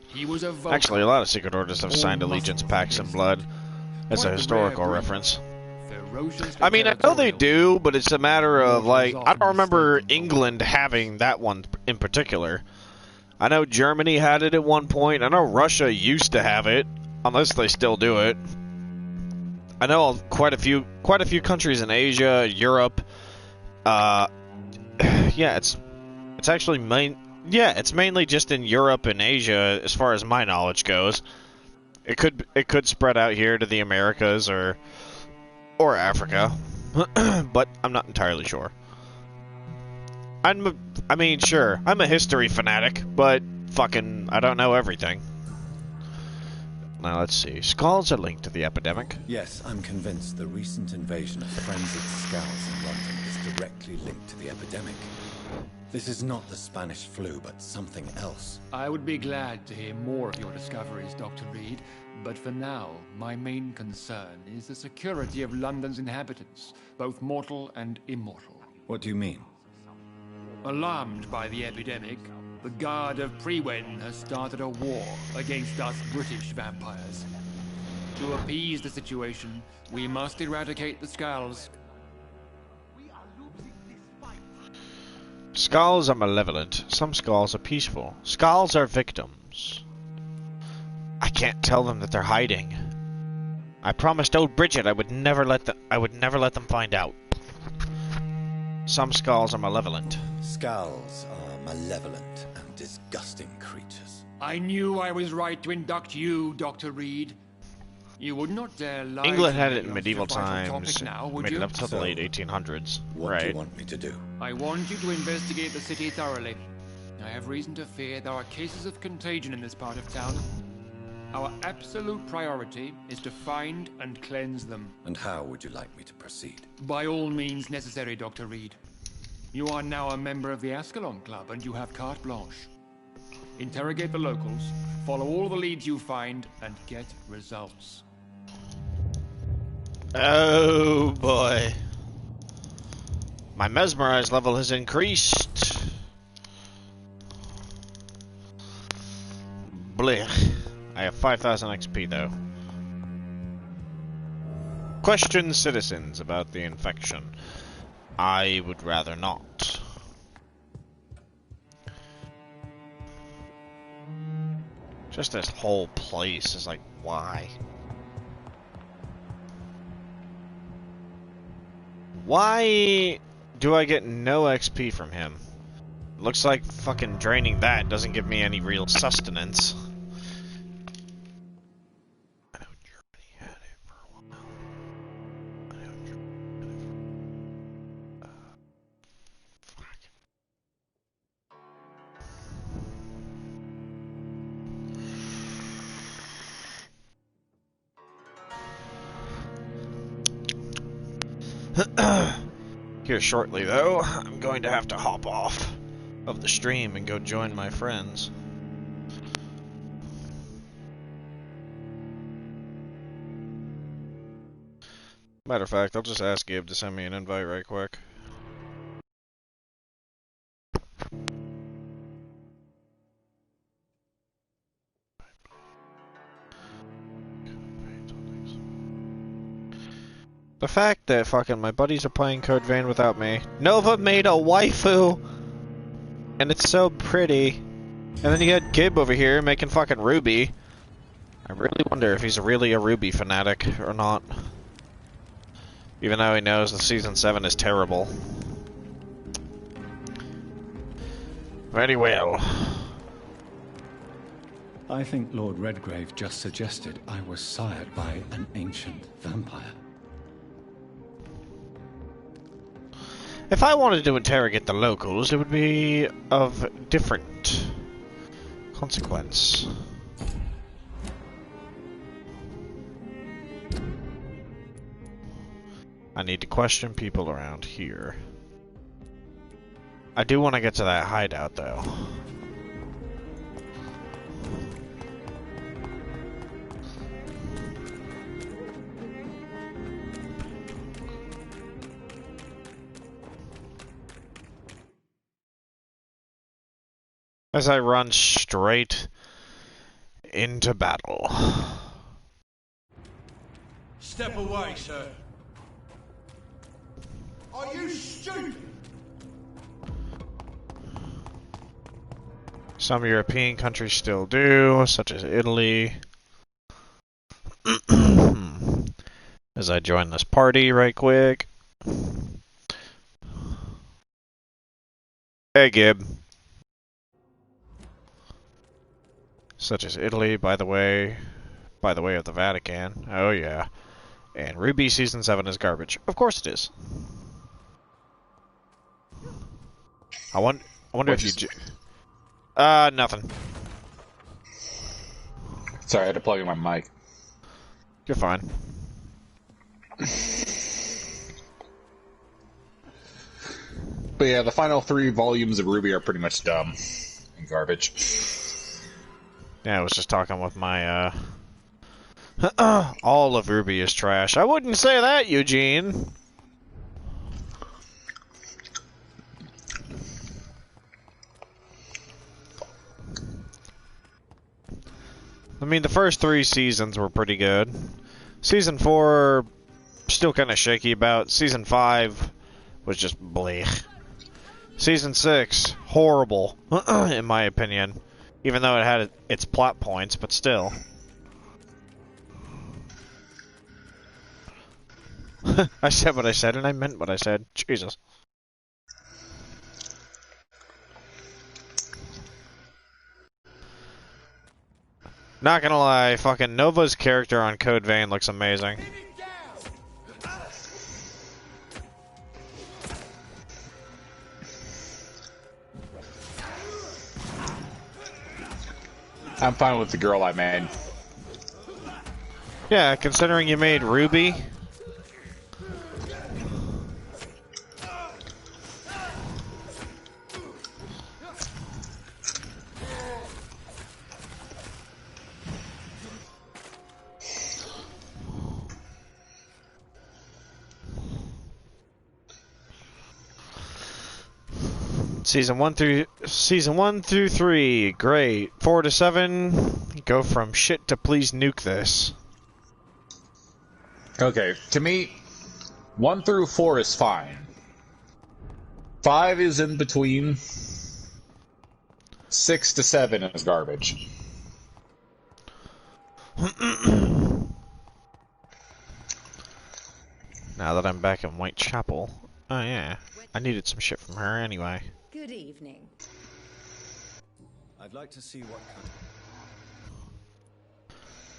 He was a Vulcan. Actually, a lot of secret orders have signed allegiance pacts in blood. It's a historical reference. I mean, I know they do, but it's a matter of, like, I don't remember England having that one in particular. I know Germany had it at one point. I know Russia used to have it, unless they still do it. I know quite a few countries in Asia, Europe. Yeah, it's actually it's mainly just in Europe and Asia, as far as my knowledge goes. It could spread out here to the Americas or Africa, but I'm not entirely sure. I mean, sure, I'm a history fanatic, but fucking, I don't know everything. Now, let's see. Skulls are linked to the epidemic. Yes, I'm convinced the recent invasion of frenzied skulls in London is directly linked to the epidemic. This is not the Spanish flu, but something else. I would be glad to hear more of your discoveries, Dr. Reed, but for now, my main concern is the security of London's inhabitants, both mortal and immortal. What do you mean? Alarmed by the epidemic, the Guard of Prewen has started a war against us British vampires. To appease the situation, we must eradicate the skulls. Skulls are malevolent. Some skulls are peaceful. Skulls are victims. I can't tell them that they're hiding. I promised old Bridget I would never let them find out. Some skulls are malevolent. Skulls are malevolent and disgusting creatures. I knew I was right to induct you, Dr. Reed. You would not dare lie. England had it in medieval times. Now, would made you? it up to the late 1800s. What do you want me to do? I want you to investigate the city thoroughly. I have reason to fear there are cases of contagion in this part of town. Our absolute priority is to find and cleanse them. And how would you like me to proceed? By all means necessary, Dr. Reed. You are now a member of the Ascalon Club, and you have carte blanche. Interrogate the locals, follow all the leads you find, and get results. Oh boy. My mesmerize level has increased. Blech. I have 5,000 XP though. Question citizens about the infection. I would rather not. Just this whole place is like, why? Why do I get no XP from him? Looks like fucking draining that doesn't give me any real sustenance. I know Germany had it for a while. I know Germany had it for... fuck. Here shortly, though, I'm going to have to hop off of the stream and go join my friends. Matter of fact, I'll just ask Gib to send me an invite right quick. The fact that fucking my buddies are playing Code Vein without me. Nova made a waifu! And it's so pretty. And then you got Gib over here making fucking Ruby. I really wonder if he's really a Ruby fanatic or not. Even though he knows the Season 7 is terrible. Very well. I think Lord Redgrave just suggested I was sired by an ancient vampire. If I wanted to interrogate the locals, it would be of different consequence. I need to question people around here. I do want to get to that hideout, though. As I run straight into battle. Step away, sir. Are you stupid? Some European countries still do, such as Italy. As I join this party right quick. Hey, Gib. Such as Italy, by the way of the Vatican. Oh yeah. And Ruby Season 7 is garbage. Of course it is. I wonder if you... nothing. Sorry, I had to plug in my mic. You're fine. But yeah, the final 3 volumes of Ruby are pretty much dumb and garbage. Yeah, I was just talking with my, all of Ruby is trash. I wouldn't say that, Eugene. I mean, the first 3 seasons were pretty good. Season 4, still kind of shaky about. Season 5 was just blech. Season 6, horrible, in my opinion. Even though it had its plot points, but still. I said what I said, and I meant what I said. Jesus. Not gonna lie, fucking Nova's character on Code Vein looks amazing. I'm fine with the girl I made. Yeah, considering you made Ruby. Season 1 through 3, great. 4 to 7, go from shit to please nuke this. Okay, to me, 1 through 4 is fine. 5 is in between. 6 to 7 is garbage. Now that I'm back in Whitechapel. Oh yeah, I needed some shit from her anyway. Good evening. I'd like to see what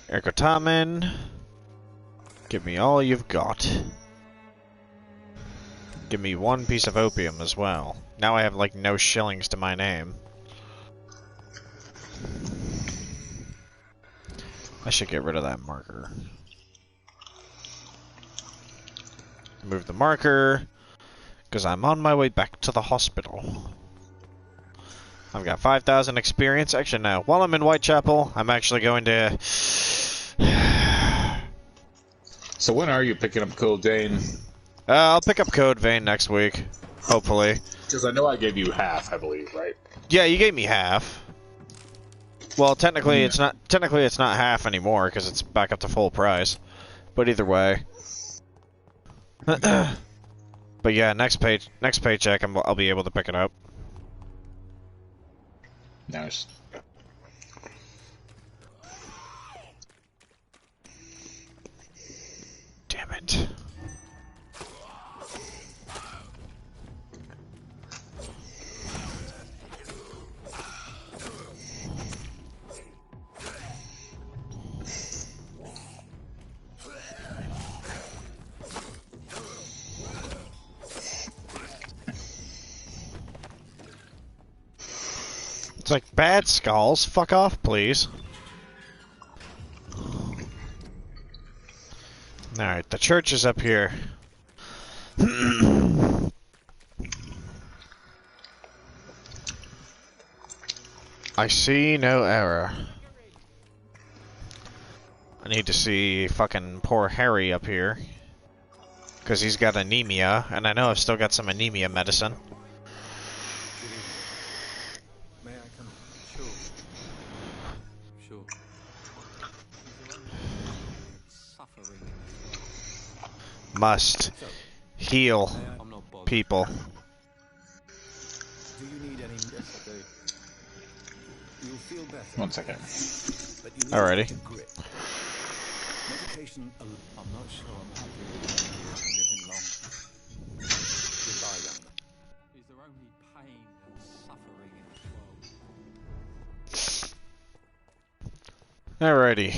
Ergotamen, give me all you've got. Give me 1 piece of opium as well. Now I have like no shillings to my name. I should get rid of that marker. Move the marker, because I'm on my way back to the hospital. I've got 5,000 experience. Actually, no. While I'm in Whitechapel, I'm actually going to... So when are you picking up Code Vein? I'll pick up Code Vein next week, hopefully. Because I know I gave you half, I believe, right? Yeah, you gave me half. Well, technically it's not. Technically, it's not half anymore because it's back up to full price. But either way. But yeah, next paycheck, I'll be able to pick it up. Nice. Damn it. It's like, bad skulls, fuck off, please. Alright, the church is up here. I see no error. I need to see fucking poor Harry up here. Because he's got anemia, and I know I've still got some anemia medicine. May I come in? Sure. Must heal people. Do you need any? Yes, I do. You'll feel better. 1 second. But you need Alrighty. to grit. Medication. I'm not sure I'm happy with living long. Goodbye, young man. Is there only pain and suffering in the world? Alrighty.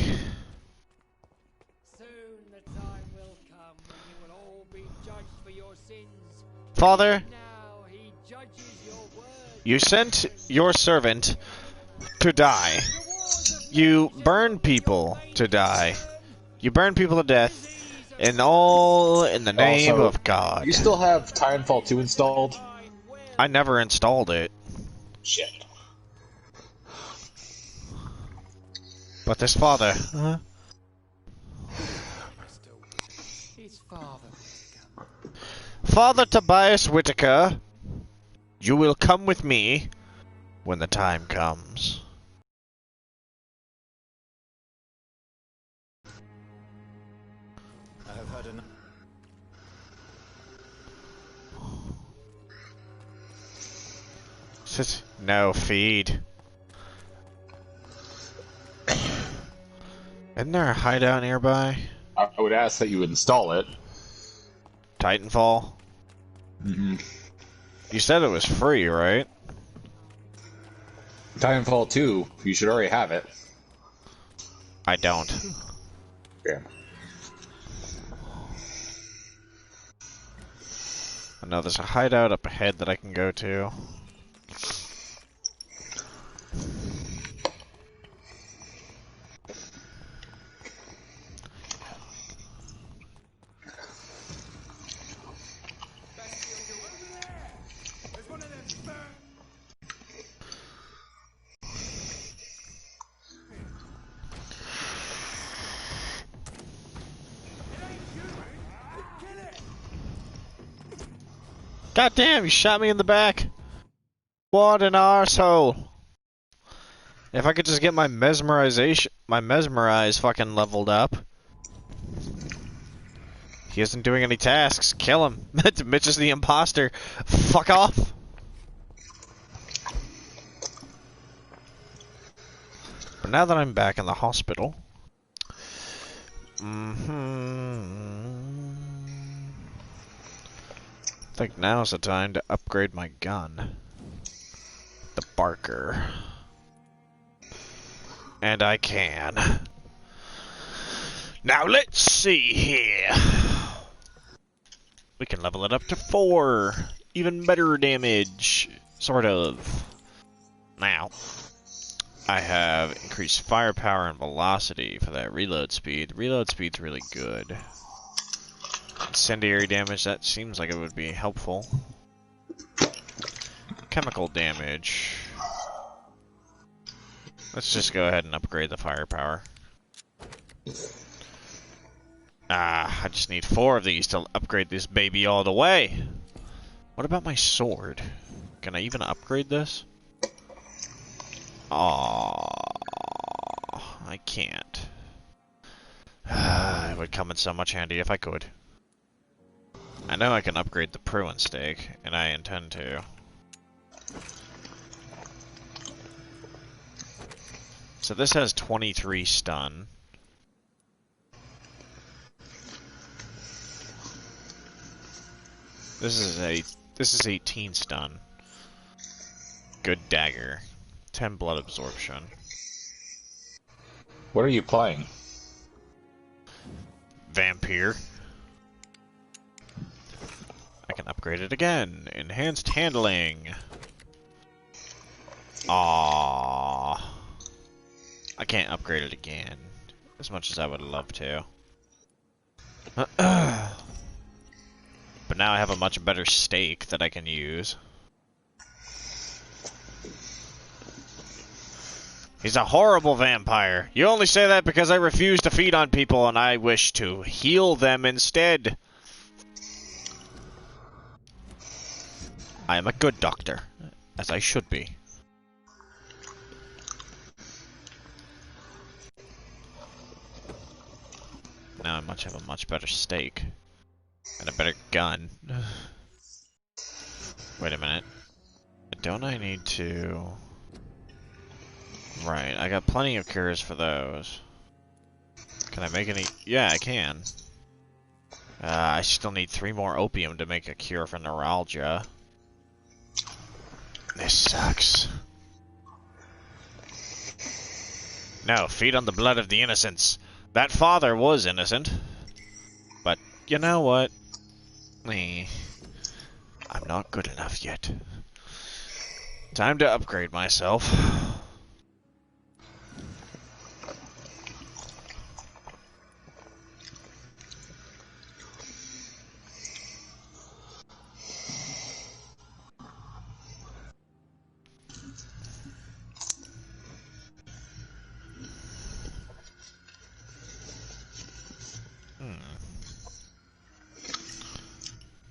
Soon the time will come when you will all be judged for your sins. Father, Now he judges your words. you sent your servant to die. You burn people to die. You burn people to death, and all in the name Also, of God. You still have Timefall 2 installed? I never installed it. Shit. But this father... It's Father. Father Tobias Whitaker, you will come with me when the time comes. I have had enough. No, feed. Isn't there a hideout nearby? I would ask that you install it. Titanfall? Mm-hmm. You said it was free, right? Titanfall 2, you should already have it. I don't. Yeah. I know there's a hideout up ahead that I can go to. God damn, you shot me in the back. What an arsehole. If I could just get my mesmerize fucking leveled up. He isn't doing any tasks. Kill him. Mitch is the imposter. Fuck off. But now that I'm back in the hospital. I think now's the time to upgrade my gun. The Barker. And I can. Now let's see here. We can level it up to 4. Even better damage. Sort of. Now. I have increased firepower and velocity for that reload speed. Reload speed's really good. Incendiary damage, that seems like it would be helpful. Chemical damage. Let's just go ahead and upgrade the firepower. I just need 4 of these to upgrade this baby all the way. What about my sword? Can I even upgrade this? Aww, I can't. It would come in so much handy if I could. I know I can upgrade the Pruin stake, and I intend to. So this has 23 stun. This is 18 stun. Good dagger. 10 blood absorption. What are you playing? Vampyr. I can upgrade it again. Enhanced handling. Aww. I can't upgrade it again. As much as I would love to. But now I have a much better stake that I can use. He's a horrible vampire. You only say that because I refuse to feed on people and I wish to heal them instead. I am a good doctor, as I should be. Now I have a much better stake. And a better gun. Wait a minute. Don't I need to... Right, I got plenty of cures for those. Can I make any... Yeah, I can. I still need 3 more opium to make a cure for neuralgia. This sucks. No, feed on the blood of the innocents. That father was innocent. But, you know what? I'm not good enough yet. Time to upgrade myself.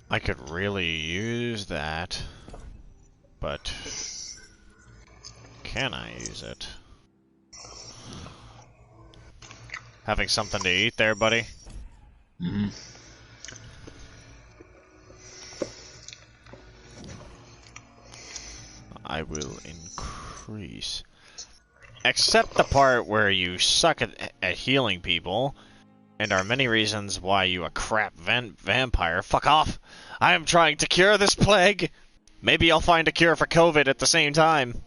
I could really use that, but can I use it? Having something to eat there, buddy? Mm-hmm. I will increase. Except the part where you suck at healing people. And are many reasons why you a crap vampire. Fuck off! I am trying to cure this plague! Maybe I'll find a cure for COVID at the same time.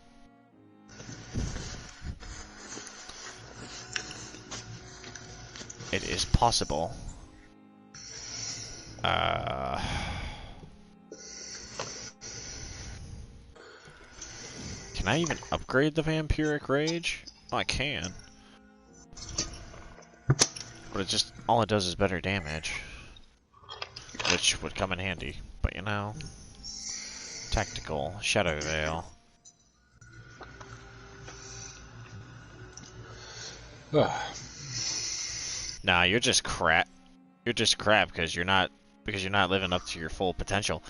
It is possible. Can I even upgrade the Vampiric Rage? Oh, I can. But it just, all it does is better damage. Which would come in handy. But you know, tactical, Shadow Veil. Nah, you're just crap. You're just crap because you're not living up to your full potential.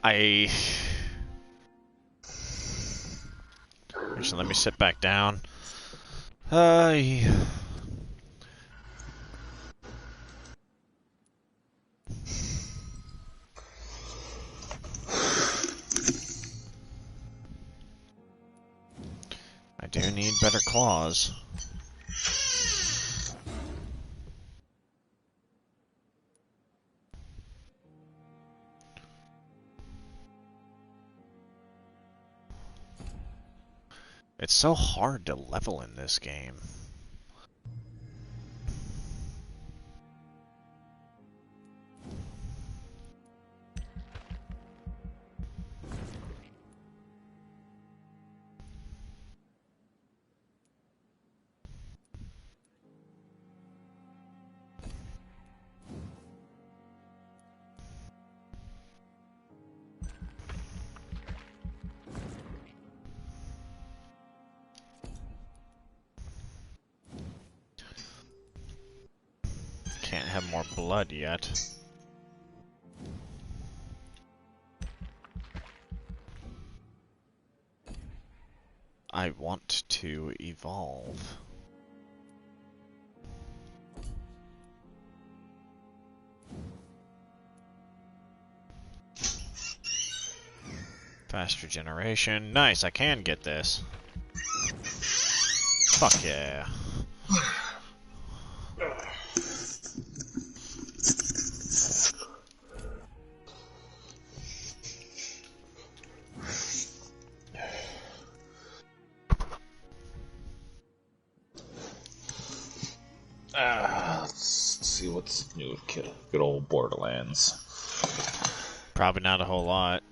Actually, let me sit back down. I do need better claws. It's so hard to level in this game. have more blood yet. I want to evolve. Fast regeneration. Nice, I can get this. Fuck yeah. Let's see what's new. Good old Borderlands. Probably not a whole lot.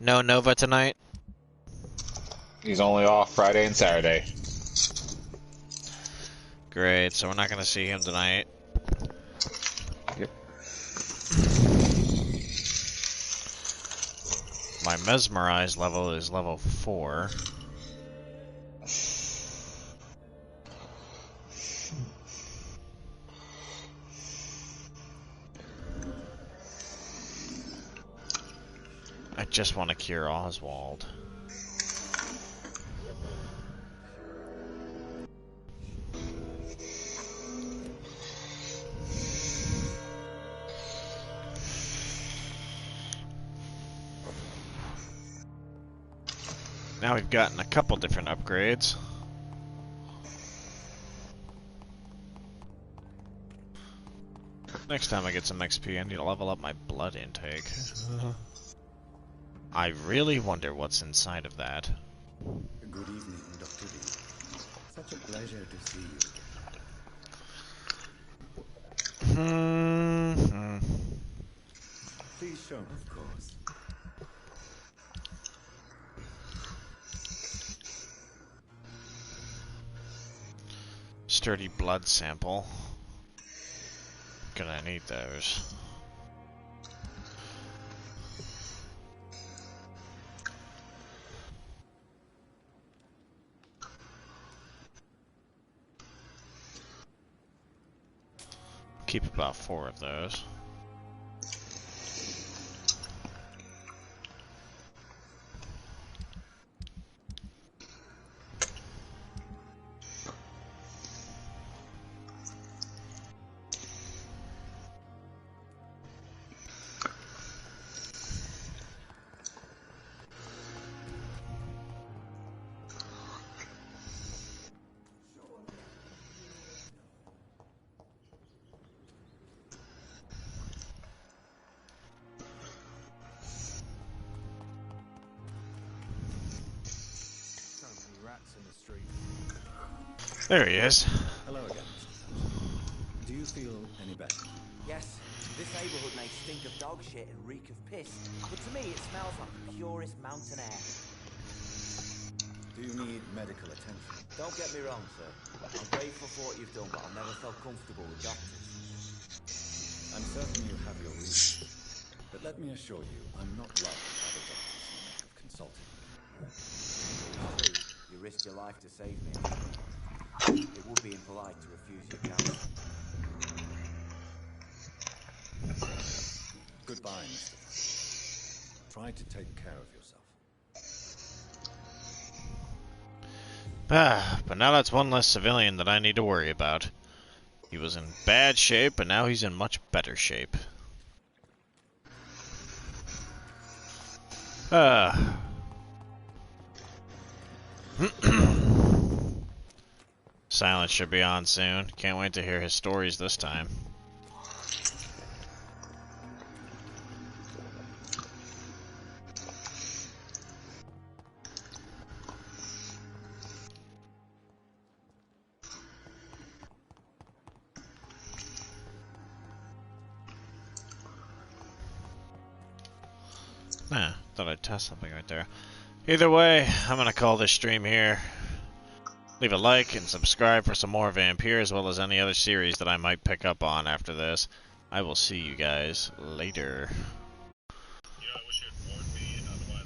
No Nova tonight? He's only off Friday and Saturday. Great, so we're not gonna see him tonight. Yep. My mesmerize level is level 4. I just want to cure Oswald. Now we've gotten a couple different upgrades. Next time I get some XP, I need to level up my blood intake. I really wonder what's inside of that. Good evening, Dr. D. Such a pleasure to see you. Please show, of course. Sturdy blood sample. Gonna need those. Keep about 4 of those. There he is. Hello again, Mr. Do you feel any better? Yes, this neighborhood may stink of dog shit and reek of piss, but to me it smells like the purest mountain air. Do you need medical attention? Don't get me wrong, sir. I'm grateful for what you've done, but I've never felt comfortable with doctors. I'm certain you have your reasons, but let me assure you, I'm not like other doctors you may have consulted. True, you risked your life to save me. It would be impolite to refuse your counsel. Goodbye, Mr. Try to take care of yourself. But now that's one less civilian that I need to worry about. He was in bad shape, but now he's in much better shape. Silence should be on soon. Can't wait to hear his stories this time. Thought I'd test something right there. Either way, I'm gonna call this stream here. Leave a like and subscribe for some more Vampyr, as well as any other series that I might pick up on after this. I will see you guys later. You know, I wish you